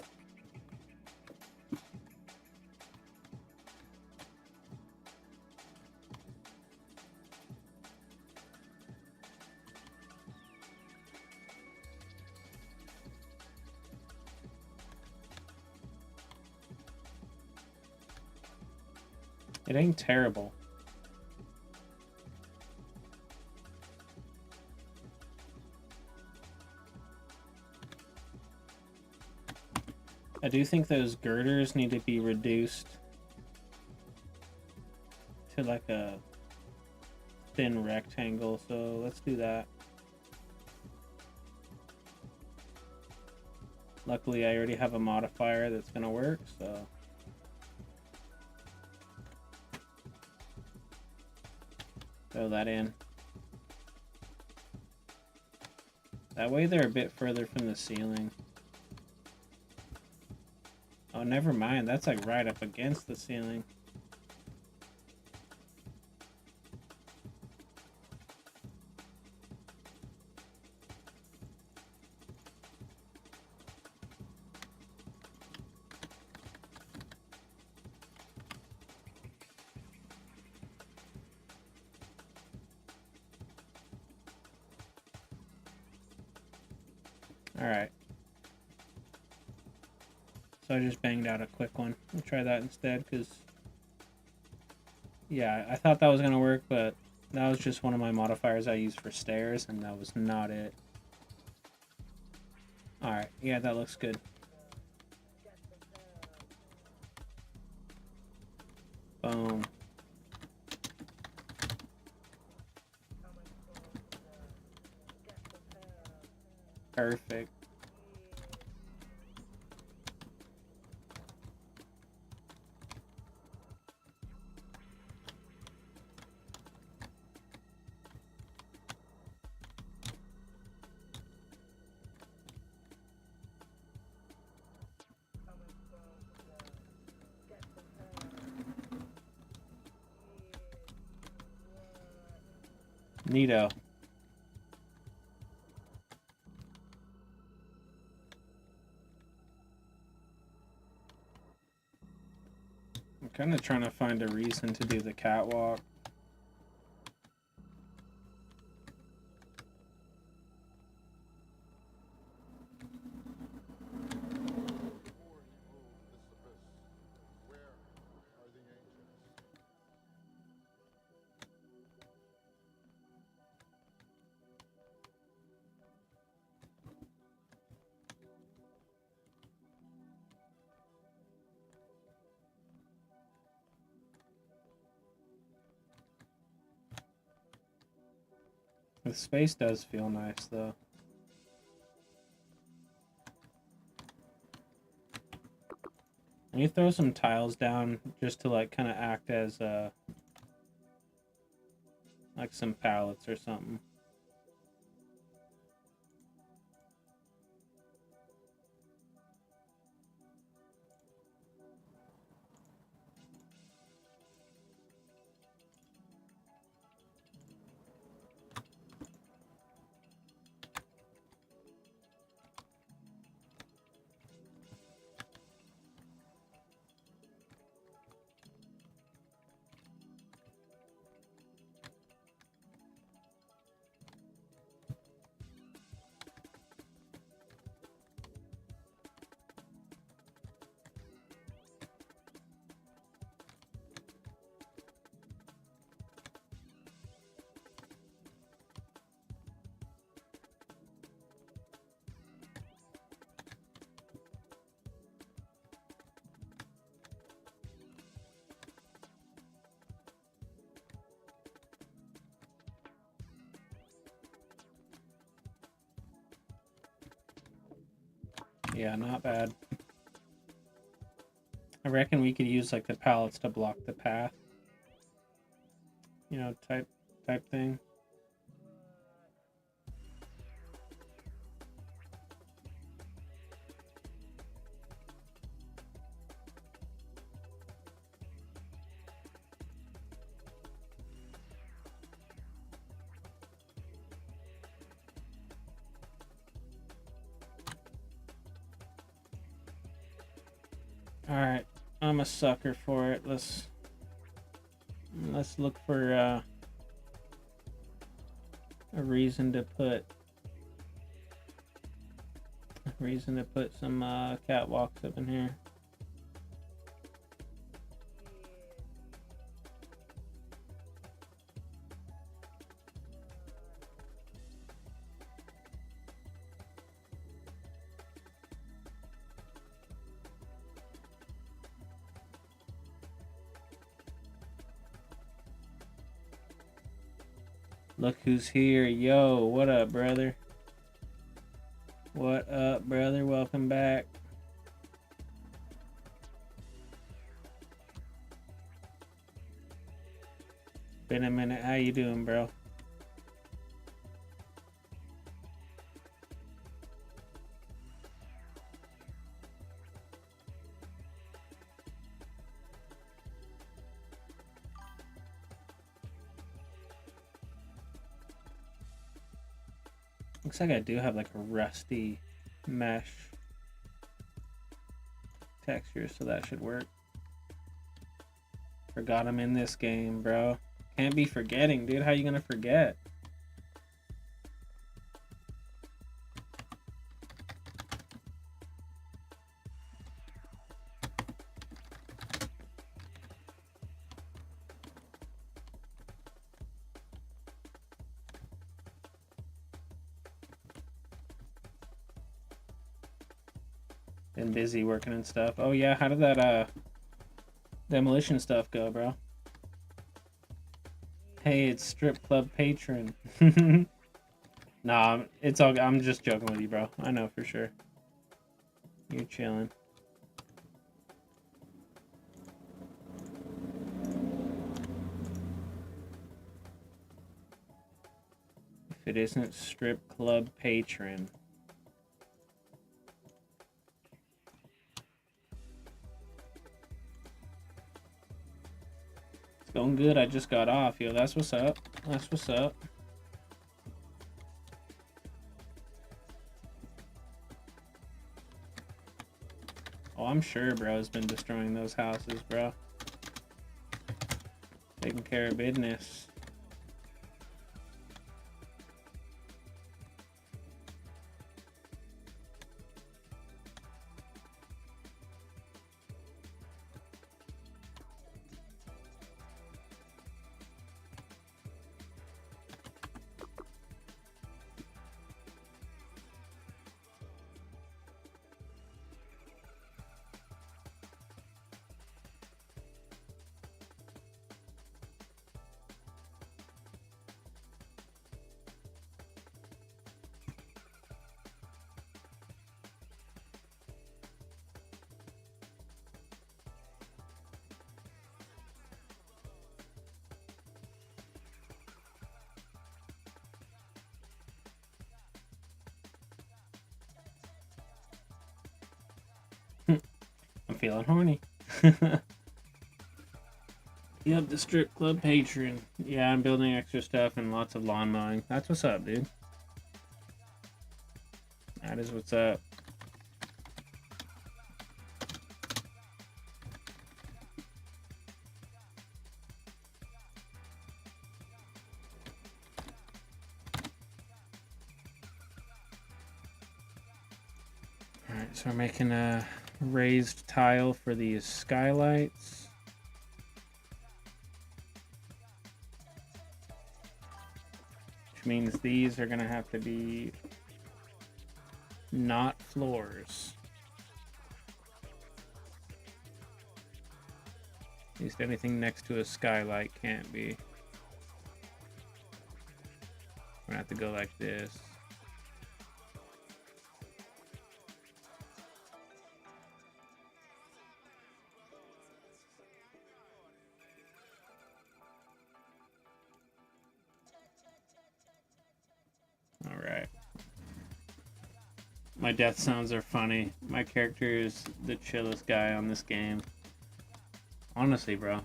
It ain't terrible. I do think those girders need to be reduced to like a thin rectangle, so let's do that. Luckily, I already have a modifier that's gonna work, so. Throw that in. That way they're a bit further from the ceiling. Oh, never mind. That's like right up against the ceiling. Alright. So I just banged out a quick one. We'll try that instead, because... yeah, I thought that was going to work, but that was just one of my modifiers I used for stairs, and that was not it. Alright, yeah, that looks good. Perfect. Neato. I'm kind of trying to find a reason to do the catwalk. The space does feel nice, though. Can you throw some tiles down just to like kind of act as like some pallets or something? Yeah, not bad. I reckon we could use like the pallets to block the path. You know, type thing. Alright, I'm a sucker for it. Let's look for a reason to put some catwalks up in here. Look who's here. Yo, what up, brother? What up, brother? Welcome back. Been a minute. How you doing, bro? Looks like I do have like a rusty mesh texture, so that should work. Forgot I'm in this game, bro. Can't be forgetting, dude. How you gonna forget? Been busy working and stuff. Oh yeah, how did that demolition stuff go, bro? Hey, it's Strip Club Patron. Nah, it's all. I'm just joking with you, bro. I know for sure. You're chilling. If it isn't strip club patron. It's going good. I just got off, yo. That's what's up. That's what's up. Oh, I'm sure bro's been destroying those houses, bro. Taking care of business. I'm feeling horny. Yep, the strip club patron. Yeah, I'm building extra stuff and lots of lawn mowing. That's what's up, dude. That is what's up. Alright, so we're making a raised tile for these skylights. Which means these are gonna have to be not floors. At least anything next to a skylight can't be. We're gonna have to go like this. Alright. My death sounds are funny. My character is the chillest guy on this game. Honestly, bro.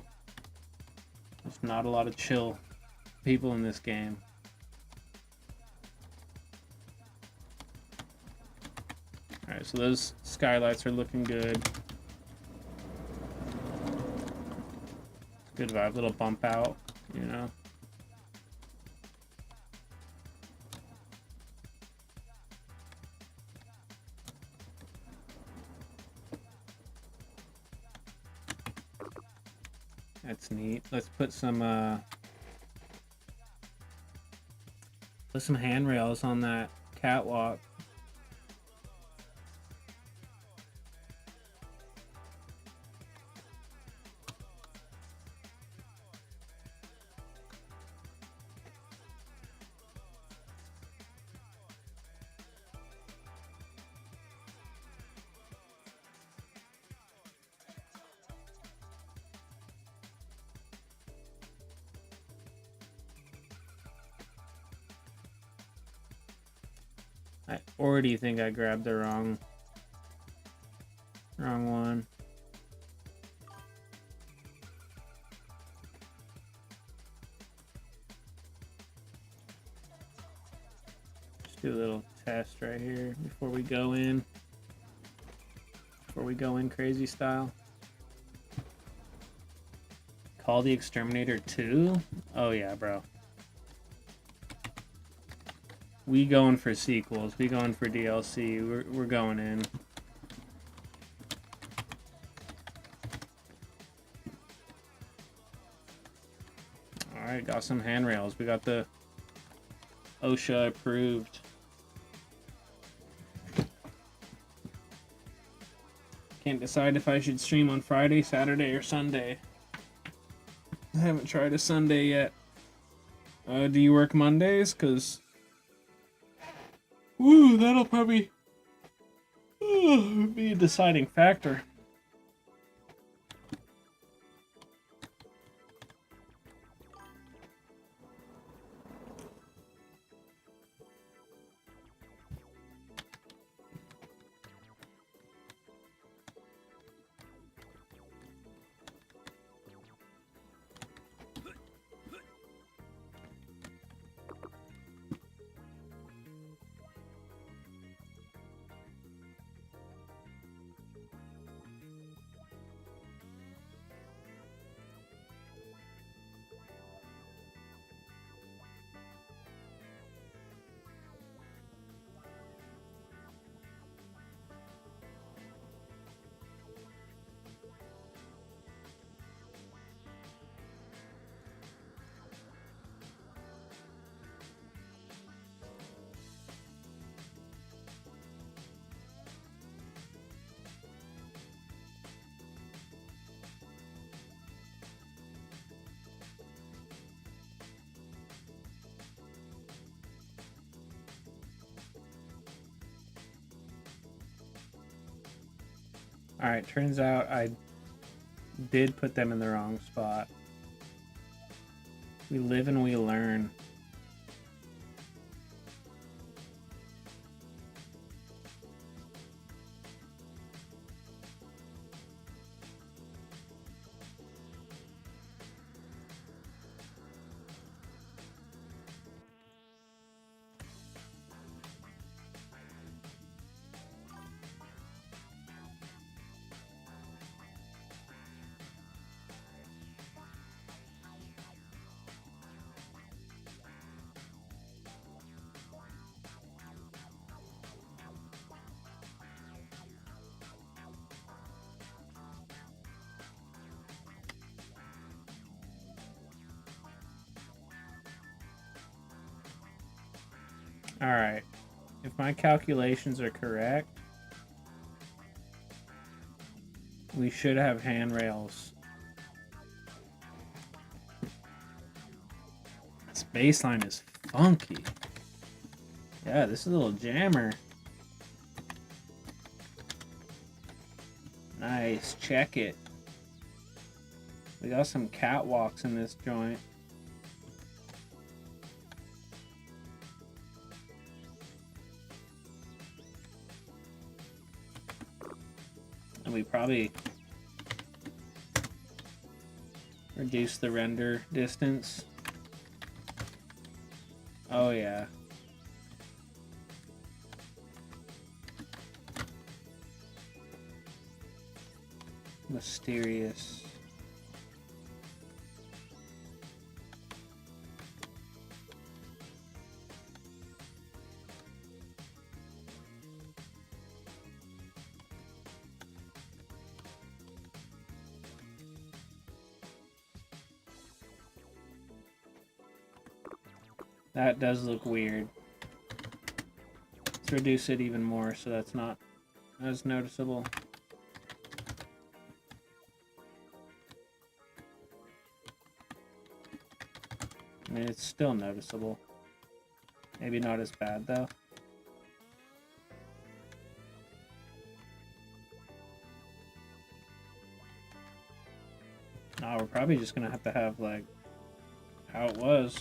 There's not a lot of chill people in this game. Alright, so those skylights are looking good. Good vibe, little bump out, you know? That's neat. Let's put some handrails on that catwalk. I already think I grabbed the wrong one. Just do a little test right here before we go in. Before we go in crazy style. Call the Exterminator 2? Oh yeah, bro. We going for sequels. We going for DLC. We're going in. Alright, got some handrails. We got the OSHA approved. Can't decide if I should stream on Friday, Saturday, or Sunday. I haven't tried a Sunday yet. Do you work Mondays? Because Ooh, that'll probably be a deciding factor. Alright, turns out I did put them in the wrong spot. We live and we learn. Alright, if my calculations are correct, we should have handrails. This baseline is funky. Yeah, this is a little jammer. Nice, check it. We got some catwalks in this joint. And we probably reduce the render distance. Oh yeah. Mysterious. That does look weird. Let's reduce it even more so that's not as noticeable. I mean, it's still noticeable. Maybe not as bad, though. No, we're probably just gonna have to have, like, how it was.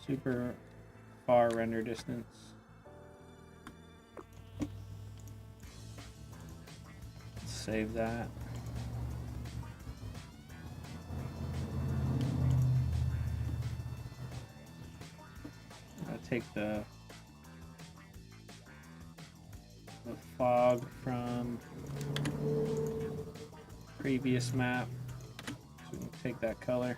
Super far render distance. Let's save that. I'll take the fog from previous map, so we can take that color.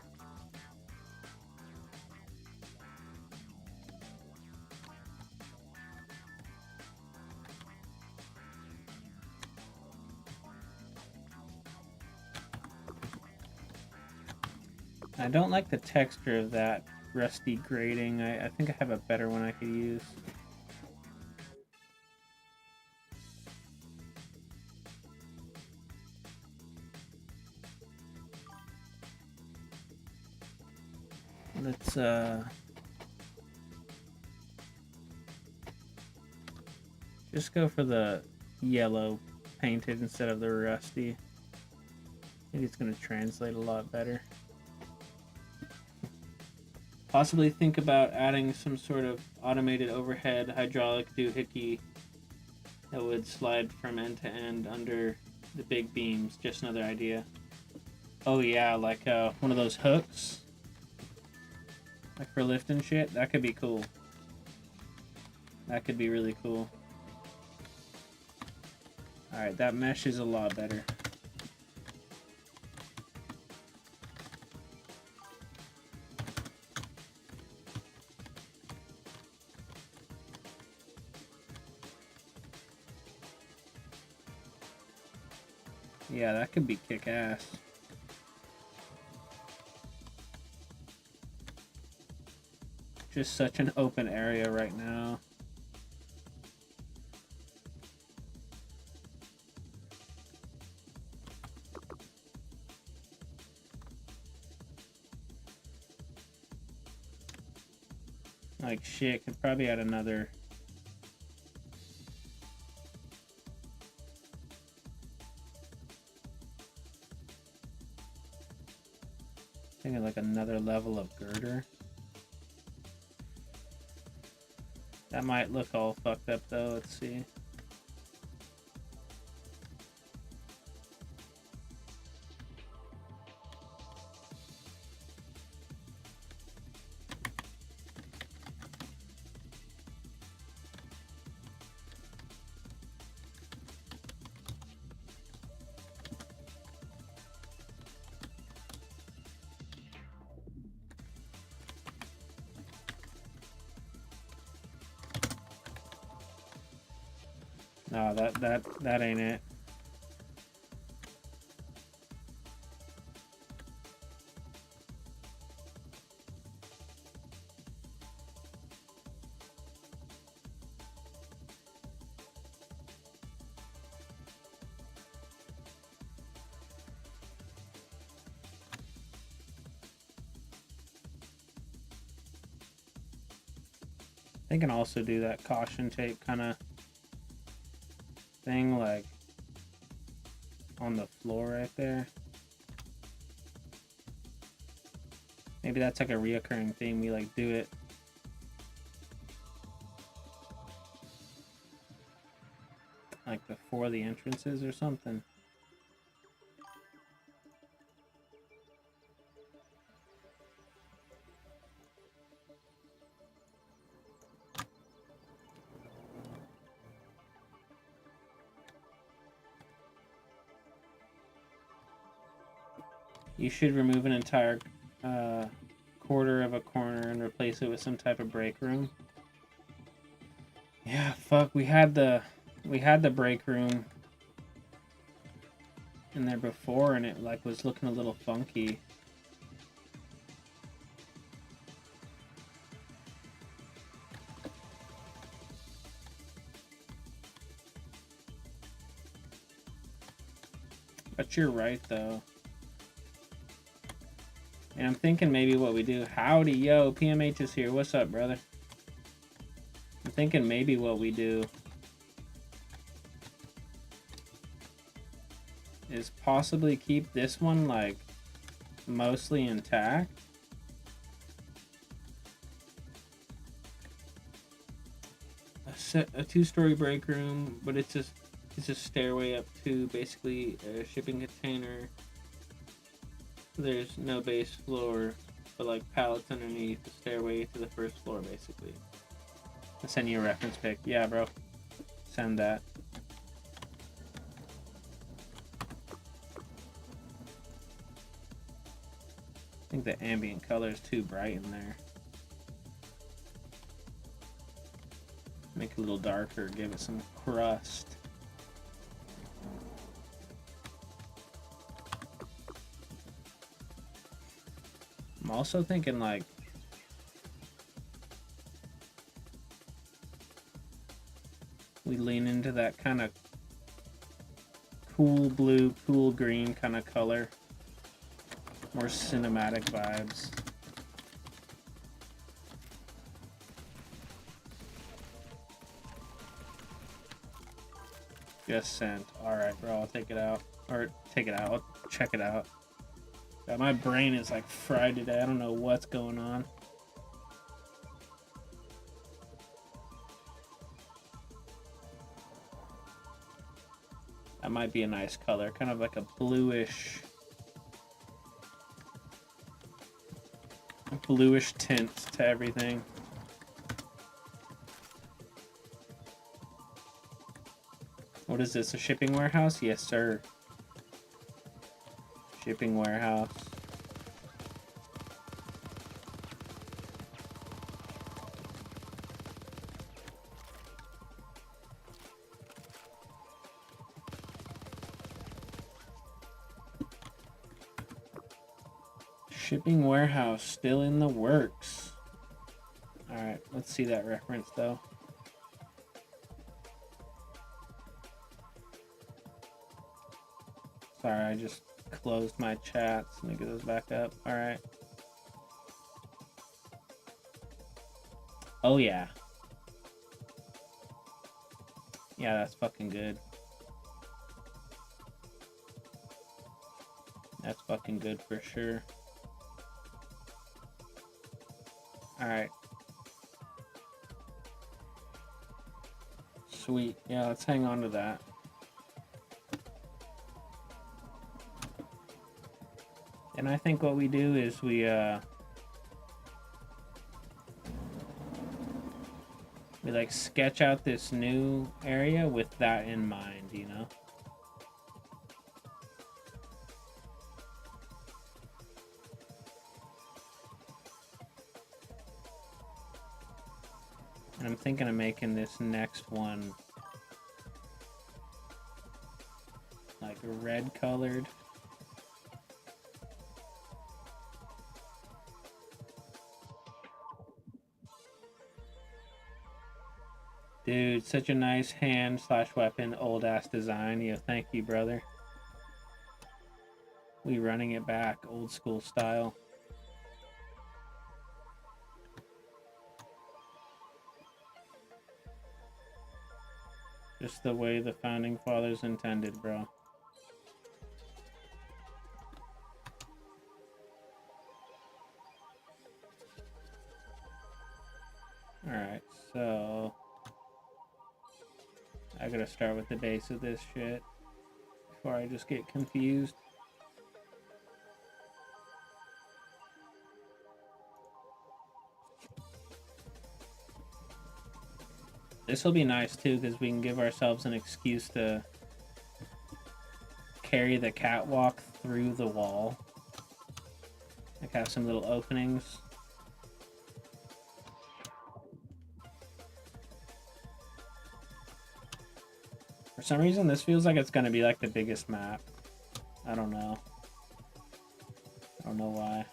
I don't like the texture of that rusty grating. I think I have a better one I could use. Let's just go for the yellow painted instead of the rusty. I think it's going to translate a lot better. Possibly think about adding some sort of automated overhead hydraulic doohickey that would slide from end to end under the big beams. Just another idea. Oh yeah, like one of those hooks. Like for lifting shit. That could be cool. That could be really cool. Alright, that mesh is a lot better. Yeah, that could be kick-ass. Just such an open area right now. Like shit, could probably add another. Thinking like another level of girder. That might look all fucked up though, let's see. No, that ain't it. I can also do that caution tape kind of thing, like on the floor right there. Maybe that's like a reoccurring theme. We like do it like before the entrances or something. You should remove an entire quarter of a corner and replace it with some type of break room. Yeah, fuck. We had the break room in there before, and it like was looking a little funky. But you're right though. And I'm thinking maybe what we do. Howdy, yo, PMH is here. What's up, brother? I'm thinking maybe what we do is possibly keep this one like mostly intact. A two-story break room, but it's a stairway up to basically a shipping container. There's no base floor, but like pallets underneath the stairway to the first floor, basically. I'll send you a reference pic. Yeah, bro. Send that. I think the ambient color is too bright in there. Make it a little darker, give it some crust. I'm also thinking like we lean into that kind of cool blue, cool green kind of color. More cinematic vibes. just sent. Alright, bro, I'll take it out. Or take it out. I'll check it out. God, my brain is like fried today. I don't know what's going on. That might be a nice color. Kind of like a bluish tint to everything. What is this, a shipping warehouse? Yes, sir. Shipping warehouse. Shipping warehouse, still in the works. Alright, let's see that reference though. Sorry, I just closed my chats. Let me get those back up. Alright. Oh yeah. Yeah, that's fucking good. That's fucking good for sure. Alright. Sweet. Yeah, let's hang on to that. And I think what we do is we like sketch out this new area with that in mind, you know? And I'm thinking of making this next one like red colored. Dude, such a nice hand/weapon, old ass design. Yeah, thank you, brother. We running it back, old school style. Just the way the founding fathers intended, bro. Alright, so I gotta start with the base of this shit before I just get confused. This will be nice too, because we can give ourselves an excuse to carry the catwalk through the wall. Like have some little openings. For some reason, this feels like it's going to be like the biggest map. I don't know. I don't know why.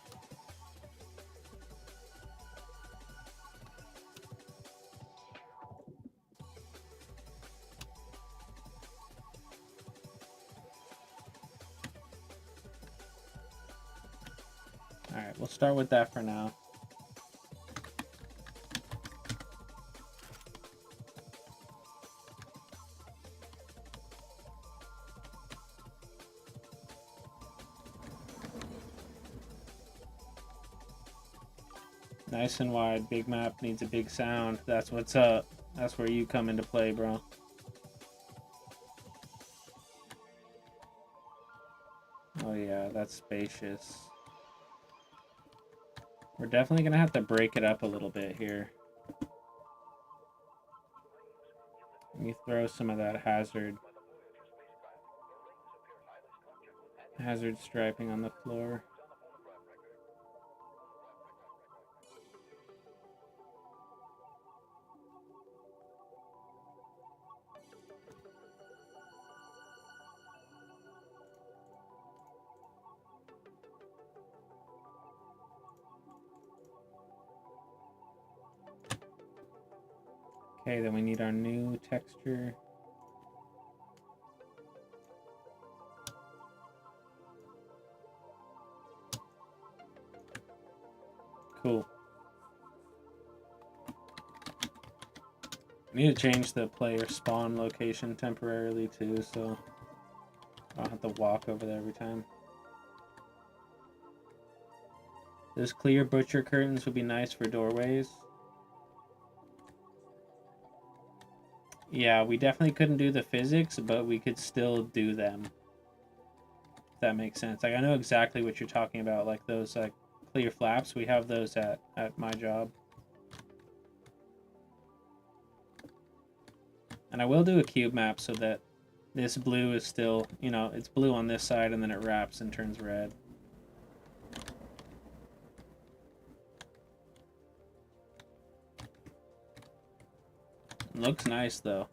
Alright, we'll start with that for now. Nice and wide, big map needs a big sound. That's what's up. That's where you come into play, bro. Oh yeah, that's spacious. We're definitely gonna have to break it up a little bit here. Let me throw some of that hazard striping on the floor. Okay, then we need our new texture. Cool. I need to change the player spawn location temporarily too, so I don't have to walk over there every time. Those clear butcher curtains would be nice for doorways. Yeah, we definitely couldn't do the physics, but we could still do them. If that makes sense. Like, I know exactly what you're talking about, like those clear flaps. We have those at my job. And I will do a cube map so that this blue is still, you know, it's blue on this side and then it wraps and turns red. Looks nice though.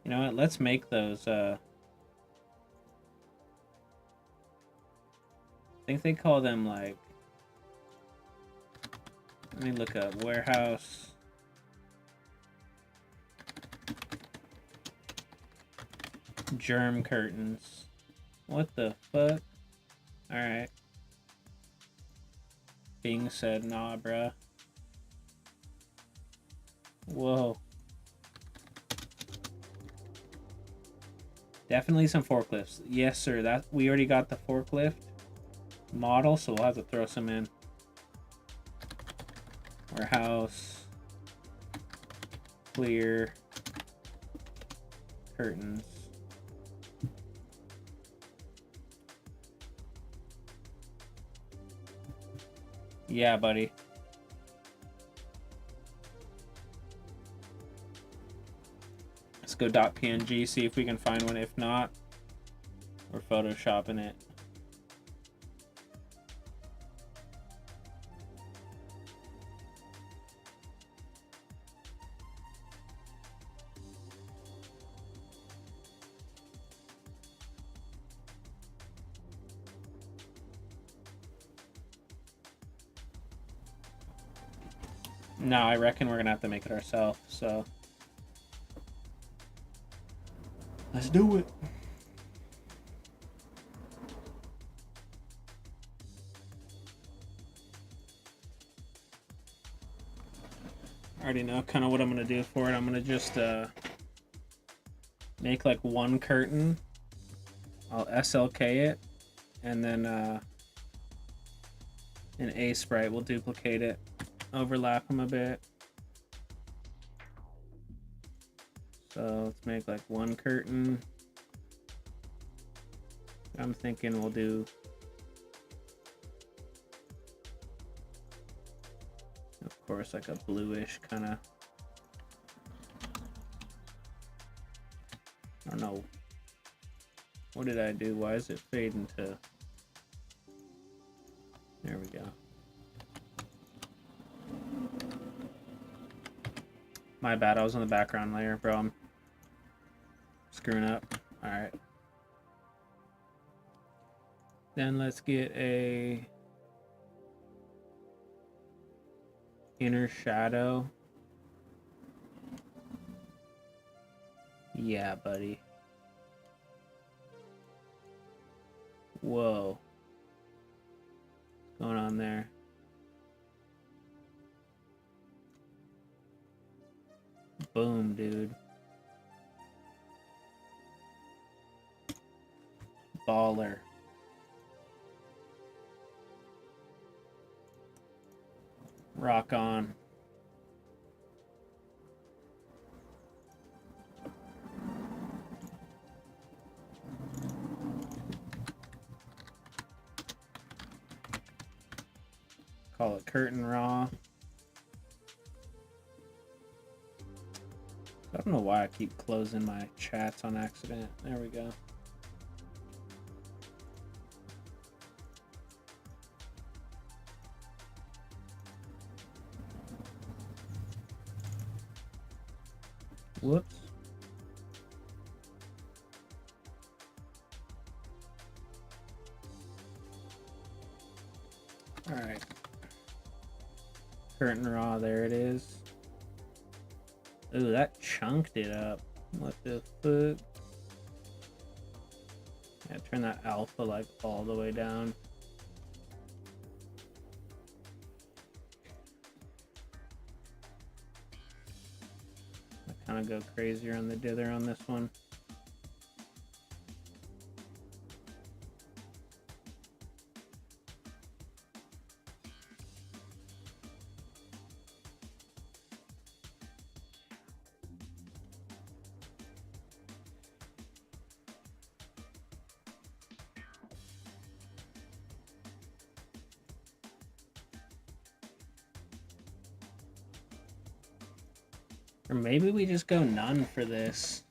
You know what? Let's make those. I think they call them like. Let me look up warehouse. Germ curtains. What the fuck? Alright. Bing said, nah, bruh. Whoa. Definitely some forklifts. Yes, sir. That we already got the forklift model, so we'll have to throw some in. Warehouse. Clear. Curtains. Yeah, buddy. Let's go .png, see if we can find one. If not, we're photoshopping it. No, I reckon we're gonna have to make it ourselves, so let's do it. I already know kind of what I'm gonna do for it. I'm gonna just make like one curtain. I'll SLK it, and then an A sprite will duplicate it, overlap them a bit. So let's make like one curtain. I'm thinking we'll do of course like a bluish kind of, I don't know, what did I do? Why is it fading to, there we go. My bad, I was on the background layer, bro. I'm screwing up. Alright. Then let's get a inner shadow. Yeah, buddy. Whoa. What's going on there? Boom, dude. Baller. Rock on. Call it curtain raw. I don't know why I keep closing my chats on accident. There we go. Whoops. All right. Curtain raw, there it is. Ooh, that chunked it up. What the fuck? Yeah, turn that alpha like all the way down. kind of go crazier on the dither on this one. Or maybe we just go none for this.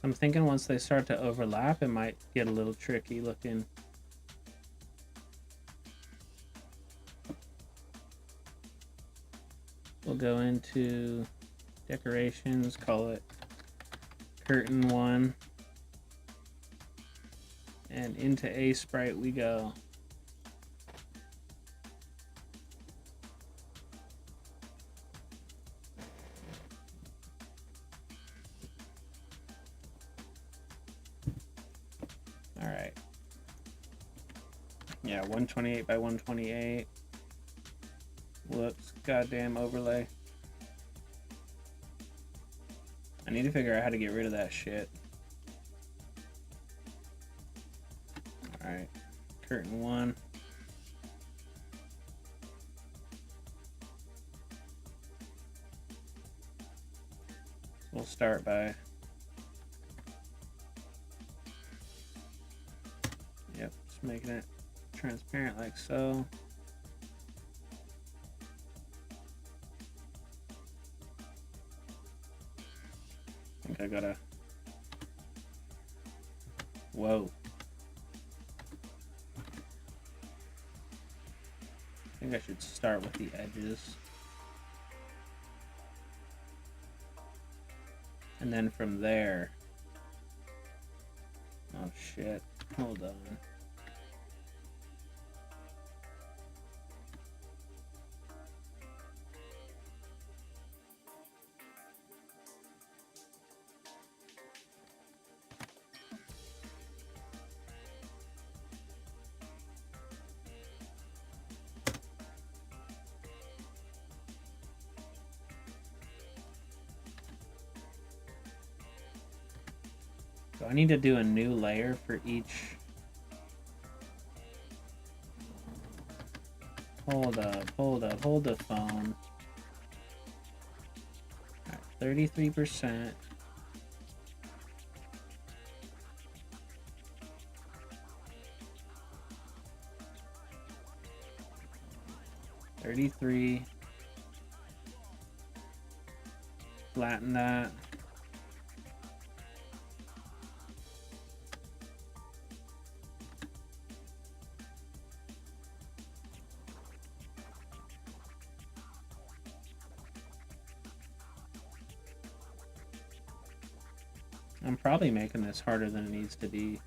I'm thinking once they start to overlap, it might get a little tricky looking. We'll go into decorations, call it curtain 1, and into A sprite we go. All right. Yeah, 128 by 128. Whoops, goddamn overlay. I need to figure out how to get rid of that shit. Alright, curtain 1. We'll start by... Yep, just making it transparent like so. I think I gotta... Whoa. I think I should start with the edges. And then from there... Oh shit, hold on. So I need to do a new layer for each. Hold up, hold the phone. All right, 33%. $33. Flatten that. I'm probably making this harder than it needs to be.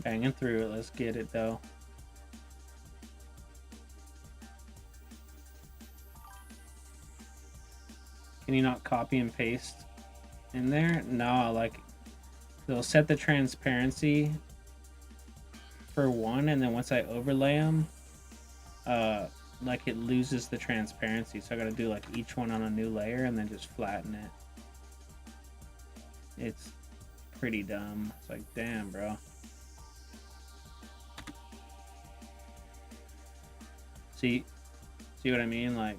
Banging through it, let's get it though. Can you not copy and paste in there? No, like they'll set the transparency for 1, and then once I overlay them, like it loses the transparency. So I gotta do like each one on a new layer and then just flatten it. It's pretty dumb. It's like, damn, bro. See what I mean? Like,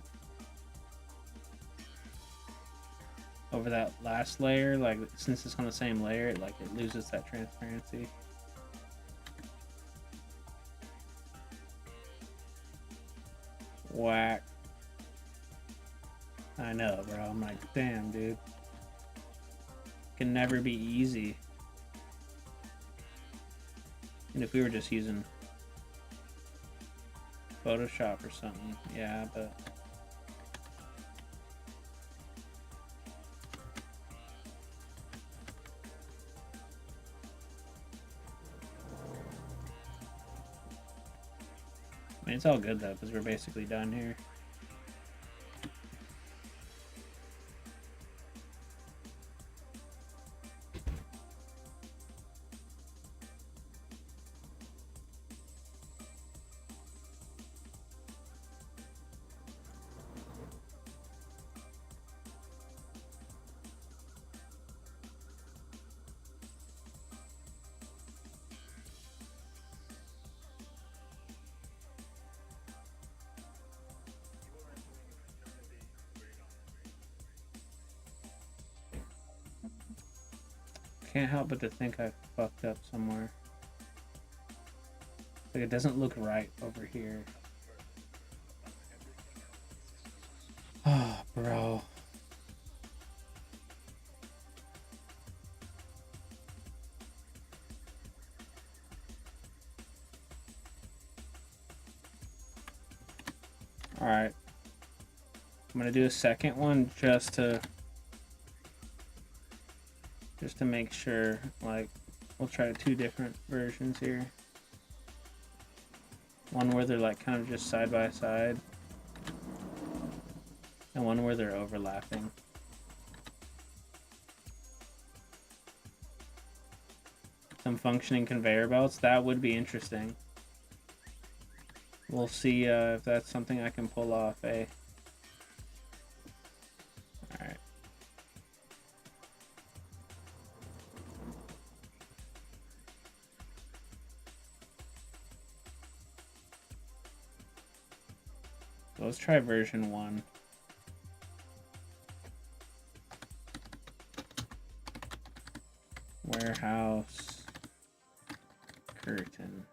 over that last layer, like, since it's on the same layer, like, it loses that transparency. Whack. I know, bro. I'm like, damn, dude. Can never be easy. And if we were just using Photoshop or something, yeah, but I mean, it's all good though, because we're basically done here. Can't help but to think I fucked up somewhere. Like, it doesn't look right over here. Oh, bro. Alright. I'm gonna do a second one just to make sure. Like, we'll try 2 different versions here. One where they're like kind of just side by side, and one where they're overlapping. Some functioning conveyor belts, that would be interesting. We'll see if that's something I can pull off, eh? Alright. So let's try version 1. Warehouse curtain.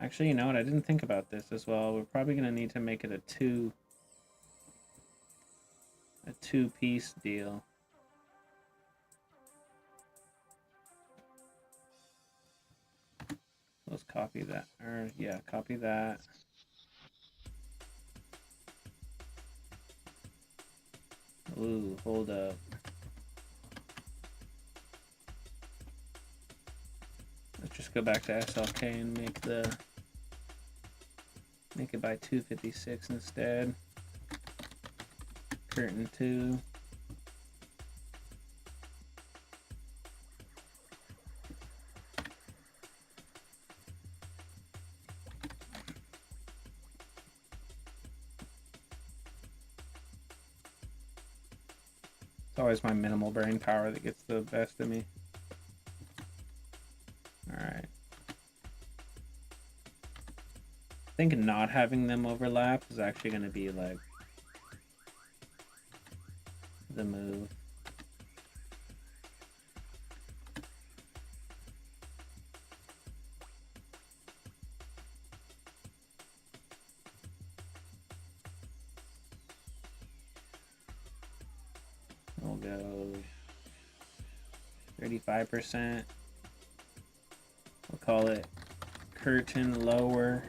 Actually, you know what? I didn't think about this as well. We're probably going to need to make it a two-piece deal. Let's copy that. Or, yeah, copy that. Ooh, hold up. Let's just go back to SLK and make it by 256 instead. Curtain 2. It's always my minimal brain power that gets the best of me. Alright. I think not having them overlap is actually going to be like the move. We'll go 35%. We'll call it curtain lower.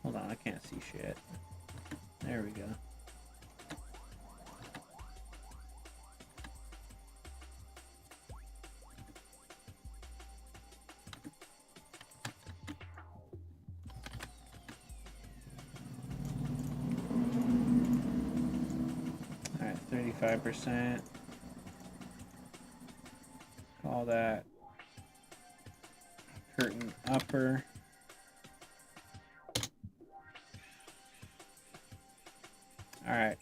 Hold on, I can't see shit. There we go. 25%. Call that curtain upper. Alright.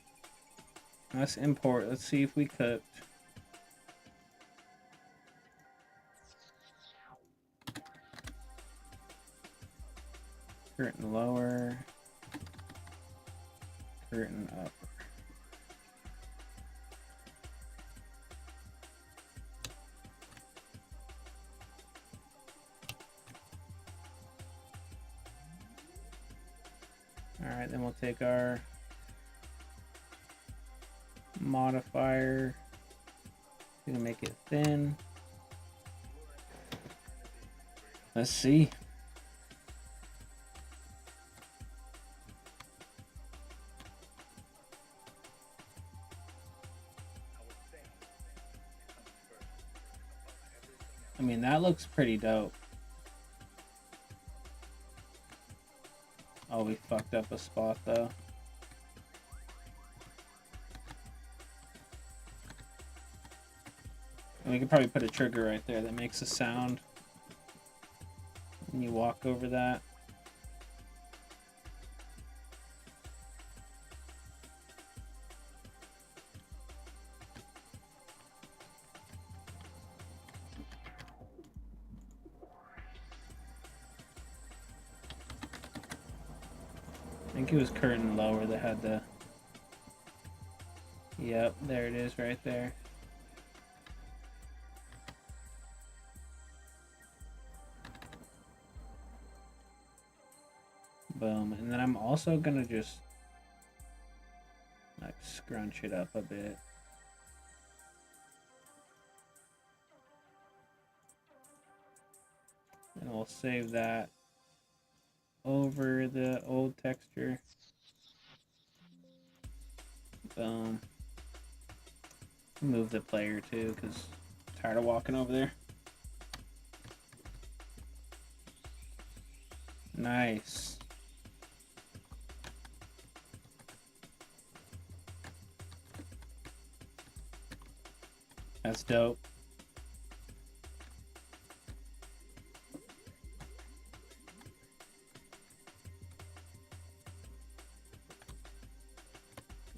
Let's import. Let's see if we cooked. Curtain lower. Curtain upper. Alright, then we'll take our modifier. We're gonna make it thin. Let's see. I mean, that looks pretty dope. Oh, we fucked up a spot though. And we could probably put a trigger right there that makes a sound when you walk over that. I think it was curtain lower that had the... Yep, there it is right there. Boom. And then I'm also gonna just like scrunch it up a bit. And we'll save that over the old texture. Boom. Move the player too, because I'm tired of walking over there. Nice. That's dope.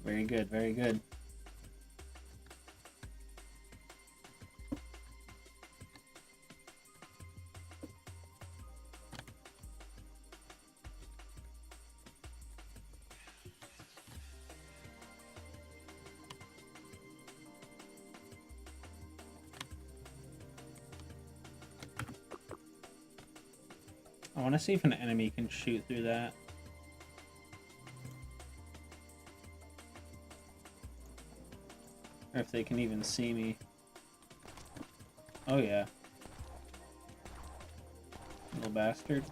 Very good, very good. I want to see if an enemy can shoot through that. Or if they can even see me. Oh yeah. Little bastard.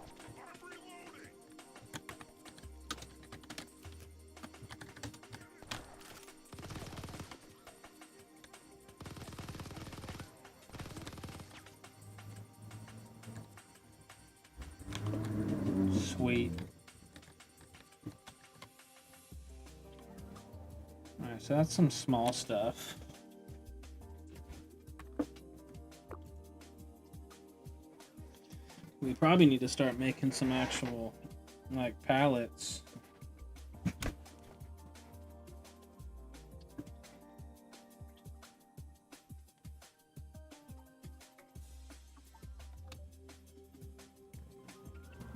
Sweet. Alright, so that's some small stuff. We probably need to start making some actual, like, pallets.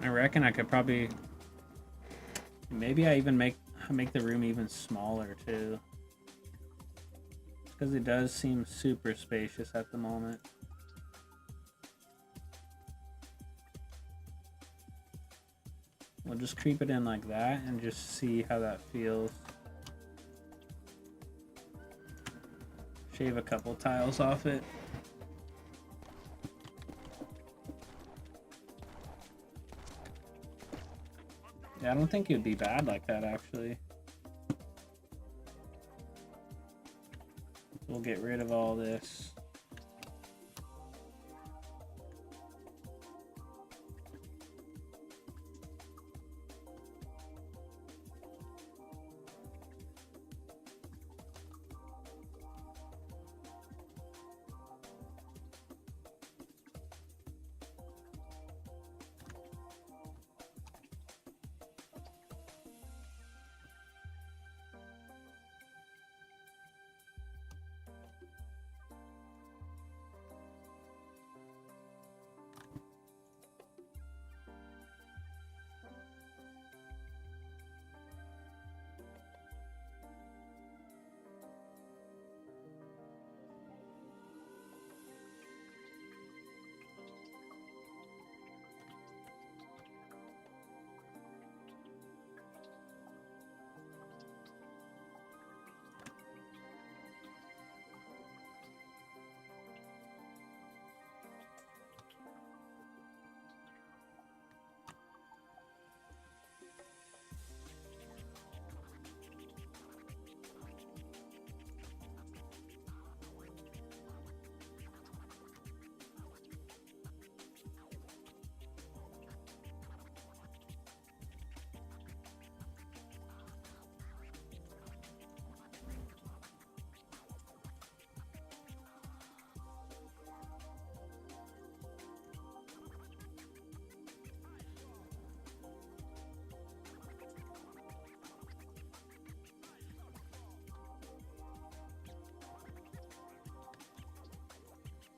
I reckon I could probably, maybe I even make the room even smaller too, because it does seem super spacious at the moment. We'll just creep it in like that and just see how that feels. Shave a couple tiles off it. Yeah, I don't think it'd be bad like that, actually. We'll get rid of all this.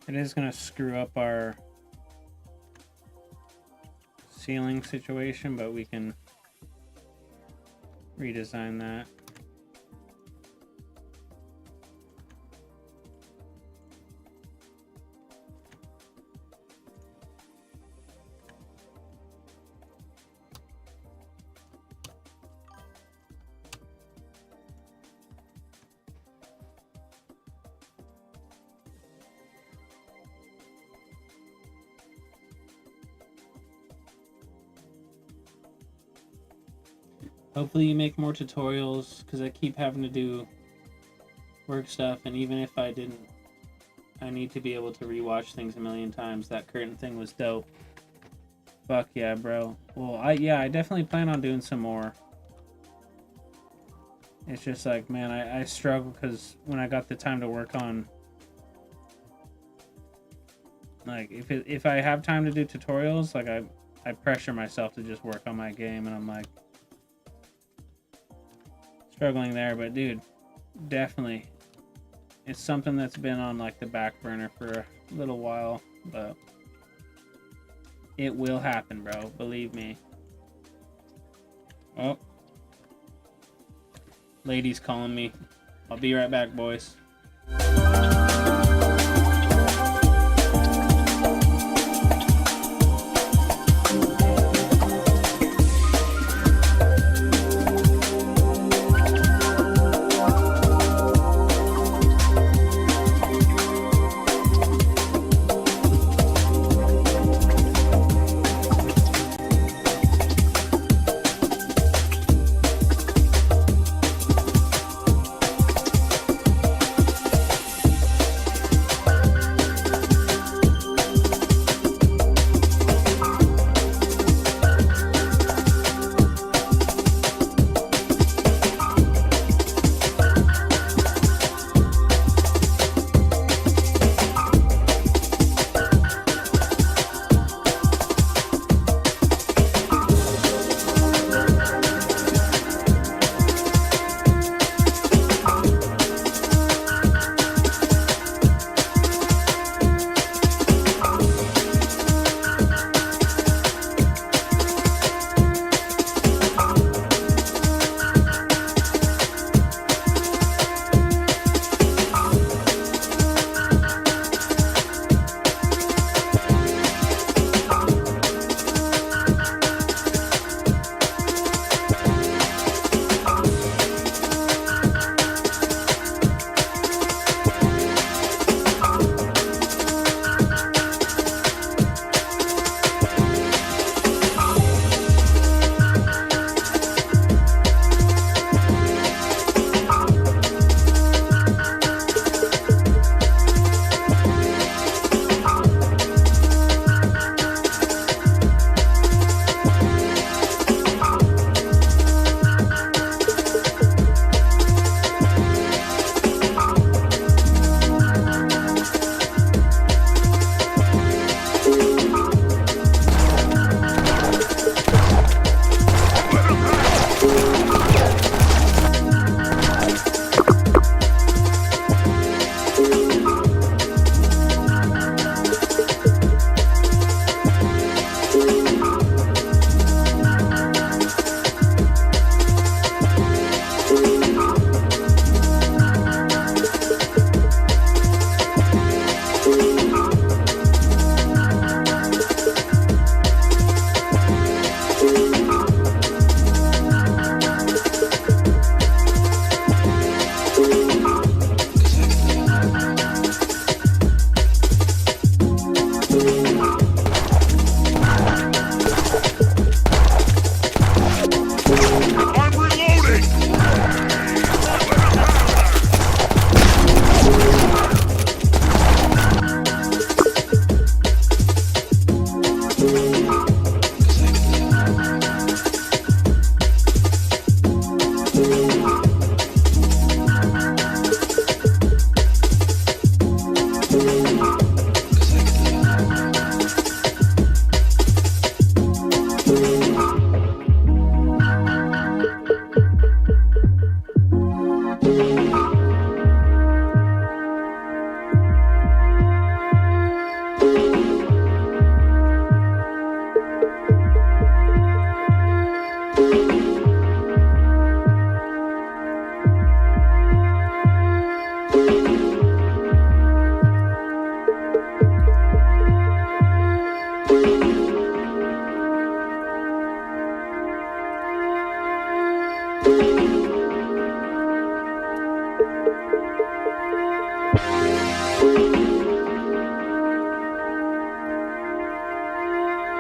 It is going to screw up our ceiling situation, but we can redesign that. Hopefully you make more tutorials, because I keep having to do work stuff, and even if I didn't, I need to be able to rewatch things a million times. That curtain thing was dope. Fuck yeah, bro. Well, I definitely plan on doing some more. It's just like, man, I struggle, because when I got the time to work on, like, if I have time to do tutorials, like, I pressure myself to just work on my game, and I'm like, struggling there. But dude, definitely, it's something that's been on like the back burner for a little while, but it will happen, bro, believe me. Oh, lady's calling me. I'll be right back, boys.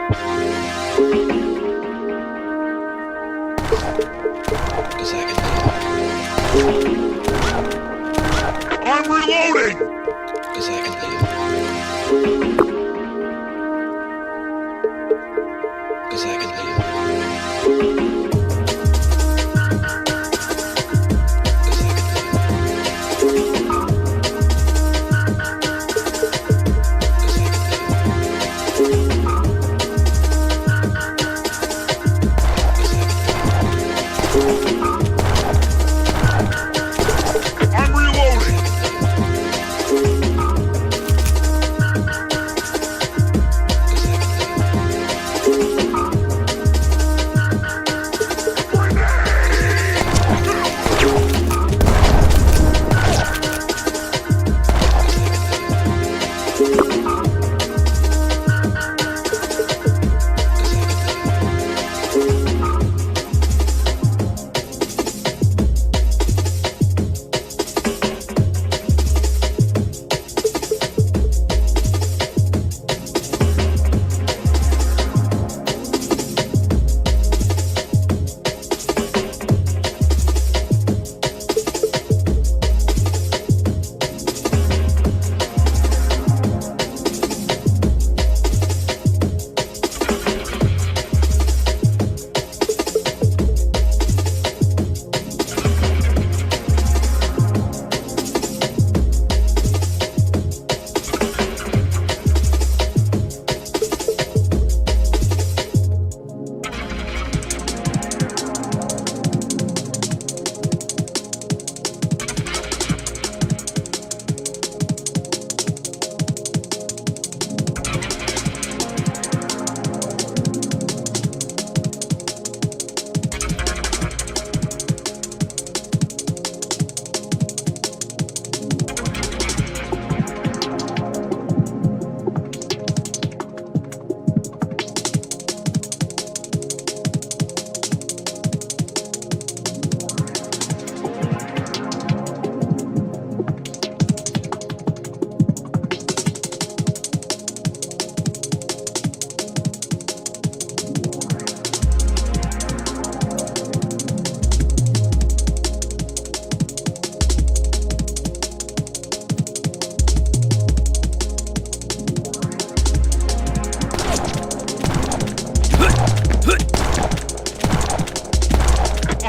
Cause I can live. I'm reloading! Cause I can live. Cause I can live.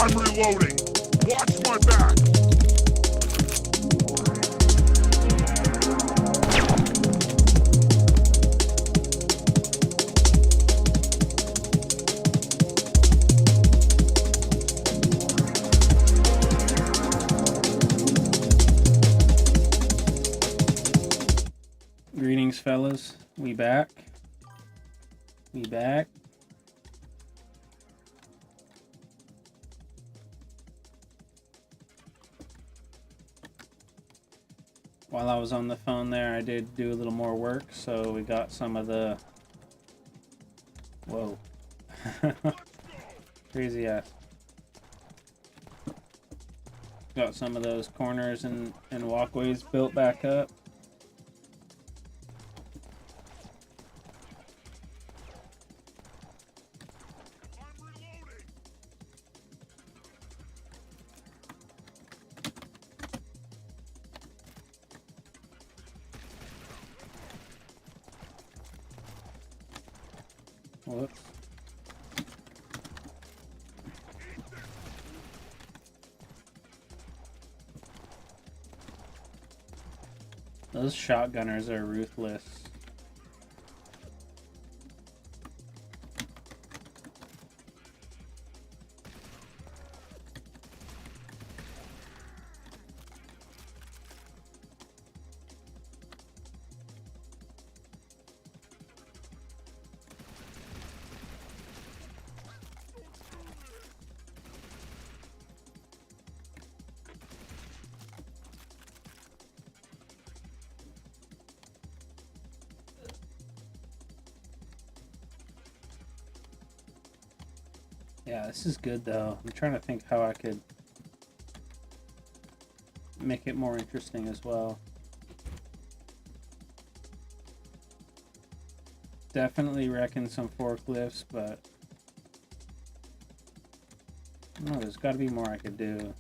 Reloading. Watch my back. Greetings, fellas. We back. We back. While I was on the phone there, I did do a little more work, so we got some of the... Whoa. Crazy ass. Got some of those corners and walkways built back up. Whoops. Those shotgunners are ruthless. Yeah, this is good though. I'm trying to think how I could make it more interesting as well. definitely reckon some forklifts, but I don't know, there's got to be more I could do.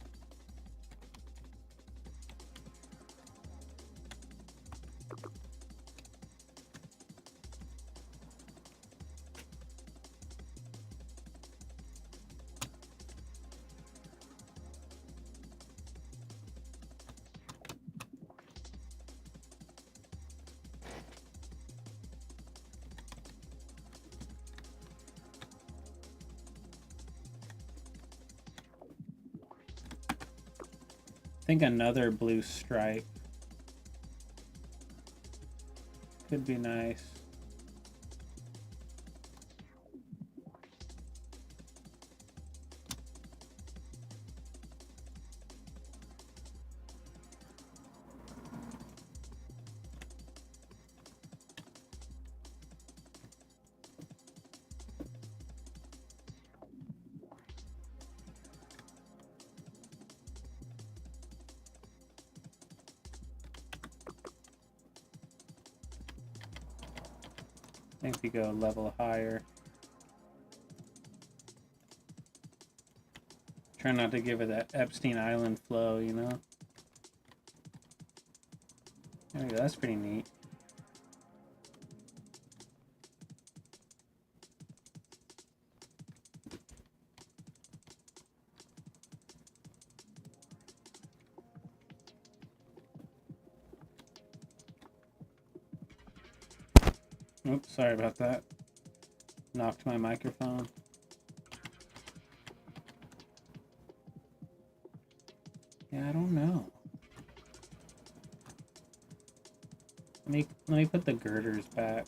I think another blue stripe could be nice. I think we go a level higher. Try not to give it that Epstein Island flow, you know? There we go, that's pretty neat. Oops, sorry about that. Knocked my microphone. Yeah, I don't know. Let me put the girders back.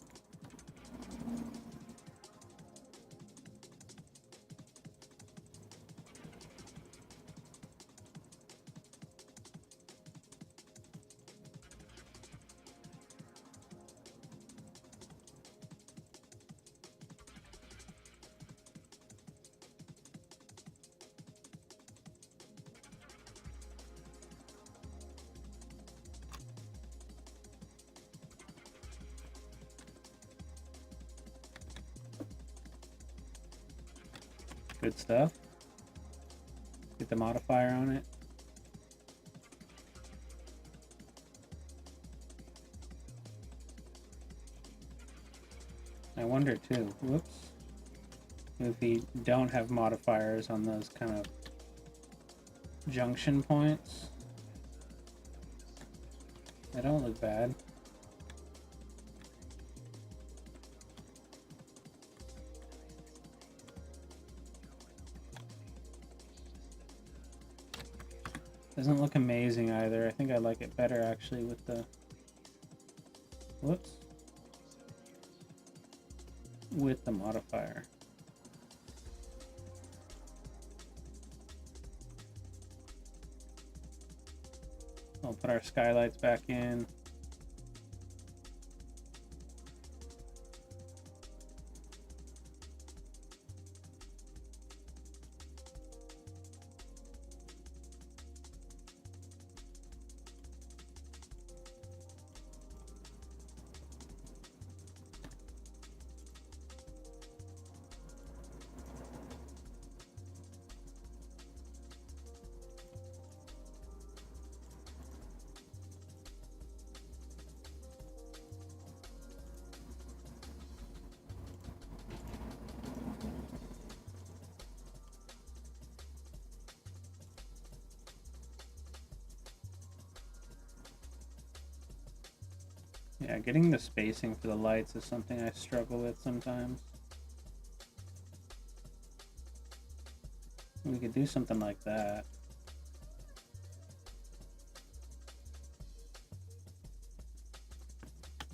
Good stuff. Get the modifier on it. I wonder too, whoops, if we don't have modifiers on those kind of junction points. They don't look bad. Doesn't look amazing either. I think I like it better actually with the, whoops, with the modifier. I'll put our skylights back in. Yeah, getting the spacing for the lights is something I struggle with sometimes. We could do something like that.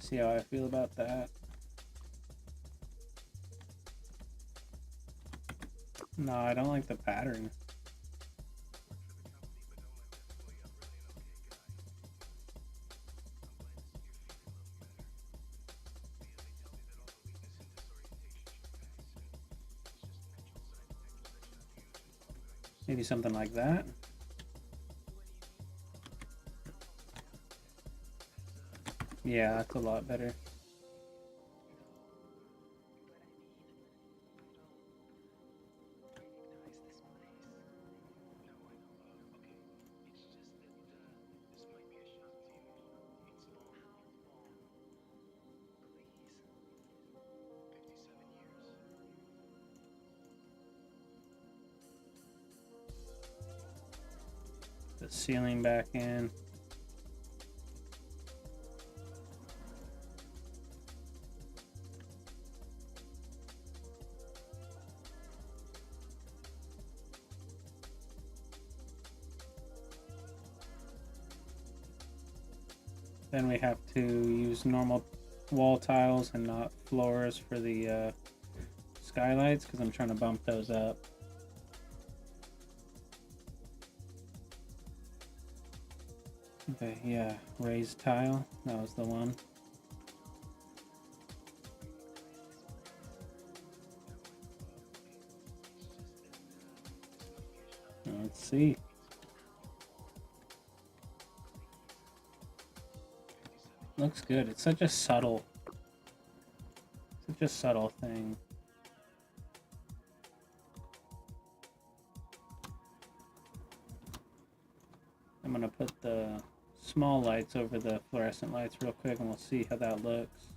See how I feel about that. No, I don't like the pattern. Maybe something like that. Yeah, that's a lot better. the ceiling back in. Then we have to use normal wall tiles and not floors for the skylights because I'm trying to bump those up. Okay, yeah, raised tile, that was the one. Let's see. Looks good. It's such a subtle thing. I'm gonna put the small lights over the fluorescent lights real quick and we'll see how that looks.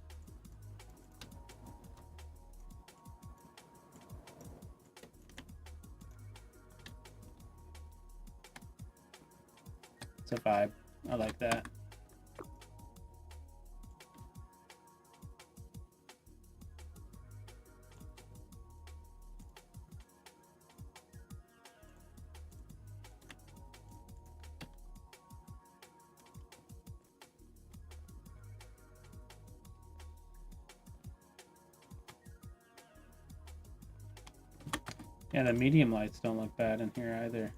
It's a vibe. I like that. Yeah, the medium lights don't look bad in here either.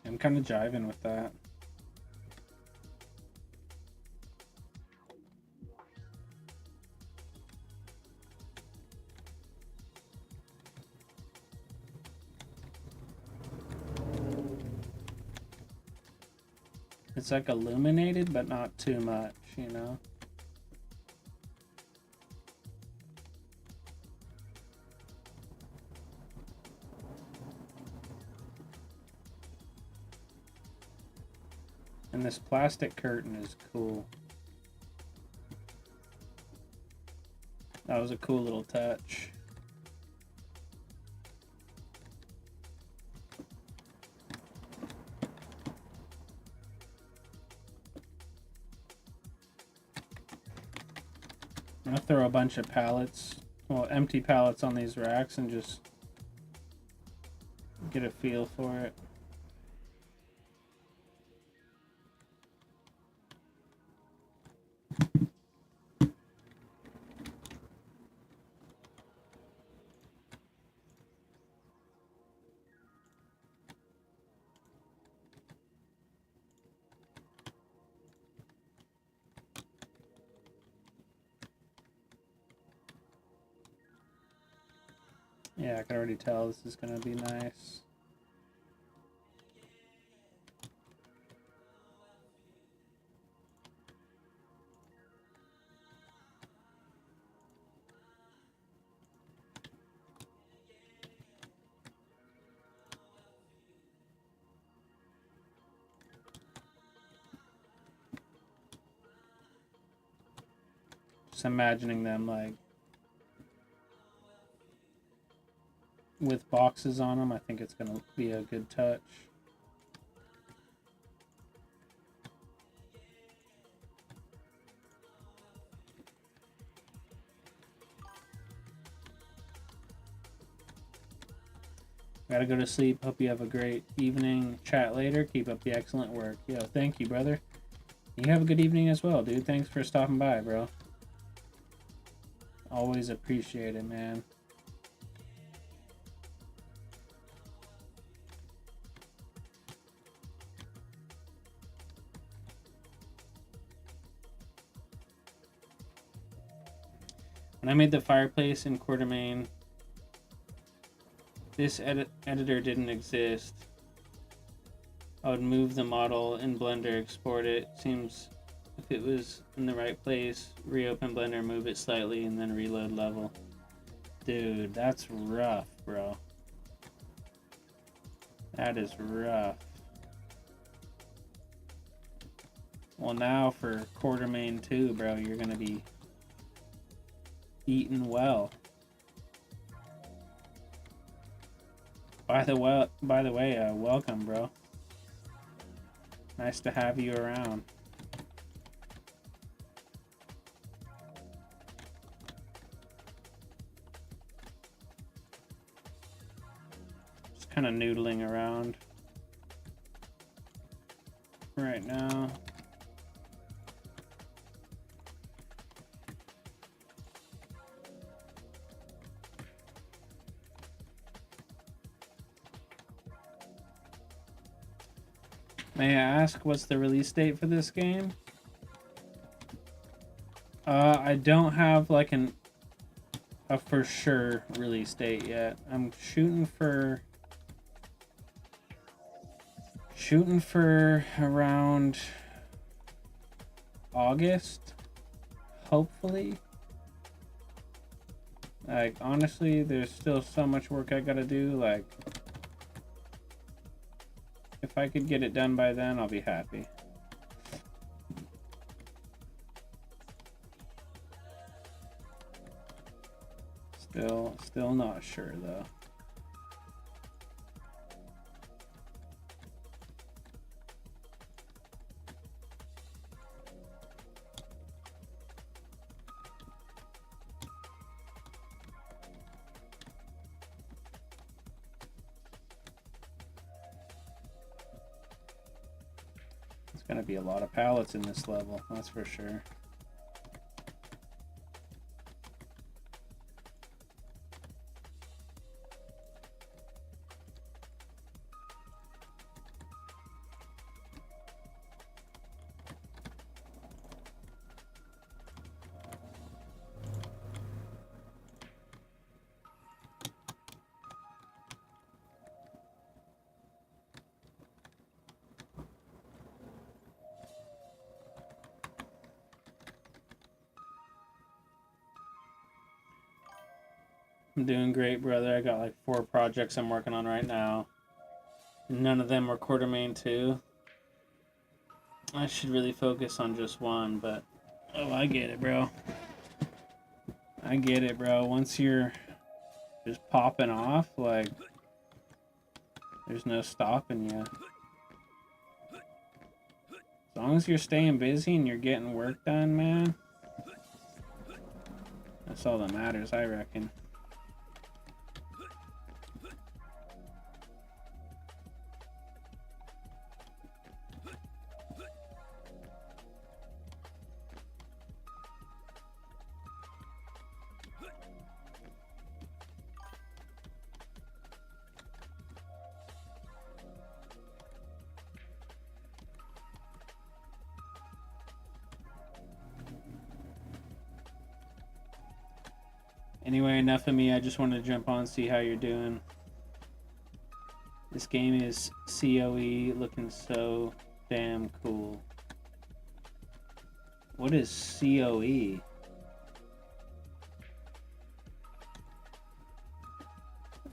I'm kind of jiving with that. It's like illuminated, but not too much, you know? And this plastic curtain is cool. That was a cool little touch. I'm gonna throw a bunch of pallets, well, empty pallets on these racks and just get a feel for it. Yeah, I can already tell this is gonna be nice. Just imagining them like with boxes on them. I think it's gonna be a good touch. Gotta go to sleep. Hope you have a great evening. Chat later. Keep up the excellent work. Yo, thank you, brother. You have a good evening as well, dude. Thanks for stopping by, bro. Always appreciate it, man. When I made the fireplace in Quartermain, this editor didn't exist, I would move the model in Blender, export it. Seems if it was in the right place, reopen Blender, move it slightly, and then reload level. Dude, that's rough, bro. That is rough. Well, now for Quartermain 2, bro, you're gonna be eating well. By the way, welcome, bro. Nice to have you around. Just kind of noodling around right now. May I ask, what's the release date for this game? I don't have like a for sure release date yet. I'm shooting for around August, hopefully. Like, honestly, there's still so much work I gotta do. Like, if I could get it done by then, I'll be happy. Still not sure though. There's gonna be a lot of pallets in this level, that's for sure. I'm doing great, brother. I got like 4 projects I'm working on right now. None of them are Quartermain 2. I should really focus on just one, but oh, I get it, bro. I get it, bro. Once you're just popping off, like, there's no stopping you. As long as you're staying busy and you're getting work done, man, that's all that matters, I reckon. Anyway, enough of me. I just wanted to jump on and see how you're doing. This game is COE, looking so damn cool. What is COE?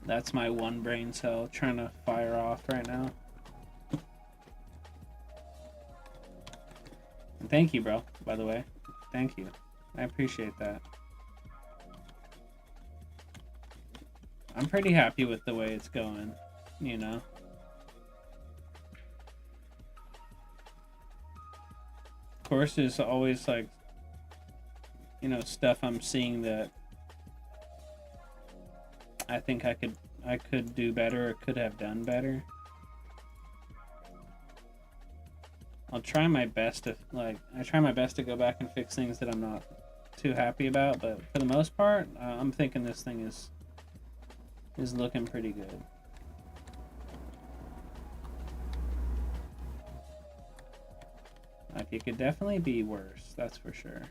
That's my one brain cell trying to fire off right now. And thank you, bro, by the way. Thank you. I appreciate that. I'm pretty happy with the way it's going, you know. Of course, there's always, like, you know, stuff I'm seeing that I think I could do better or could have done better. I'll try my best to, like, I try my best to go back and fix things that I'm not too happy about, but for the most part, I'm thinking this thing is looking pretty good. Like, it could definitely be worse, that's for sure.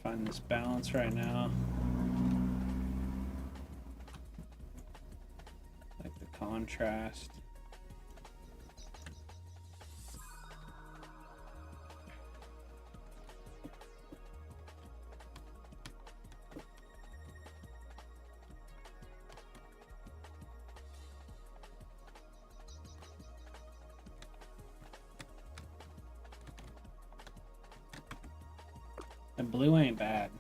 find this balance right now. Like the contrast. The blue ain't bad.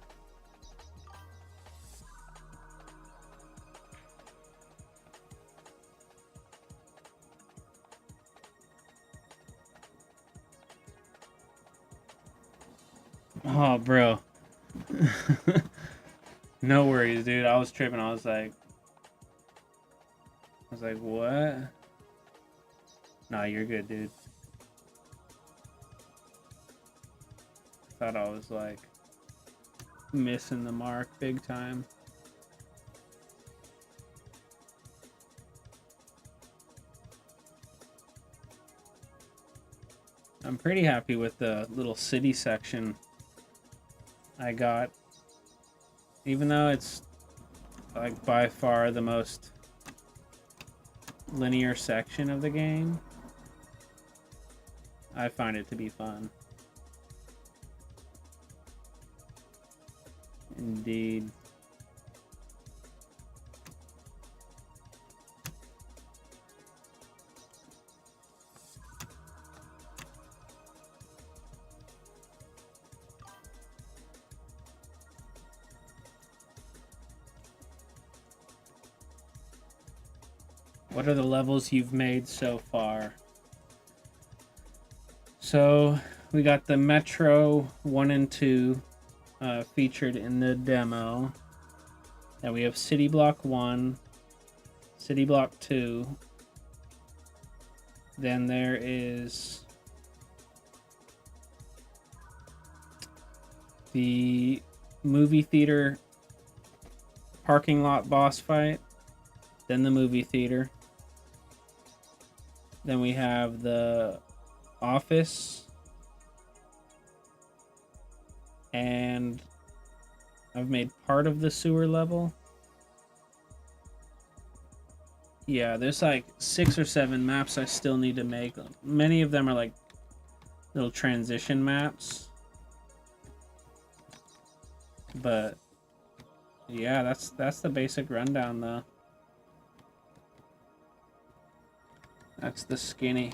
Oh, bro. No worries, dude. I was tripping. I was like, what? Nah, you're good, dude. Thought I was like missing the mark big time. I'm pretty happy with the little city section I got. Even though it's like by far the most linear section of the game, I find it to be fun. Indeed. What are the levels you've made so far? So we got the Metro 1 and 2 featured in the demo. Then we have City Block 1, City Block 2. Then there is the movie theater parking lot boss fight. Then the movie theater. Then we have the office. And I've made part of the sewer level. Yeah, there's like 6 or 7 maps I still need to make. Many of them are like little transition maps. But yeah, that's the basic rundown though. That's the skinny.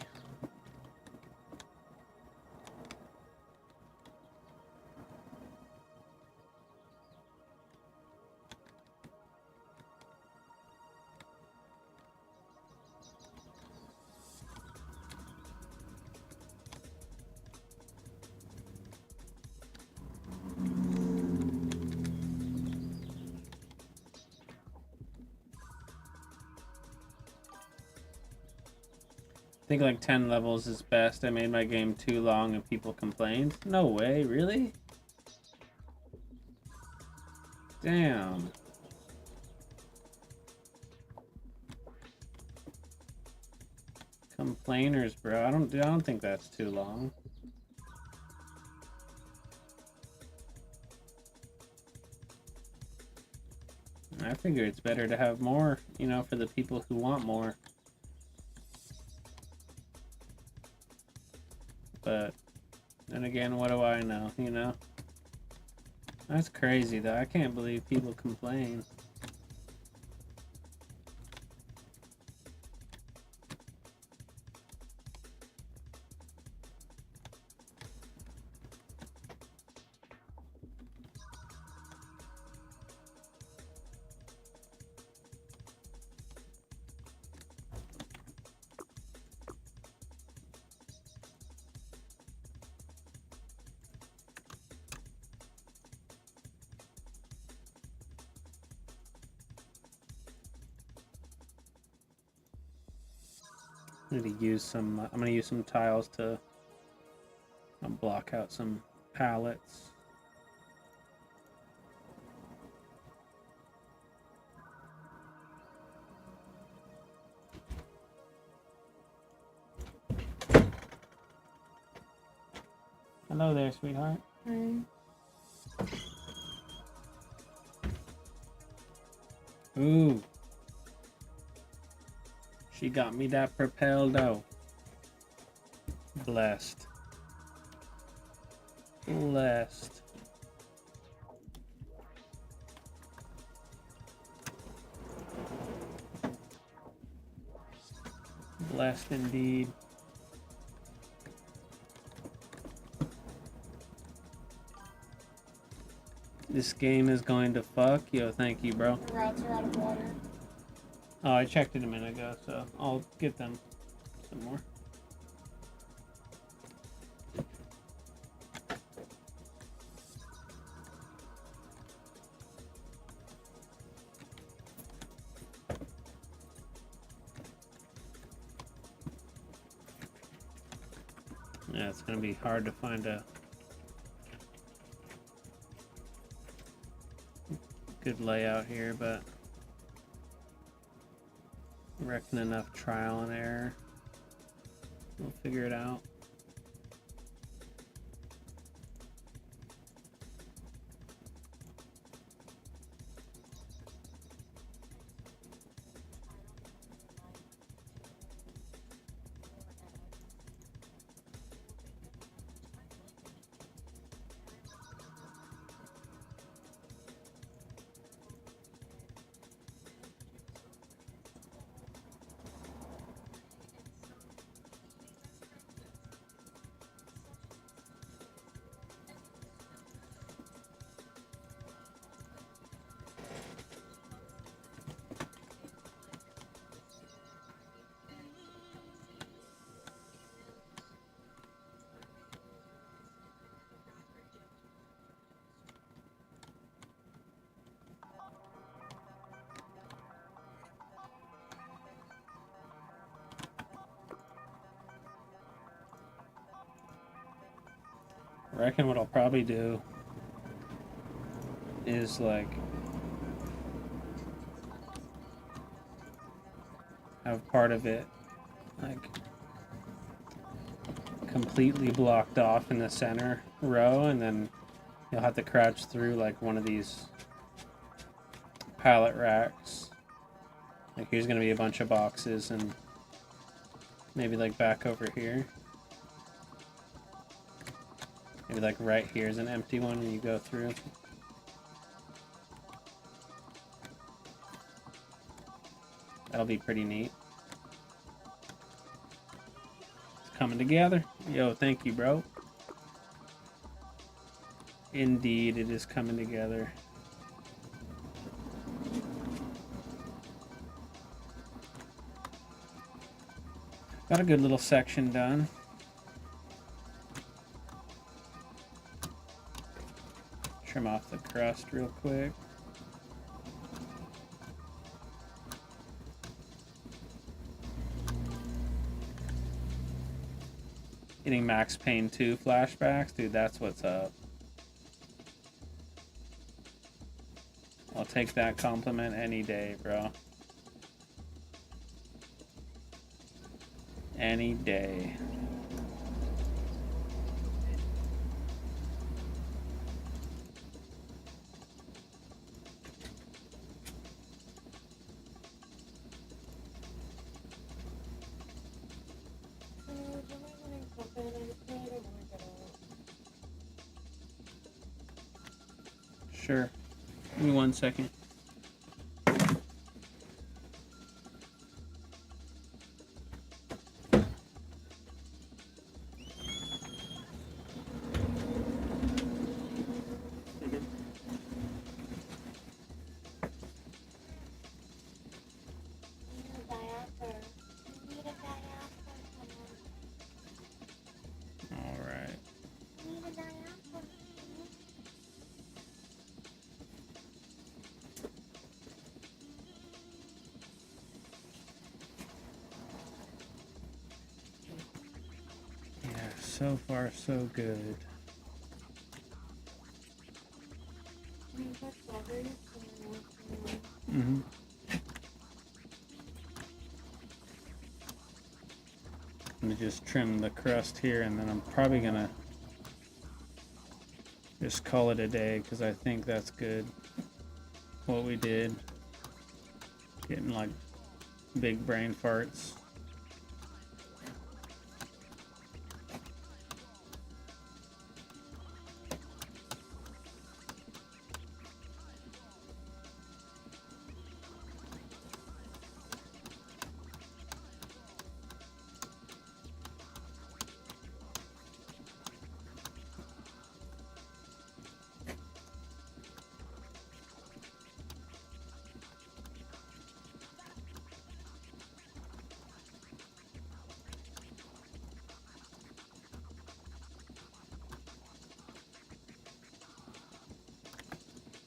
I think like 10 levels is best. I made my game too long and people complained. No way, really? Damn. Complainers, bro. I don't think that's too long. I figure it's better to have more, you know, for the people who want more. But then again, what do I know, you know? That's crazy, though. I can't believe people complain. I'm gonna use some tiles to block out some pallets. Hello there, sweetheart. Hi. Ooh. She got me that propelled. Blessed. Blessed. Blessed indeed. This game is going to fuck. Yo, thank you, bro. The routes are out of water. Oh, I checked it a minute ago, so I'll get them some more. Yeah, it's gonna be hard to find a good layout here, but I reckon enough trial and error. We'll figure it out. I reckon what I'll probably do is like have part of it like completely blocked off in the center row, and then you'll have to crouch through like one of these pallet racks. Like here's gonna be a bunch of boxes, and maybe like back over here. Maybe like right here is an empty one and you go through. That'll be pretty neat. It's coming together. Yo, thank you, bro. Indeed, it is coming together. Got a good little section done. Trim off the crust real quick. Getting Max Payne 2 flashbacks, dude, that's what's up. I'll take that compliment any day, bro. Any day. Sure. Give me 1 second. So far, so good. Mm-hmm. Let me just trim the crust here, and then I'm probably gonna just call it a day, because I think that's good what we did. Getting like big brain farts.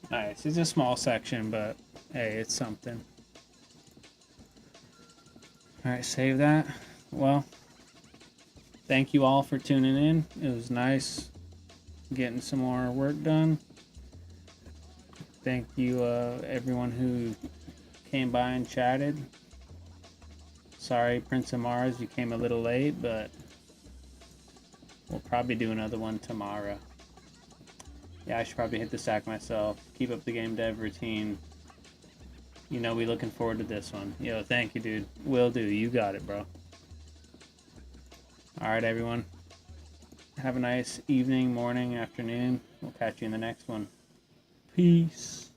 Nice. It's a small section, but hey, it's something. Alright, save that. Well, thank you all for tuning in. It was nice getting some more work done. Thank you, everyone who came by and chatted. Sorry, Prince of Mars, you came a little late, but we'll probably do another one tomorrow. Yeah, I should probably hit the sack myself. Keep up the game dev routine. You know, we looking forward to this one. Yo, thank you, dude. Will do. You got it, bro. Alright, everyone. Have a nice evening, morning, afternoon. We'll catch you in the next one. Peace.